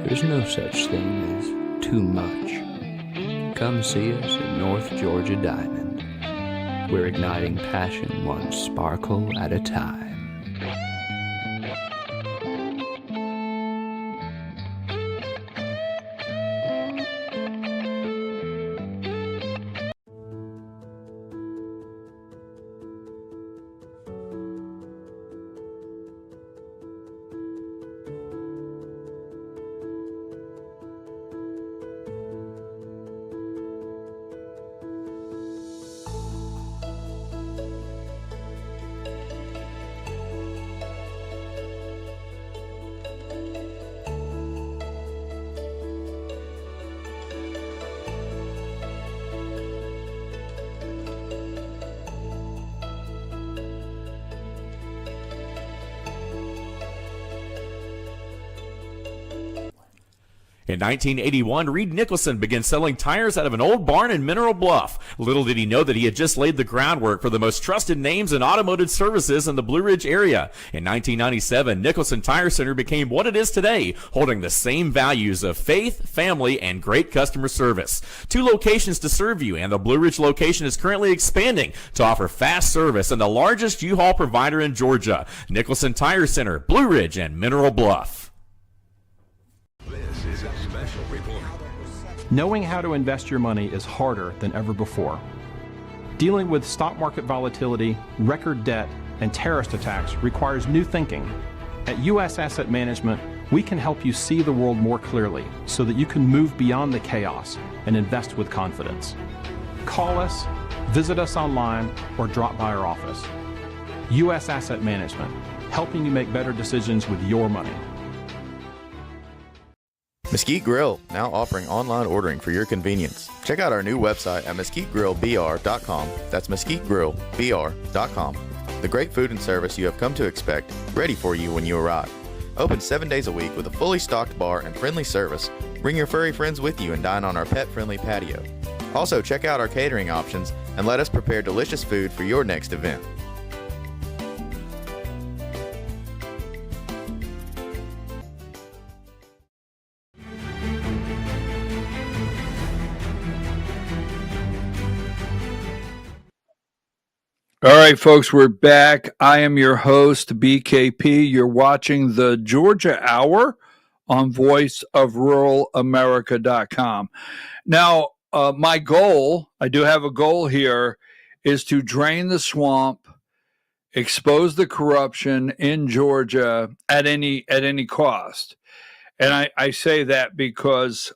there's no such thing as too much. Come see us at North Georgia Diamond. We're igniting passion one sparkle at a time. In 1981, Reed Nicholson began selling tires out of an old barn in Mineral Bluff. Little did he know that he had just laid the groundwork for the most trusted names in automotive services in the Blue Ridge area. In 1997, Nicholson Tire Center became what it is today, holding the same values of faith, family, and great customer service. 2 locations to serve you, and the Blue Ridge location is currently expanding to offer fast service and the largest U-Haul provider in Georgia. Nicholson Tire Center, Blue Ridge, and Mineral Bluff. This is a special report. Knowing how to invest your money is harder than ever before. Dealing with stock market volatility, record debt, and terrorist attacks requires new thinking. At U.S. Asset Management, we can help you see the world more clearly so that you can move beyond the chaos and invest with confidence. Call us, visit us online, or drop by our office. U.S. Asset Management, helping you make better decisions with your money. Mesquite Grill, now offering online ordering for your convenience. Check out our new website at mesquitegrillbr.com. That's mesquitegrillbr.com. The great food and service you have come to expect, ready for you when you arrive. Open 7 days a week with a fully stocked bar and friendly service. Bring your furry friends with you and dine on our pet-friendly patio. Also, check out our catering options and let us prepare delicious food for your next event. All right, folks, we're back. I am your host, BKP. You're watching the Georgia Hour on voiceofruralamerica.com. Now, my goal, I do have a goal here, is to drain the swamp, expose the corruption in Georgia at any cost. And I say that because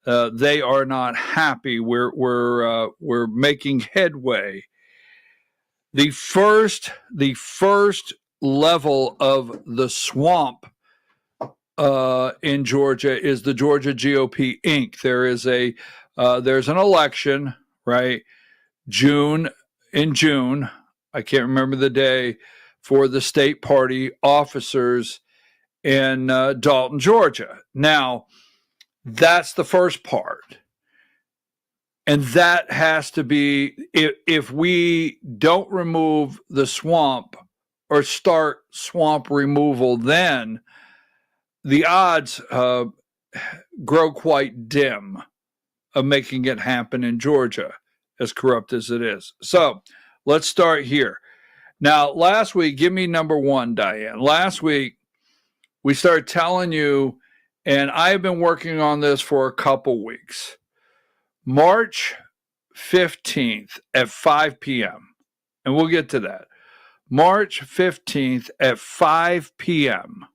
they are not happy. We're making headway. The first level of the swamp in Georgia is the Georgia GOP Inc. There's an election, right? In June, I can't remember the day, for the state party officers in Dalton, Georgia. Now, that's the first part. And that has to be, if we don't remove the swamp or start swamp removal, then the odds grow quite dim of making it happen in Georgia, as corrupt as it is. So let's start here. Now, last week, give me number one, Diane. Last week, we started telling you, and I have been working on this for a couple weeks, March 15th at 5 p.m., and we'll get to that. March 15th at 5 p.m.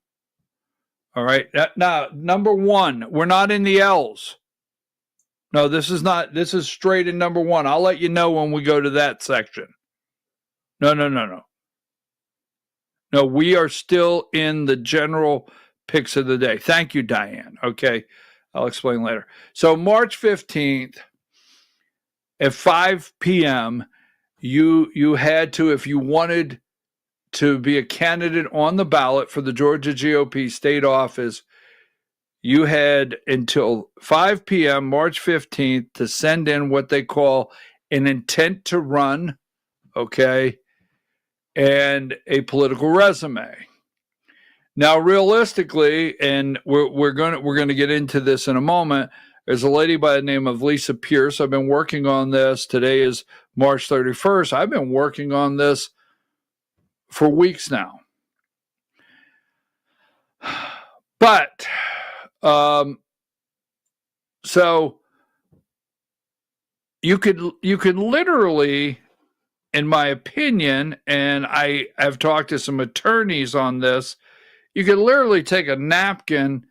All right. Now, number one, we're not in the L's. No, this is straight in number one. I'll let you know when we go to that section. No. No, we are still in the general picks of the day. Thank you, Diane. Okay. I'll explain later. So March 15th at 5 p.m., you had to, if you wanted to be a candidate on the ballot for the Georgia GOP state office, you had until 5 p.m. March 15th to send in what they call an intent to run, okay, and a political resume. Now, realistically, and we're going to get into this in a moment, there's a lady by the name of Lisa Pierce. I've been working on this. Today is March 31st. I've been working on this for weeks now. But, so you could literally, in my opinion, and I have talked to some attorneys on this, you could literally take a napkin,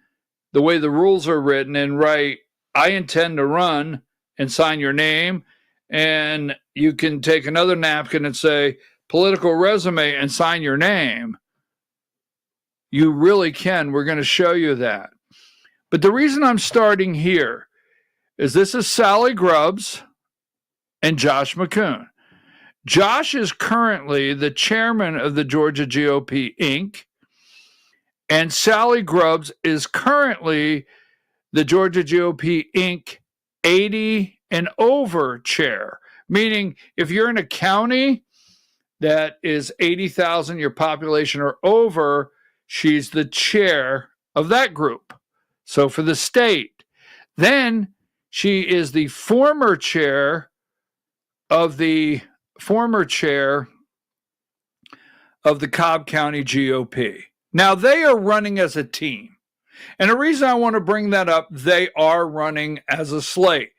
the way the rules are written, and write, I intend to run, and sign your name. And you can take another napkin and say, political resume, and sign your name. You really can. We're going to show you that. But the reason I'm starting here is this is Sally Grubbs and Josh McCoon. Josh is currently the chairman of the Georgia GOP Inc., and Sally Grubbs is currently the Georgia GOP Inc. 80 and over chair, meaning if you're in a county that is 80,000, your population or over, she's the chair of that group. So for the state, then she is the former chair of the Cobb County GOP. Now they are running as a team. And the reason I want to bring that up, they are running as a slate.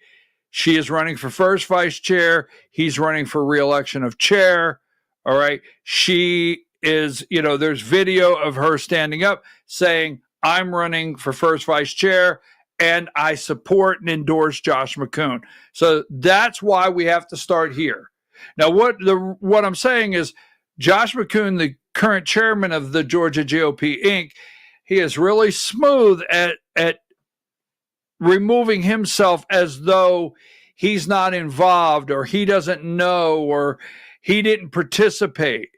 She is running for first vice chair. He's running for re-election of chair. All right. She is, there's video of her standing up saying, I'm running for first vice chair and I support and endorse Josh McCoon. So that's why we have to start here. Now, what I'm saying is Josh McCoon, the current chairman of the Georgia GOP Inc., he is really smooth at removing himself as though he's not involved or he doesn't know or he didn't participate.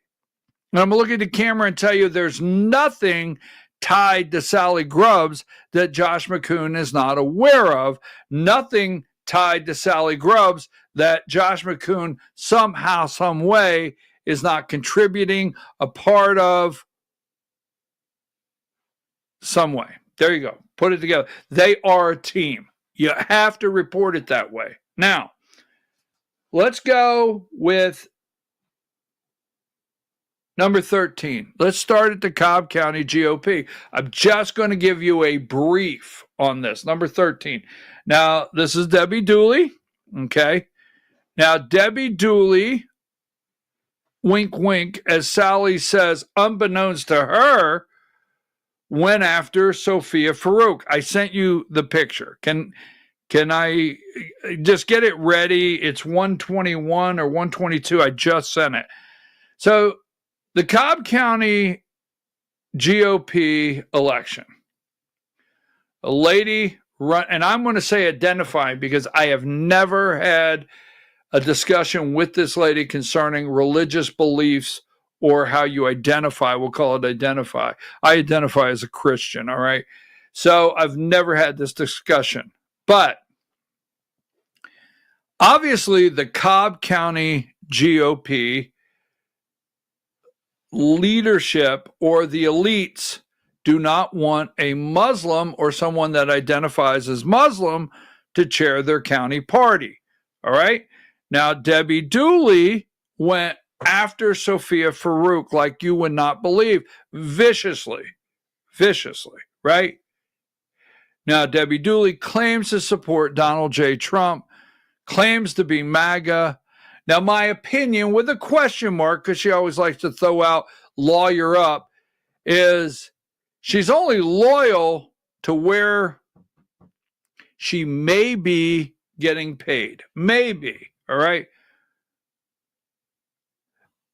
And I'm going to look at the camera and tell you there's nothing tied to Sally Grubbs that Josh McCoon is not aware of. Nothing tied to Sally Grubbs that Josh McCoon somehow, some way is not contributing, a part of, some way. There you go. Put it together. They are a team. You have to report it that way. Now, let's go with Number 13. Let's start at the Cobb County GOP. I'm just going to give you a brief on this. Number 13. Now, this is Debbie Dooley. Okay. Now, Debbie Dooley, wink, wink, as Sally says, unbeknownst to her, went after Sophia Farouk. I sent you the picture. Can I just get it ready? It's 121 or 122. I just sent it. So the Cobb County GOP election, a lady run, and I'm going to say identifying because I have never had a discussion with this lady concerning religious beliefs or how you identify. We'll call it identify. I identify as a Christian, all right? So I've never had this discussion. But obviously the Cobb County GOP leadership or the elites do not want a Muslim or someone that identifies as Muslim to chair their county party. All right. Now, Debbie Dooley went after Sophia Farouk like you would not believe, viciously, right? Now, Debbie Dooley claims to support Donald J. Trump, claims to be MAGA. Now, my opinion with a question mark, because she always likes to throw out lawyer up, is she's only loyal to where she may be getting paid. Maybe, all right?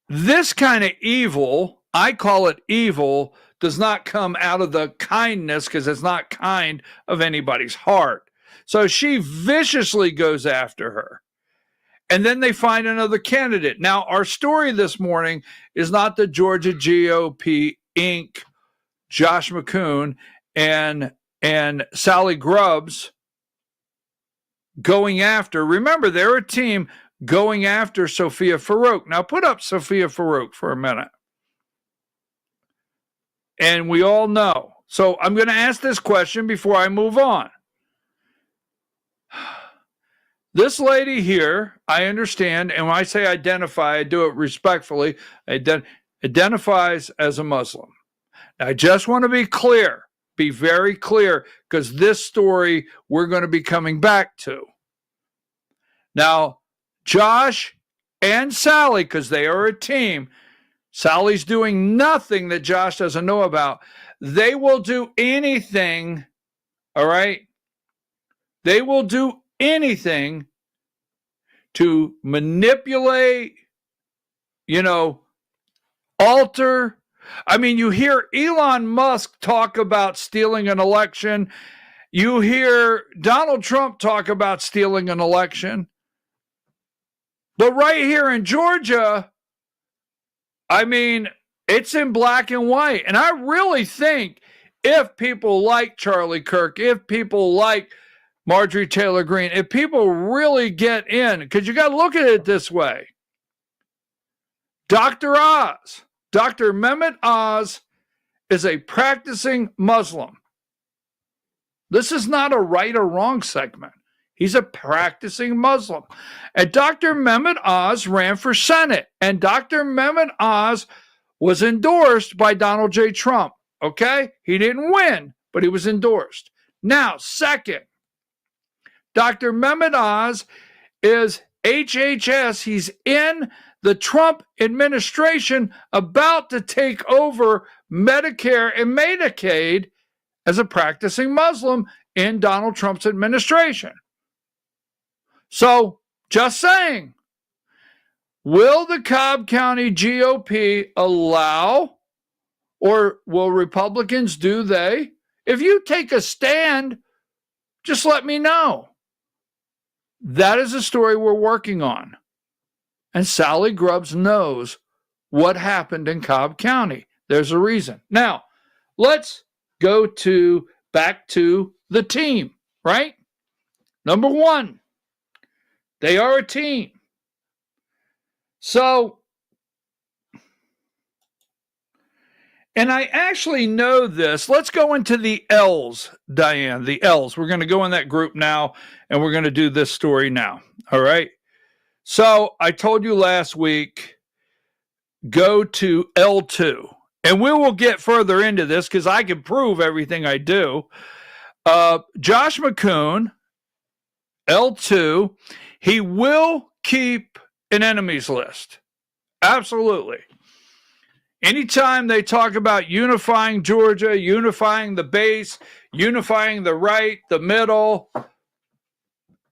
This kind of evil, I call it evil, does not come out of the kindness because it's not kind of anybody's heart. So she viciously goes after her. And then they find another candidate. Now, our story this morning is not the Georgia GOP Inc., Josh McCoon, and Sally Grubbs going after. Remember, they're a team going after Sophia Farouk. Now, put up Sophia Farouk for a minute. And we all know. So I'm going to ask this question before I move on. This lady here, I understand, and when I say identify, I do it respectfully, identifies as a Muslim. Now, I just want to be clear, be very clear, because this story we're going to be coming back to. Now, Josh and Sally, because they are a team, Sally's doing nothing that Josh doesn't know about. They will do anything, all right? They will do anything to manipulate, alter. I mean, you hear Elon Musk talk about stealing an election. You hear Donald Trump talk about stealing an election. But right here in Georgia, I mean, it's in black and white. And I really think if people like Charlie Kirk, if people like Marjorie Taylor Greene, if people really get in, because you got to look at it this way. Dr. Mehmet Oz is a practicing Muslim. This is not a right or wrong segment. He's a practicing Muslim. And Dr. Mehmet Oz ran for Senate. And Dr. Mehmet Oz was endorsed by Donald J. Trump. Okay? He didn't win, but he was endorsed. Now, second, Dr. Mehmet Oz is HHS. He's in the Trump administration about to take over Medicare and Medicaid as a practicing Muslim in Donald Trump's administration. So, just saying, will the Cobb County GOP allow, or will Republicans, do they? If you take a stand, just let me know. That is a story we're working on. And Sally Grubbs knows what happened in Cobb County. There's a reason. Now, let's go back to the team, right? Number one, they are a team. So, and I actually know this. Let's go into the L's, Diane, the L's. We're going to go in that group now, and we're going to do this story now. All right? So I told you last week, go to L2. And we will get further into this because I can prove everything I do. Josh McCoon, L2, he will keep an enemies list. Absolutely. Anytime they talk about unifying Georgia, unifying the base, unifying the right, the middle,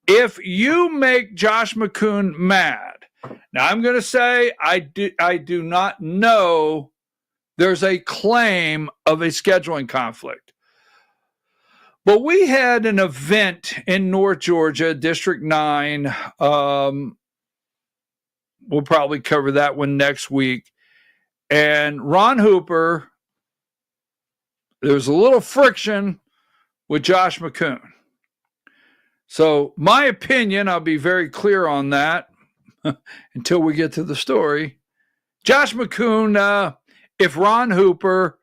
if you make Josh McCoon mad, now I'm going to say I do not know there's a claim of a scheduling conflict. But we had an event in North Georgia, District 9. We'll probably cover that one next week. And Ron Hooper, there was a little friction with Josh McCoon. So my opinion, I'll be very clear on that until we get to the story. Josh McCoon, if Ron Hooper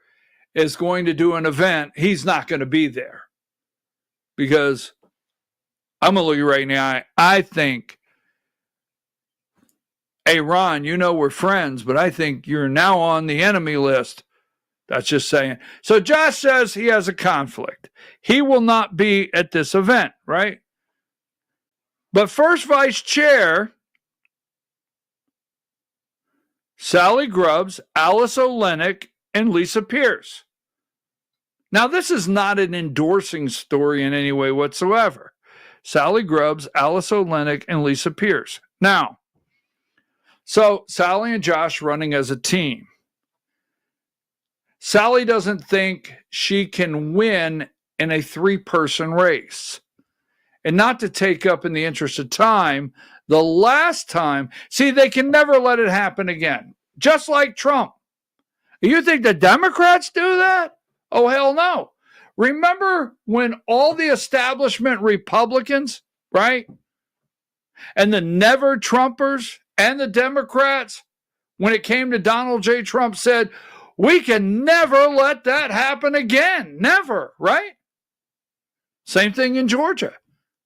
is going to do an event, he's not going to be there. Because I'm going to look you right now. I think, hey, Ron, you know we're friends, but I think you're now on the enemy list. That's just saying. So Josh says he has a conflict. He will not be at this event, right? But first vice chair, Sally Grubbs, Alice Olenek, and Lisa Pierce. Now, this is not an endorsing story in any way whatsoever. Sally Grubbs, Alice Olenek, and Lisa Pierce. Now, so Sally and Josh running as a team. Sally doesn't think she can win in a 3-person race. And not to take up in the interest of time, the last time, see, they can never let it happen again. Just like Trump. You think the Democrats do that? Oh, hell no. Remember when all the establishment Republicans, right, and the never Trumpers and the Democrats, when it came to Donald J. Trump, said, we can never let that happen again. Never, right? Same thing in Georgia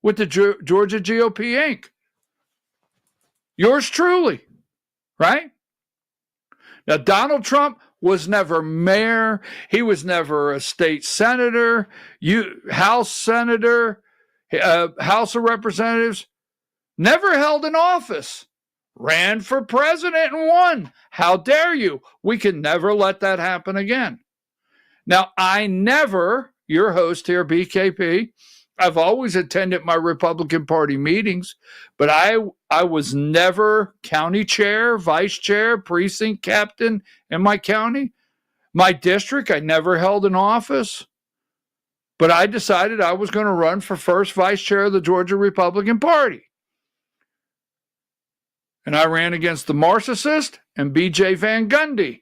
with the Georgia GOP Inc. Yours truly, right? Now, Donald Trump was never mayor. He was never a state senator, House senator, House of Representatives. Never held an office. Ran for president and won. How dare you? We can never let that happen again. Now, I never, your host here, BKP, I've always attended my Republican Party meetings, but I was never county chair, vice chair, precinct captain in my county. My district, I never held an office, but I decided I was going to run for first vice chair of the Georgia Republican Party. And I ran against the Marxist and B.J. Van Gundy.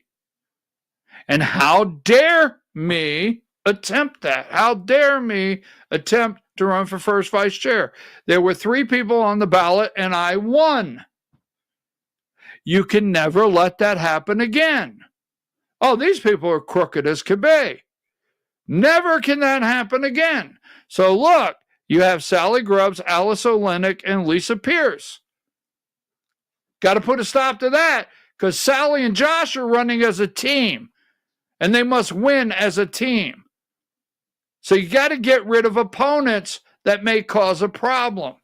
And how dare me attempt that? How dare me attempt to run for first vice chair? There were 3 people on the ballot and I won. You can never let that happen again. Oh, these people are crooked as can be. Never can that happen again. So look, you have Sally Grubbs, Alice Olenek, and Lisa Pierce. Got to put a stop to that because Sally and Josh are running as a team and they must win as a team. So you got to get rid of opponents that may cause a problem.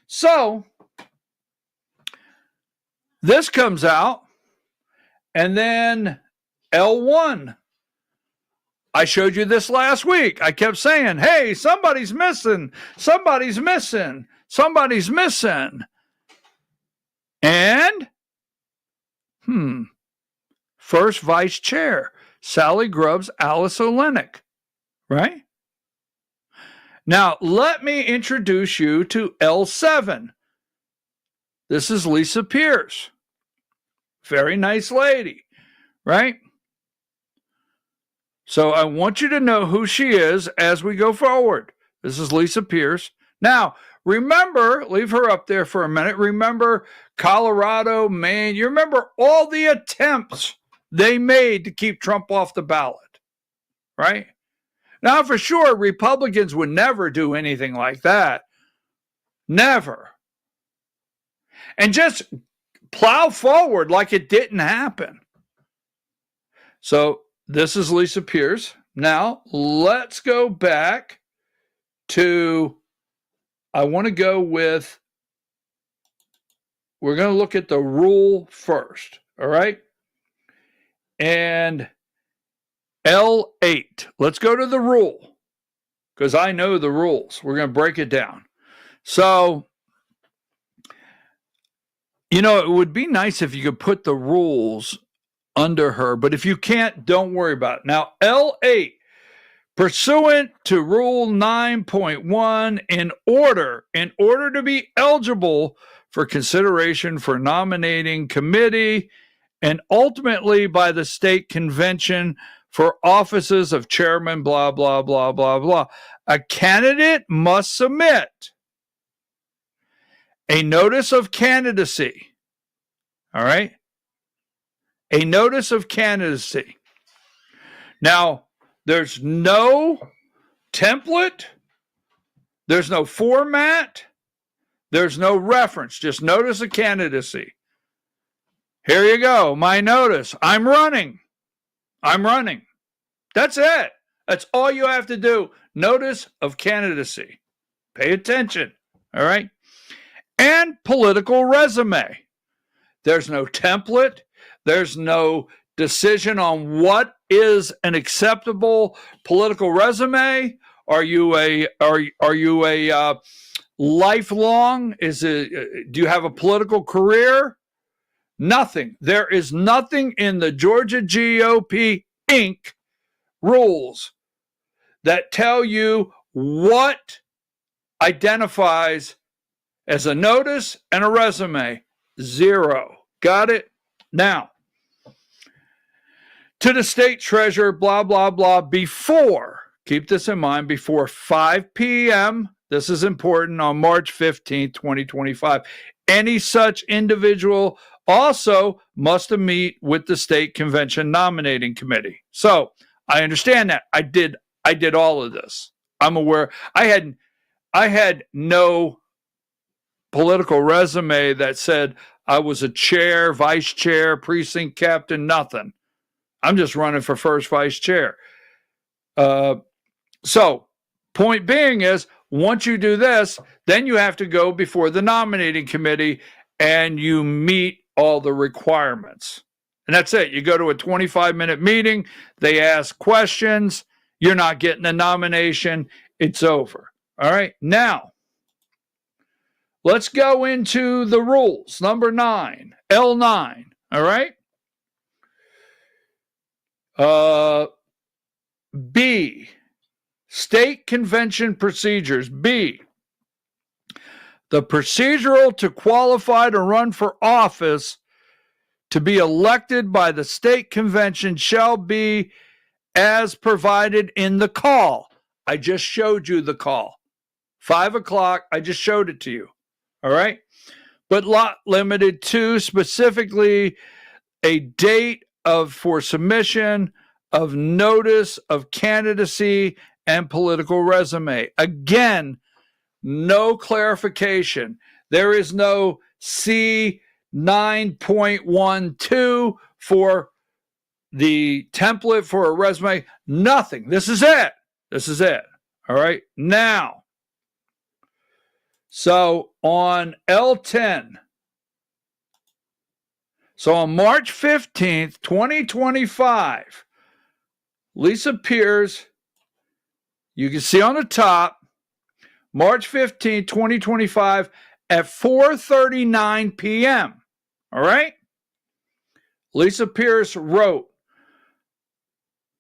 So this comes out and then L1. I showed you this last week. I kept saying, hey, somebody's missing. Somebody's missing. Somebody's missing. And, first vice chair, Sally Grubbs, Alice Olenek, right? Now, let me introduce you to L7. This is Lisa Pierce. Very nice lady, right? So I want you to know who she is as we go forward. This is Lisa Pierce. Now, remember, leave her up there for a minute. Remember Colorado, Maine. You remember all the attempts they made to keep Trump off the ballot, right? Now, for sure, Republicans would never do anything like that. Never. And just plow forward like it didn't happen. So this is Lisa Pierce. Now let's go back to, I want to go with, we're going to look at the rule first. All right. And L8. Let's go to the rule because I know the rules. We're going to break it down. So, you know, it would be nice if you could put the rules under her, but if you can't, don't worry about it. Now, L8, pursuant to Rule 9.1, in order to be eligible for consideration for nominating committee and ultimately by the state convention for offices of chairman, blah, blah, blah, blah, blah, a candidate must submit a notice of candidacy. All right? A notice of candidacy. Now, there's no template, there's no format, there's no reference, just notice of candidacy. Here you go, my notice. I'm running. That's it. That's all you have to do. Notice of candidacy. Pay attention. All right? And political resume. There's no template. There's no decision on what is an acceptable political resume. Are you a lifelong? Do you have a political career? Nothing. There is nothing in the Georgia GOP Inc. rules that tell you what identifies as a notice and a resume. Zero. Got it? Now, to the state treasurer, blah, blah, blah, before, keep this in mind, before 5 p.m., this is important, on March 15th, 2025, any such individual also must meet with the state convention nominating committee. So I understand that. I did all of this. I'm aware. I had no political resume that said I was a chair, vice chair, precinct captain, nothing. I'm just running for first vice chair. So point being is, once you do this, then you have to go before the nominating committee and you meet all the requirements. And that's it. You go to a 25-minute meeting. They ask questions. You're not getting a nomination. It's over. All right. Now, let's go into the rules. Number 9, L9. All right. B, state convention procedures. B, the procedural to qualify to run for office to be elected by the state convention shall be as provided in the call. I just showed you the call. 5 o'clock, I just showed it to you. All right? But not limited to specifically a date for submission of notice of candidacy and political resume. Again, no clarification. There is no C 9.12 for the template for a resume. Nothing. This is it. All right. Now, so on L10, so on March 15th, 2025, Lisa Pierce, you can see on the top, March 15th, 2025 at 4:39 p.m. All right? Lisa Pierce wrote,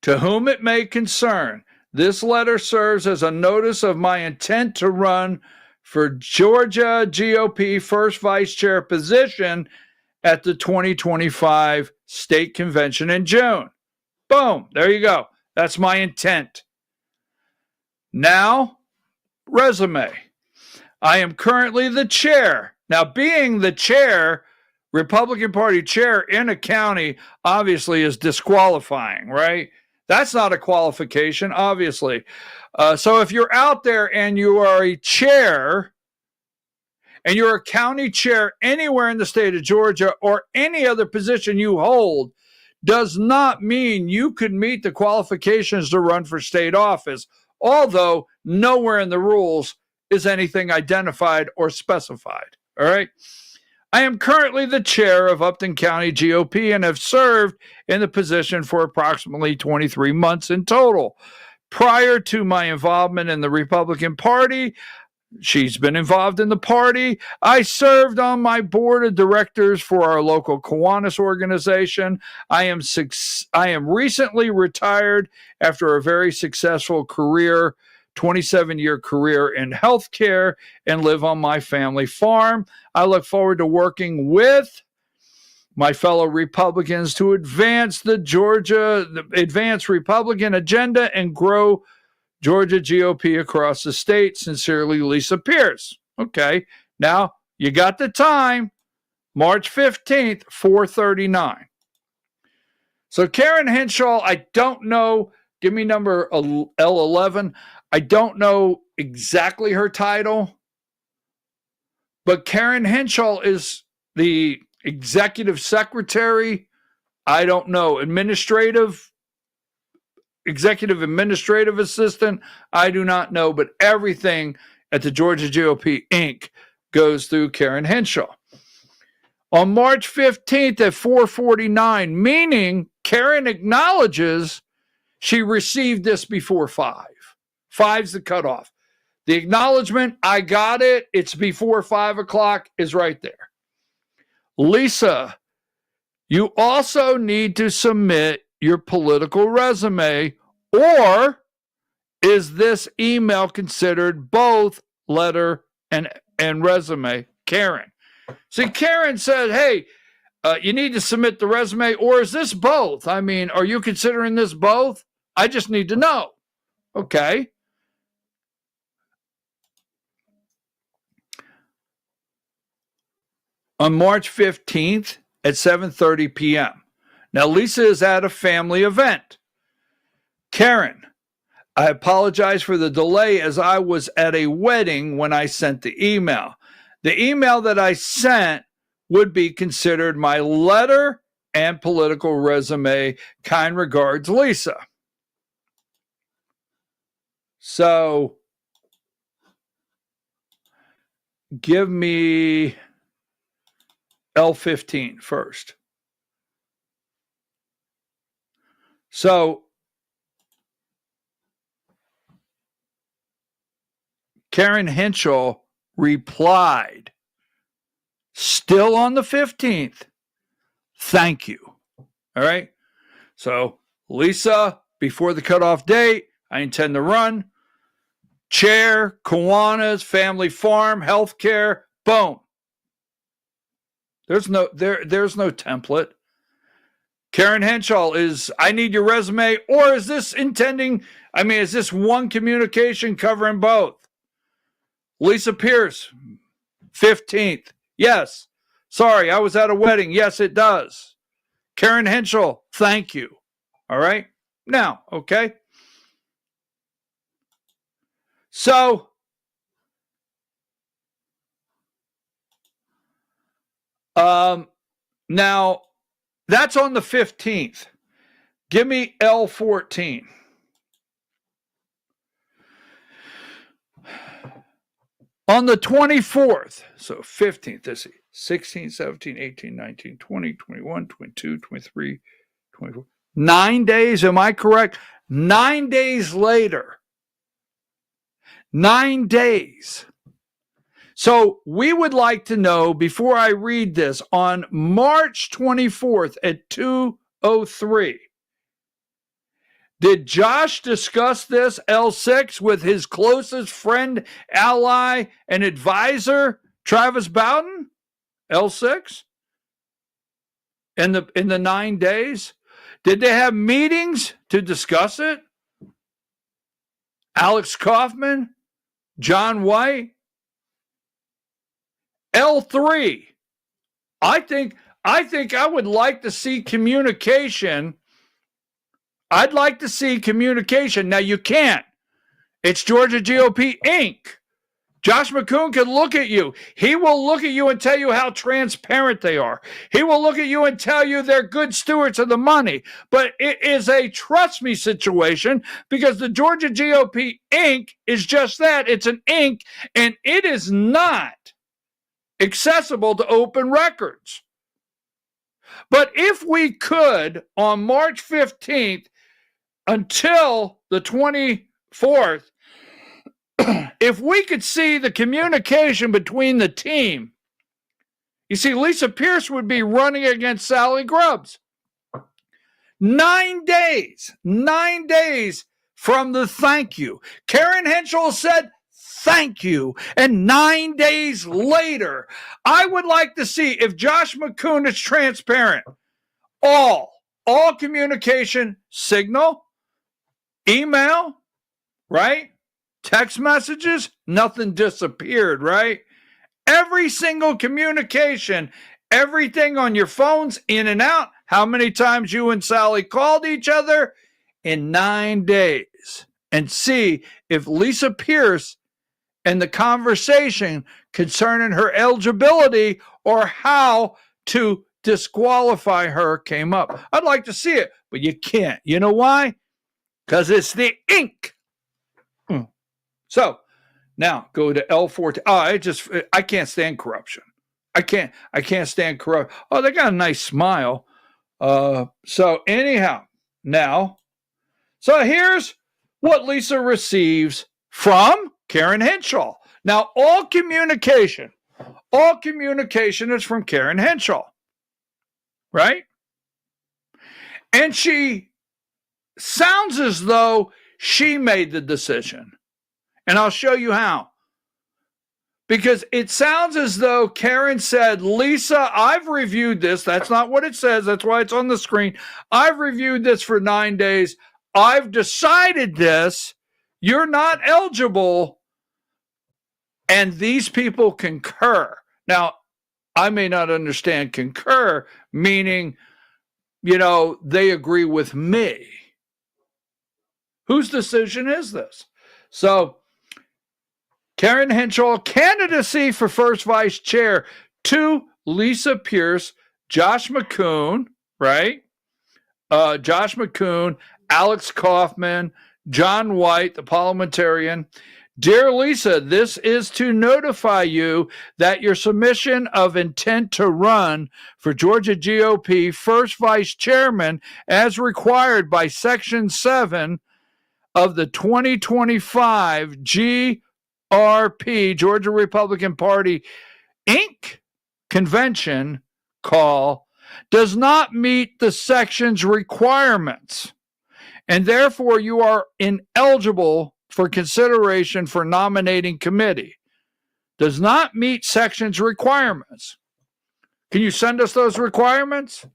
"To whom it may concern, this letter serves as a notice of my intent to run for Georgia GOP first vice chair position at the 2025 state convention in June." Boom. There you go. That's my intent. Now, resume. I am currently the chair. Now, being the chair, Republican Party chair in a county, obviously is disqualifying, right? That's not a qualification, obviously. So if you're out there and you are a chair, and you're a county chair anywhere in the state of Georgia or any other position you hold, does not mean you could meet the qualifications to run for state office, although nowhere in the rules is anything identified or specified. All right. I am currently the chair of Upton County GOP and have served in the position for approximately 23 months in total. Prior to my involvement in the Republican Party, she's been involved in the party. I served on my board of directors for our local Kiwanis organization. I am recently retired after a very successful career, 27-year career in healthcare, and live on my family farm. I look forward to working with my fellow Republicans to advance Republican agenda and grow Georgia GOP across the state. Sincerely, Lisa Pierce. Okay, now you got the time, March 15th, 4:39. So Karen Henshaw, I don't know, give me number L11. I don't know exactly her title, but Karen Henshaw is the executive secretary. I don't know, executive administrative assistant. I do not know, but everything at the Georgia GOP Inc. goes through Karen Henshaw. On March 15th at 4:49, meaning Karen acknowledges she received this before 5. 5's the cutoff. The acknowledgement, I got it, it's before 5 o'clock, is right there. Lisa, you also need to submit your political resume, or is this email considered both letter and resume? Karen. See, Karen said, hey, you need to submit the resume, or is this both? I mean, are you considering this both? I just need to know. Okay. On March 15th at 7:30 p.m. Now, Lisa is at a family event. Karen, I apologize for the delay as I was at a wedding when I sent the email. The email that I sent would be considered my letter and political resume. Kind regards, Lisa. So, give me L15 first. So, Karen Henshaw replied, still on the 15th, thank you. All right. So, Lisa, before the cutoff date, I intend to run. Chair, Kiwanis, family farm, healthcare, boom. There's no template. Karen Henshaw is, I need your resume, or is this is this one communication covering both? Lisa Pierce, 15th. Yes. Sorry, I was at a wedding. Yes, it does. Karen Henshaw, thank you. All right. Now, okay. So, now that's on the 15th. Give me L14. On the 24th, so 15th, let's see, 16, 17, 18, 19, 20, 21, 22, 23, 24. 9 days, am I correct? 9 days later. 9 days. So we would like to know, before I read this, on March 24th at 2:03, did Josh discuss this L6 with his closest friend, ally, and advisor, Travis Bowden? L6? In the 9 days? Did they have meetings to discuss it? Alex Kaufman? John White? L3. I think I would like to see communication. I'd like to see communication. Now, you can't. It's Georgia GOP Inc. Josh McCoon can look at you. He will look at you and tell you how transparent they are. He will look at you and tell you they're good stewards of the money. But it is a trust me situation because the Georgia GOP Inc. is just that. It's an Inc. and it is not accessible to open records. But if we could, on March 15th until the 24th, if we could see the communication between the team, you see, Lisa Pierce would be running against Sally Grubbs. 9 days from the thank you. Karen Henschel said, thank you. And 9 days later, I would like to see if Josh McCoon is transparent. All communication, signal, email, right? Text messages, nothing disappeared, right? Every single communication, everything on your phones, in and out, how many times you and Sally called each other in 9 days. And see if Lisa Pierce and the conversation concerning her eligibility or how to disqualify her came up. I'd like to see it, but you can't. You know why? Because it's the ink. So now go to L14. I can't stand corruption. I can't stand corrupt. Oh, they got a nice smile. So anyhow, now, so here's what Lisa receives from Karen Henschel. Now, all communication is from Karen Henschel, right? And she sounds as though she made the decision. And I'll show you how. Because it sounds as though Karen said, Lisa, I've reviewed this. That's not what it says. That's why it's on the screen. I've reviewed this for 9 days. I've decided this. You're not eligible. And these people concur. Now, I may not understand concur, meaning, they agree with me. Whose decision is this? So, Karen Henschel, candidacy for first vice chair to Lisa Pierce, Josh McCoon, right? Josh McCoon, Alex Kaufman, John White, the parliamentarian. Dear Lisa, this is to notify you that your submission of intent to run for Georgia GOP first vice chairman, as required by Section 7 of the 2025 GRP, Georgia Republican Party, Inc. convention call, does not meet the section's requirements, and therefore you are ineligible for consideration for nominating committee. Does not meet section's requirements. Can you send us those requirements?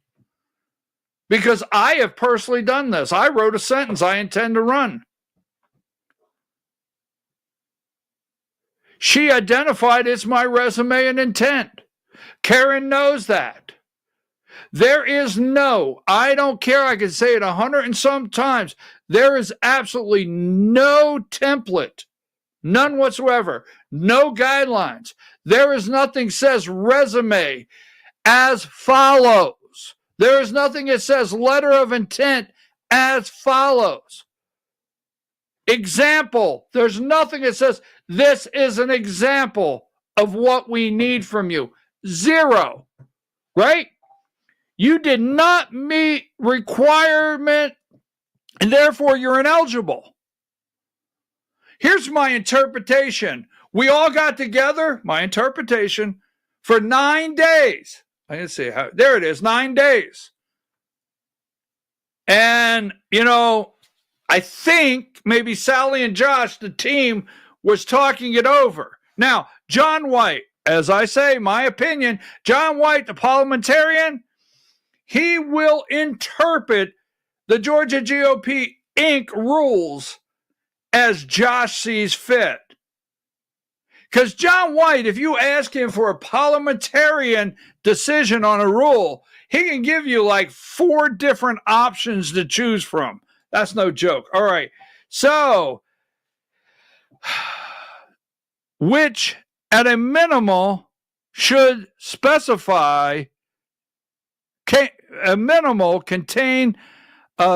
Because I have personally done this. I wrote a sentence, I intend to run. She identified it's my resume and intent. Karen knows that. There is I don't care, I can say it 100 and some times, there is absolutely no template, none whatsoever, no guidelines. There is nothing says resume as follows. There is nothing that says letter of intent as follows. Example, there's nothing that says this is an example of what we need from you. Zero, right? You did not meet requirement, and therefore you're ineligible. Here's my interpretation. We all got together, my interpretation, for 9 days. I didn't see how, there it is, 9 days. And, I think maybe Sally and Josh, the team, was talking it over. Now, John White, as I say, my opinion, John White, the parliamentarian, he will interpret the Georgia GOP Inc. rules as Josh sees fit. Because John White, if you ask him for a parliamentarian decision on a rule, he can give you like 4 different options to choose from. That's no joke. All right. So, which at a minimal should specify, a minimal contain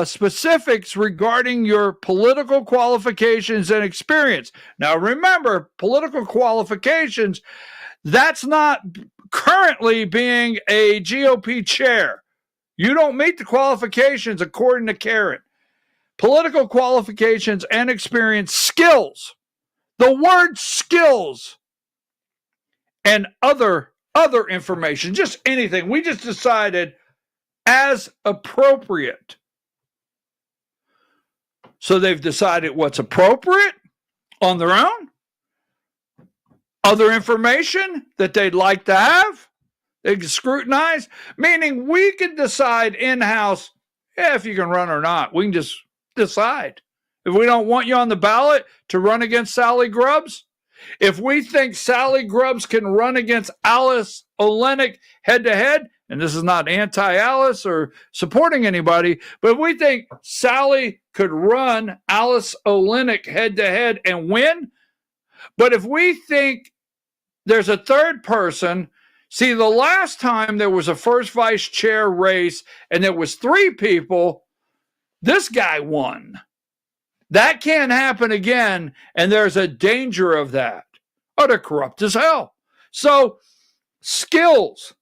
specifics regarding your political qualifications and experience. Now, remember, political qualifications, that's not currently being a GOP chair. You don't meet the qualifications according to Karen. Political qualifications and experience, skills. The word skills and other information, just anything. We just decided as appropriate. So they've decided what's appropriate on their own. Other information that they'd like to have, they can scrutinize, meaning we can decide in-house if you can run or not. We can just decide. If we don't want you on the ballot to run against Sally Grubbs, if we think Sally Grubbs can run against Alice Olenek head-to-head, and this is not anti-Alice or supporting anybody, but if we think Sally could run Alice Olenek head-to-head and win, but if we think there's a third person, see, the last time there was a first vice chair race and there was 3 people, this guy won. That can't happen again, and there's a danger of that. Oh, they're corrupt as hell. So, skills.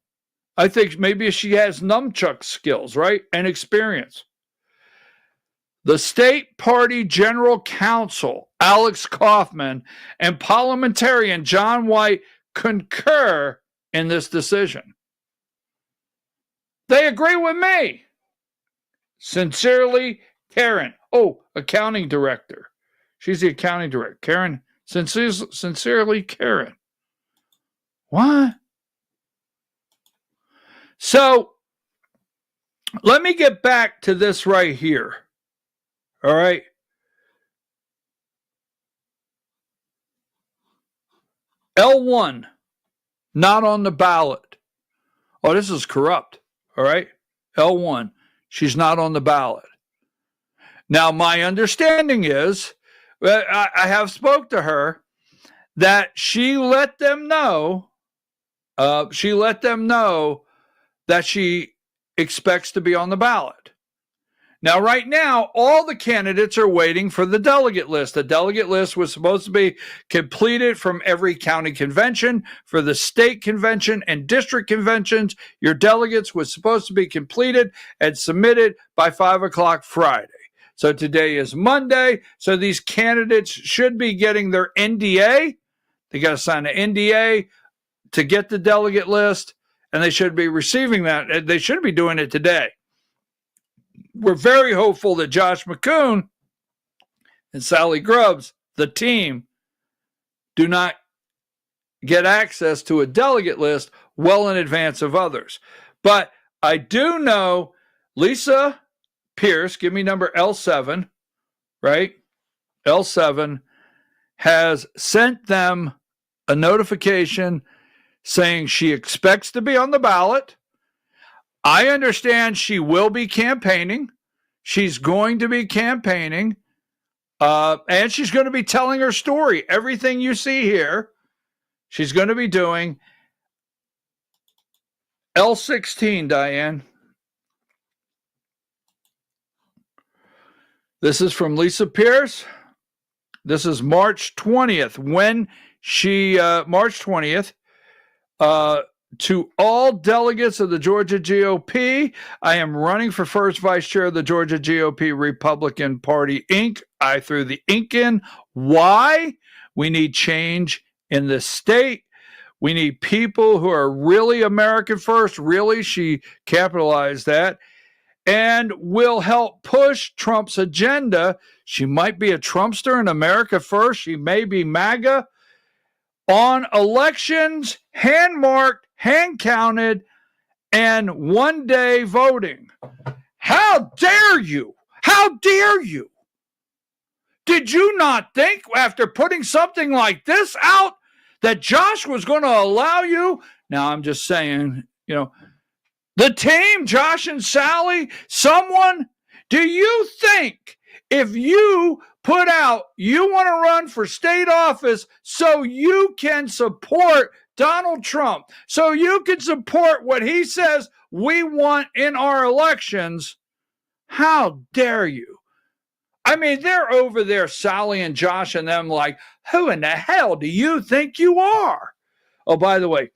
I think maybe she has nunchuck skills, right? And experience. The state party general counsel, Alex Kaufman, and parliamentarian John White concur in this decision. They agree with me. Sincerely, Karen. Oh, accounting director. She's the accounting director. Karen, sincerely, Karen. What? So, let me get back to this right here. All right. L1, not on the ballot. Oh, this is corrupt. All right. L1, she's not on the ballot. Now, my understanding is, I have spoke to her, that she let them know that she expects to be on the ballot. Now, right now, all the candidates are waiting for the delegate list. The delegate list was supposed to be completed from every county convention. For the state convention and district conventions, your delegates was supposed to be completed and submitted by 5 o'clock Friday. So today is Monday. So these candidates should be getting their NDA. They got to sign an NDA to get the delegate list, and they should be receiving that. They should be doing it today. We're very hopeful that Josh McCoon and Sally Grubbs, the team, do not get access to a delegate list well in advance of others. But I do know Lisa Pierce, give me number L7, right? L7 has sent them a notification saying she expects to be on the ballot. I understand she will be campaigning. She's going to be campaigning. And she's going to be telling her story. Everything you see here, she's going to be doing. L16, Diane. This is from Lisa Pierce. This is March 20th. When she, March 20th, to all delegates of the Georgia GOP, I am running for first vice chair of the Georgia GOP Republican Party, Inc. I threw the Inc. in. Why? We need change in the state. We need people who are really American first. Really, she capitalized that. And will help push Trump's agenda. She might be a Trumpster in America first. She may be MAGA. On elections, hand-marked, hand-counted, and one-day voting. How dare you? How dare you? Did you not think, after putting something like this out, that Josh was going to allow you? Now, I'm just saying, the team, Josh and Sally, someone, do you think If you put out, you want to run for state office so you can support Donald Trump, so you can support what he says we want in our elections, how dare you? I mean, they're over there, Sally and Josh and them, like, who in the hell do you think you are? Oh, by the way,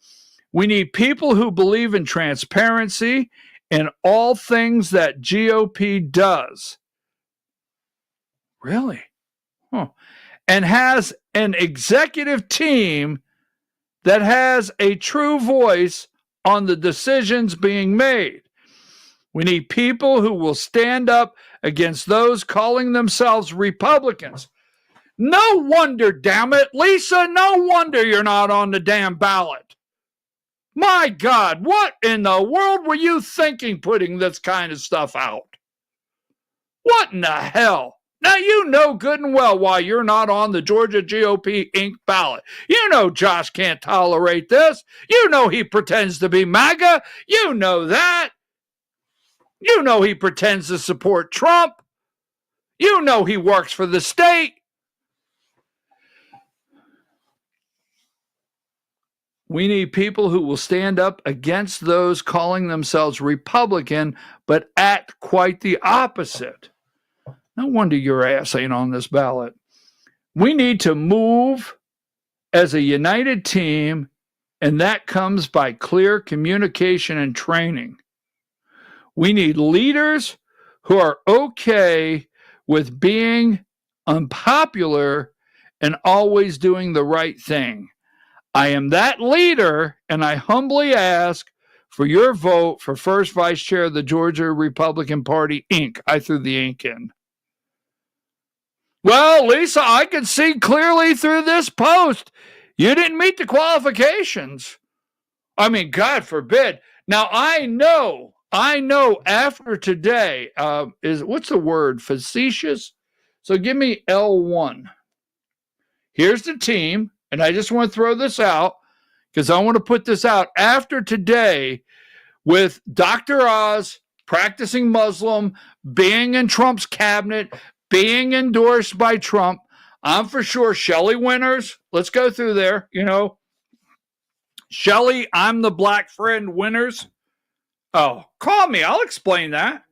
we need people who believe in transparency in all things that GOP does. Really? Huh. And has an executive team that has a true voice on the decisions being made. We need people who will stand up against those calling themselves Republicans. No wonder, damn it, Lisa, no wonder you're not on the damn ballot. My God, what in the world were you thinking putting this kind of stuff out? What in the hell? Now, you know good and well why you're not on the Georgia GOP Inc. ballot. You know Josh can't tolerate this. You know he pretends to be MAGA. You know that. You know he pretends to support Trump. You know he works for the state. We need people who will stand up against those calling themselves Republican, but act quite the opposite. No wonder your ass ain't on this ballot. We need to move as a united team, and that comes by clear communication and training. We need leaders who are okay with being unpopular and always doing the right thing. I am that leader, and I humbly ask for your vote for first vice chair of the Georgia Republican Party, Inc. I threw the ink in. Well, Lisa, I can see clearly through this post. You didn't meet the qualifications. I mean, God forbid. Now, I know after today, what's the word? Facetious? So give me L1. Here's the team, and I just want to throw this out because I want to put this out after today with Dr. Oz, practicing Muslim, being in Trump's cabinet, being endorsed by Trump. I'm for sure Shelley Winters. Let's go through there. You know, Shelley, I'm the black friend Winters. Oh, call me. I'll explain that.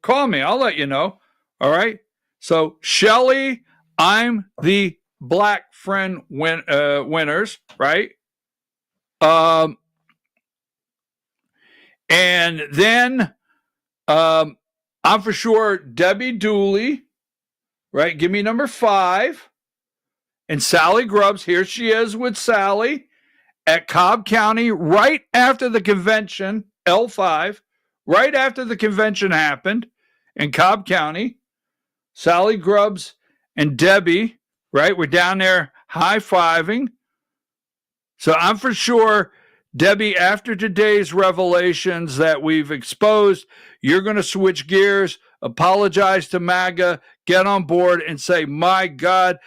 Call me. I'll let you know. All right. So Shelley, I'm the black friend Winters, right? And then I'm for sure Debbie Dooley, right? Give me number 5. And Sally Grubbs, here she is with Sally at Cobb County right after the convention, L5, right after the convention happened in Cobb County. Sally Grubbs and Debbie, right? We're down there high-fiving. So I'm for sure, Debbie, after today's revelations that we've exposed, you're going to switch gears, apologize to MAGA, get on board and say, my God,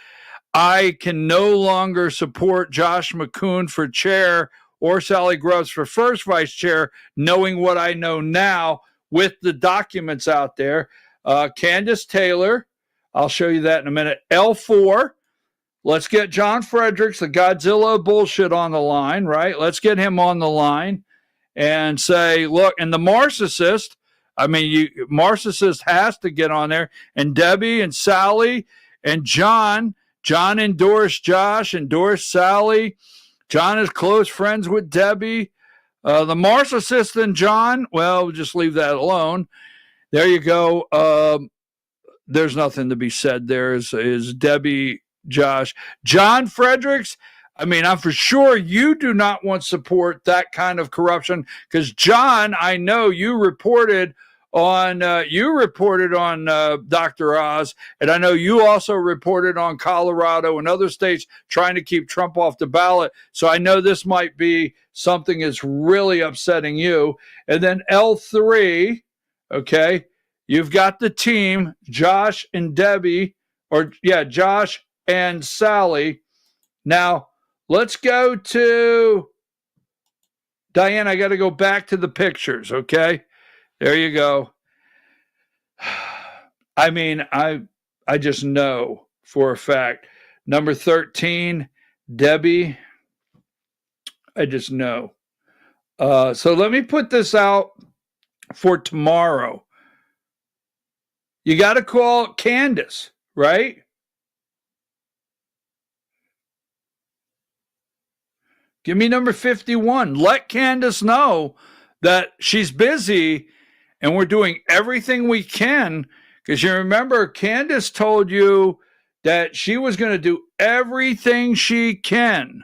I can no longer support Josh McCoon for chair or Sally Grubbs for first vice chair, knowing what I know now with the documents out there. Candace Taylor, I'll show you that in a minute. L4, let's get John Fredericks, the Godzilla bullshit, on the line, right? Let's get him on the line and say, look, and the Marxist, Marxist has to get on there, and Debbie and Sally and John endorsed Josh, endorsed Sally. John is close friends with Debbie. The Marxist and John, well, we'll just leave that alone. There you go. There's nothing to be said there. Is Debbie, Josh. John Fredericks, I'm for sure you do not want to support that kind of corruption because, John, I know you reported on Dr. Oz, and I know you also reported on Colorado and other states trying to keep Trump off the ballot. So I know this might be something that's really upsetting you. And then L3, okay, you've got the team, Josh and Debbie, Josh and Sally. Now, let's go to Diane. I got to go back to the pictures, okay? There you go. I I just know for a fact. Number 13, Debbie, I just know. So let me put this out for tomorrow. You got to call Candace, right? Give me number 51. Let Candace know that she's busy and we're doing everything we can. Because you remember, Candace told you that she was going to do everything she can,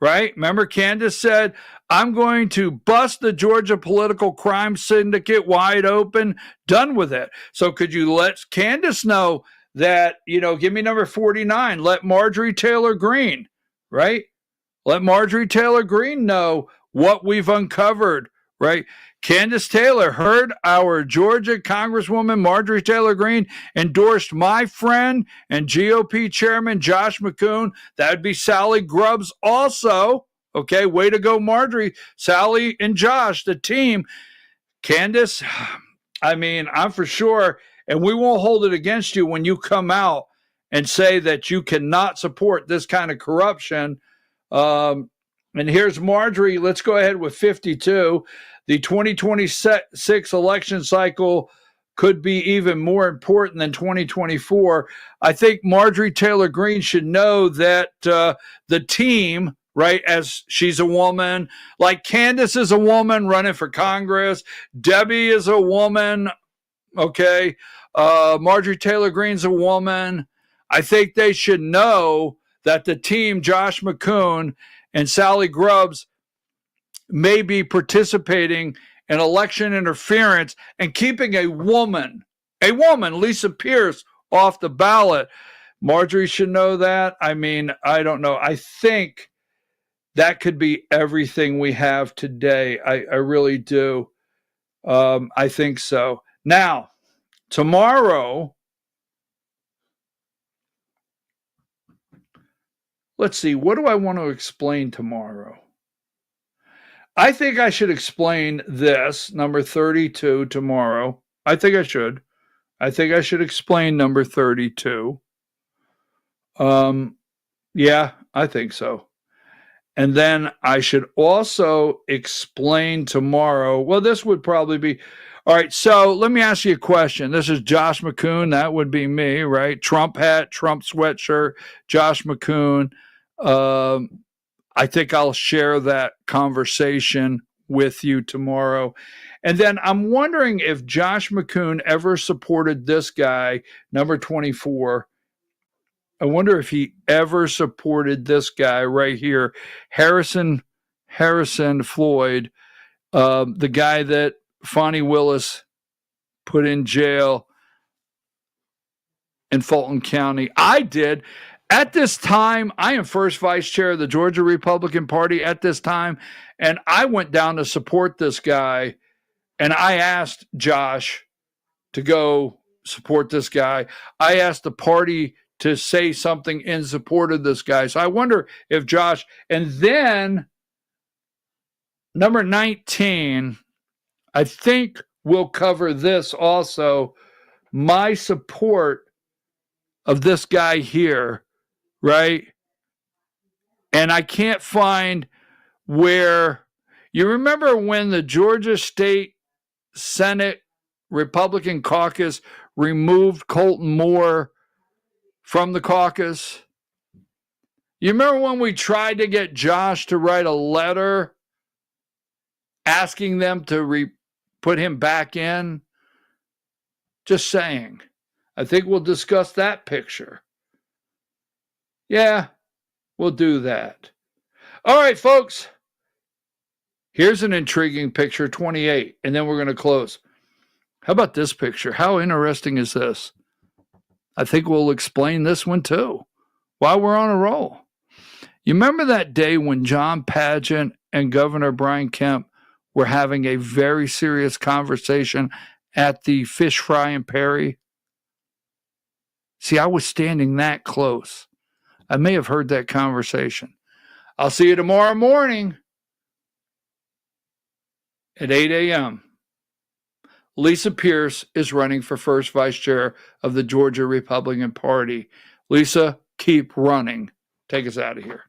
right? Remember, Candace said, I'm going to bust the Georgia political crime syndicate wide open, done with it. So could you let Candace know that, give me number 49. Let Marjorie Taylor Greene, right? Let Marjorie Taylor Greene know what we've uncovered, right? Candace Taylor heard our Georgia Congresswoman Marjorie Taylor Greene endorsed my friend and GOP Chairman Josh McCoon. That would be Sally Grubbs also. Okay, way to go, Marjorie, Sally, and Josh, the team. Candace, I'm for sure, and we won't hold it against you when you come out and say that you cannot support this kind of corruption. And here's Marjorie. Let's go ahead with 52. The 2026 election cycle could be even more important than 2024. I think Marjorie Taylor Greene should know that the team, right, as she's a woman, like Candace is a woman running for Congress, Debbie is a woman, okay, Marjorie Taylor Greene's a woman. I think they should know that the team, Josh McCoon and Sally Grubbs, may be participating in election interference and keeping a woman, Lisa Pierce, off the ballot. Marjorie should know that. I don't know. I think that could be everything we have today. I really do. I think so. Now, tomorrow, let's see, what do I want to explain tomorrow? I think I should explain this, number 32, tomorrow. I think I should. I think I should explain number 32. Yeah, I think so. And then I should also explain tomorrow. Well, this would probably be, all right, so let me ask you a question. This is Josh McCoon. That would be me, right? Trump hat, Trump sweatshirt, Josh McCoon. I think I'll share that conversation with you tomorrow. And then I'm wondering if Josh McCoon ever supported this guy, number 24. I wonder if he ever supported this guy right here, Harrison Floyd, the guy that Fonnie Willis put in jail in Fulton County. I did. At this time, I am first vice chair of the Georgia Republican Party at this time, and I went down to support this guy, and I asked Josh to go support this guy. I asked the party to say something in support of this guy. So I wonder if Josh, and then number 19, I think we'll cover this also, my support of this guy here, right? And I can't find where, you remember when the Georgia State Senate Republican caucus removed Colton Moore from the caucus? You remember when we tried to get Josh to write a letter asking them to put him back in? Just saying. I think we'll discuss that picture. Yeah, we'll do that. All right, folks. Here's an intriguing picture, 28, and then we're going to close. How about this picture? How interesting is this? I think we'll explain this one too while we're on a roll. You remember that day when John Padgett and Governor Brian Kemp were having a very serious conversation at the fish fry in Perry? See, I was standing that close. I may have heard that conversation. I'll see you tomorrow morning at 8 a.m. Lisa Pierce is running for first vice chair of the Georgia Republican Party. Lisa, keep running. Take us out of here.